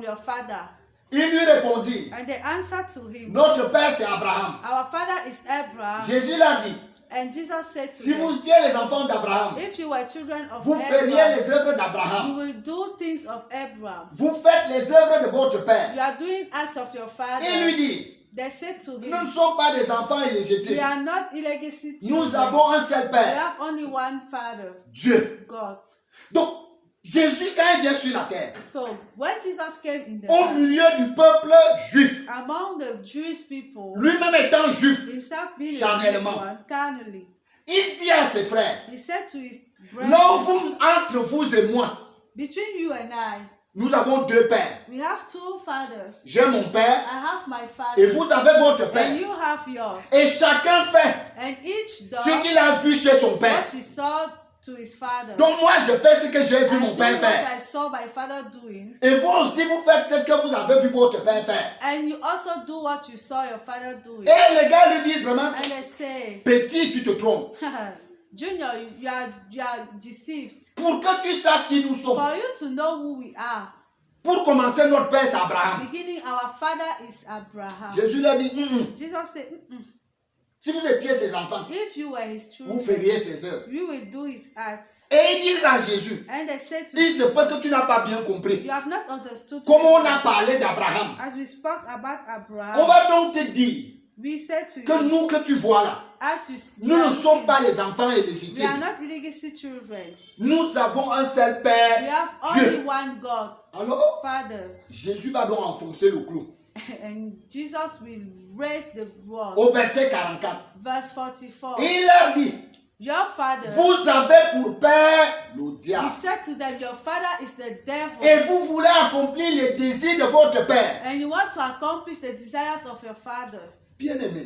your father. Il lui répondit, And they answered to him, notre Père c'est Abraham. our father is Abraham. Jésus l'a dit, And Jesus said to si them, vous étiez les enfants d'Abraham, if you were children of vous feriez Abraham, les œuvres you d'Abraham. will do things of Abraham. Vous faites les œuvres de votre You Père. are doing acts of your father. Il lui dit, They said to nous him, ne sommes pas des enfants we illégitimes. are not illegitimate Nous children. avons un seul We Père, have only one father, Dieu. God. Donc, Jésus, quand il vient sur la terre, So when Jesus came in the au earth, milieu du peuple juif, among the Jewish people, lui-même étant juif, himself being a Jewish charnellement, one, carnally, il dit à ses frères, he said to his là où brethren, entre vous et moi, between you and I, nous avons deux pères. we have two fathers. J'ai mon père I have my et father, vous avez votre père. and you have yours. Et chacun fait And each does ce qu'il a vu chez son père. what he saw to his father. Donc moi, je fais ce que j'ai vu I mon do père what faire. I saw my father doing. Et vous aussi, vous faites ce que vous avez vu votre père faire. And you also do what you saw your father doing. Et les gars lui disent vraiment, And they say, petit, tu te trompes. Junior, you are deceived. Pour que tu saches qui nous sommes. For you to know who we are. Pour commencer, notre père, c'est Abraham. Beginning, our father is Abraham. Jésus leur dit, Jesus said, si vous étiez ses enfants, if you were his vous children, feriez ses œuvres. you will do his acts. Et ils disent à Jésus, And they said to il se Jesus, peut que tu n'as pas bien compris. you have not understood. Comment on a parlé d'Abraham. As we spoke about On Abraham, va donc te dire we said to que you, nous que tu vois là, as you nous ne see, sommes pas les enfants we are illégitimes. not legacy children. Nous avons un seul We Père, have only Dieu. one God, Alors, Father. Jésus va donc enfoncer le clou. And Jesus will raise the world. Au verset 44. Verse 44. Il leur dit, Your father, vous avez pour père le he diable. said to them, your father is the devil. Et vous voulez accomplir les désirs de votre père. And you want to accomplish the desires of your father. Bien-aimé,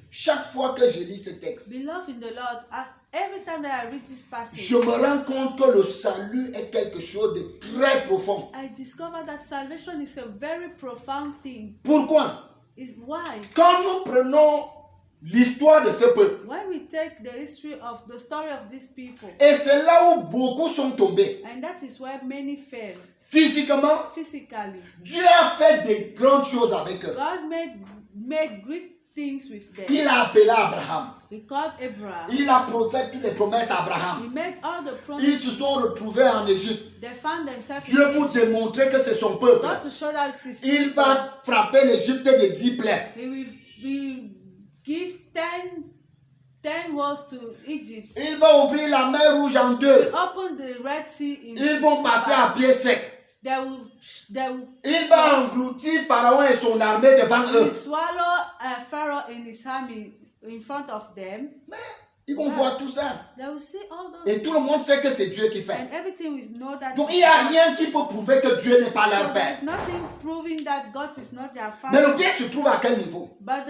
chaque fois que je lis ce texte, Beloved in the Lord, every time that I read this passage, je me rends compte que le salut est quelque chose de très profond. I discover that salvation is a very profound thing. Pourquoi? Is why Quand nous prenons l'histoire de ce peuple, when we take the history of the story of these people, et c'est là où beaucoup sont tombés. and that is where many failed Physiquement, physically. Dieu a fait de grandes choses avec eux. God made great things with them. Il a appelé Abraham. He called Abraham. Il a fait toutes les promesses à Abraham. He made all the Ils promises. se sont retrouvés en Égypte. They found themselves Dieu in pour Egypt. démontrer que c'est son peuple. God to show that it's Il va frapper l'Égypte de 10 plaies. He will give 10 words to Egypt. Il va ouvrir la mer Rouge en deux. Open the Red Sea in Ils vont passer à pied sec. They will Il va engloutir Pharaon et son armée devant eux. swallow Pharaoh and his army in front of them. Mais ils vont voir tout ça. They will see all those Et tout le monde sait que c'est Dieu qui fait. and everything will know that. Donc il n'y a rien qui peut prouver que Dieu n'est pas leur So père. there's nothing proving that God is not their Mais le father. bien se trouve à quel niveau? But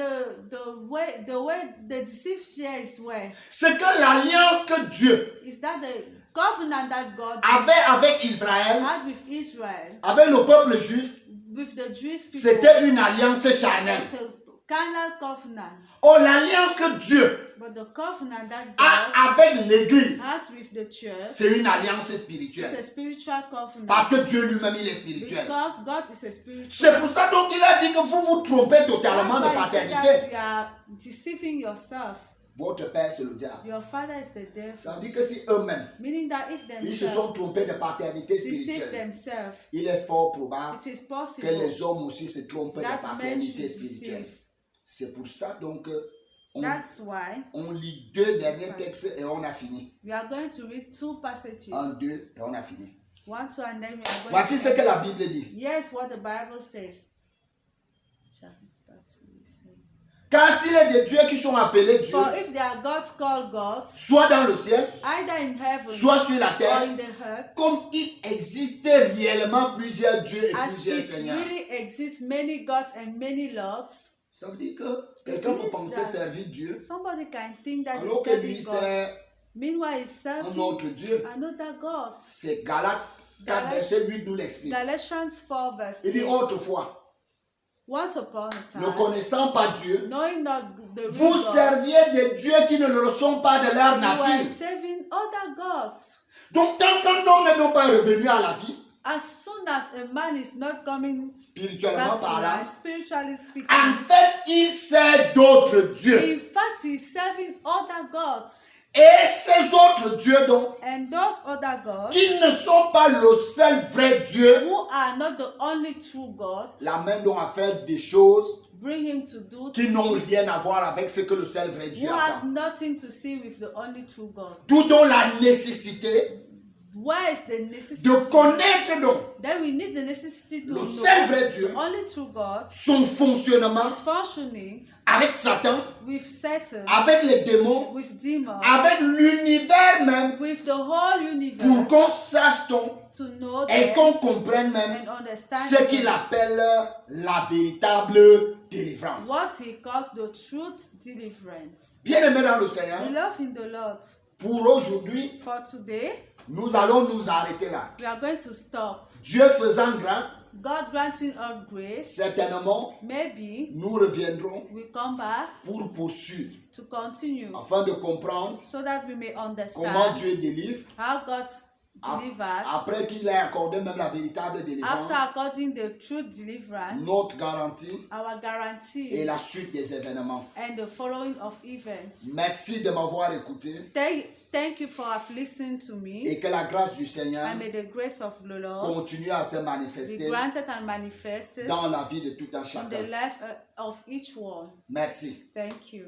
the way the deceived share is where C'est que l'alliance que Dieu is that the covenant that God avait avec Israël, had with Israel, avec le peuple juif, with the Jewish people. c'était une alliance charnelle. It's a carnal covenant. Oh, l'alliance que Dieu But the covenant that God a avec l'Église, has with the church c'est une alliance is spirituelle. a spiritual covenant. Parce que Dieu lui-même, il est spirituel. Because God is a spiritual. C'est pour ça donc il a dit que vous vous trompez totalement de That's why he said that paternité. you are deceiving yourself. Votre père, c'est le diable. Your father is the devil. Ça veut dire que si eux-mêmes, Meaning that if ils se sont themselves trompés de paternité deceive spirituelle, themselves, il est fort probable it is que possible les hommes aussi se trompent de that men paternité should spirituelle. deceive. C'est pour ça donc That's why on lit deux derniers textes et on a fini. we are going to read two passages. Un, deux et on a fini. 1, 2, and then we are going Voici to ce que la Bible dit. Yes, what the Bible says. Car s'il est des dieux qui sont appelés Dieu, For if they are gods called gods, soit dans le ciel, either in heaven soit sur la or terre, in the earth, comme il existait réellement plusieurs dieux et as plusieurs it seigneurs. really exists many gods and many lords, Ça veut dire que quelqu'un peut means penser that servir Dieu somebody can think that alors he's que lui serving God. sert Meanwhile, he's un serving autre Dieu. another God. C'est Galates 4 verset 8 nous l'explique. Galatians 4 verse Il dit 8. autrefois, Once upon a ne time, connaissant pas Dieu, knowing not the real vous God, serviez des dieux qui ne le sont pas de leur you were nature. serving other gods. Donc tant qu'un homme n'est donc pas revenu à la vie, As soon as a man is not coming spirituellement back to parlant, life, spiritually speaking, en fait, il sert d'autres dieux. in fact, he's serving other gods. Et ces autres dieux donc, And those other gods, qui ne sont pas le seul vrai Dieu, who are not the only true God, l'amènent donc à faire des choses bring him to do qui n'ont things rien à voir avec ce que le seul vrai Dieu who has attend. nothing to see with the only true God. Tout dans la nécessité Where is the necessity? de connaître donc Then we need the necessity to le know seul vrai Dieu, the only true God son fonctionnement is functioning avec Satan, with Satan, avec les démons, with demons, avec l'univers même, with the whole pour universe, qu'on sache donc to know et them qu'on comprenne même and understand ce qu'il them. appelle la véritable délivrance. What he calls the truth deliverance. Bien-aimés dans le Seigneur, Beloved in the Lord, pour aujourd'hui, for today, nous allons nous arrêter là. we are going to stop. Dieu faisant grâce, God granting us grace, certainement, maybe nous reviendrons we come back pour poursuivre, to continue afin de comprendre so that we may comment understand Dieu délivre, how God delivers après qu'il ait accordé même la véritable délivrance, after according the truth deliverance, notre garantie our guarantee et la suite des événements. and the following of events. Merci de m'avoir écouté Thank you for listening to me, et que la grâce du Seigneur and may the grace of the Lord continue à se be manifester granted and manifested dans la vie de tout un in the chacun. life of each one. Merci. Thank you.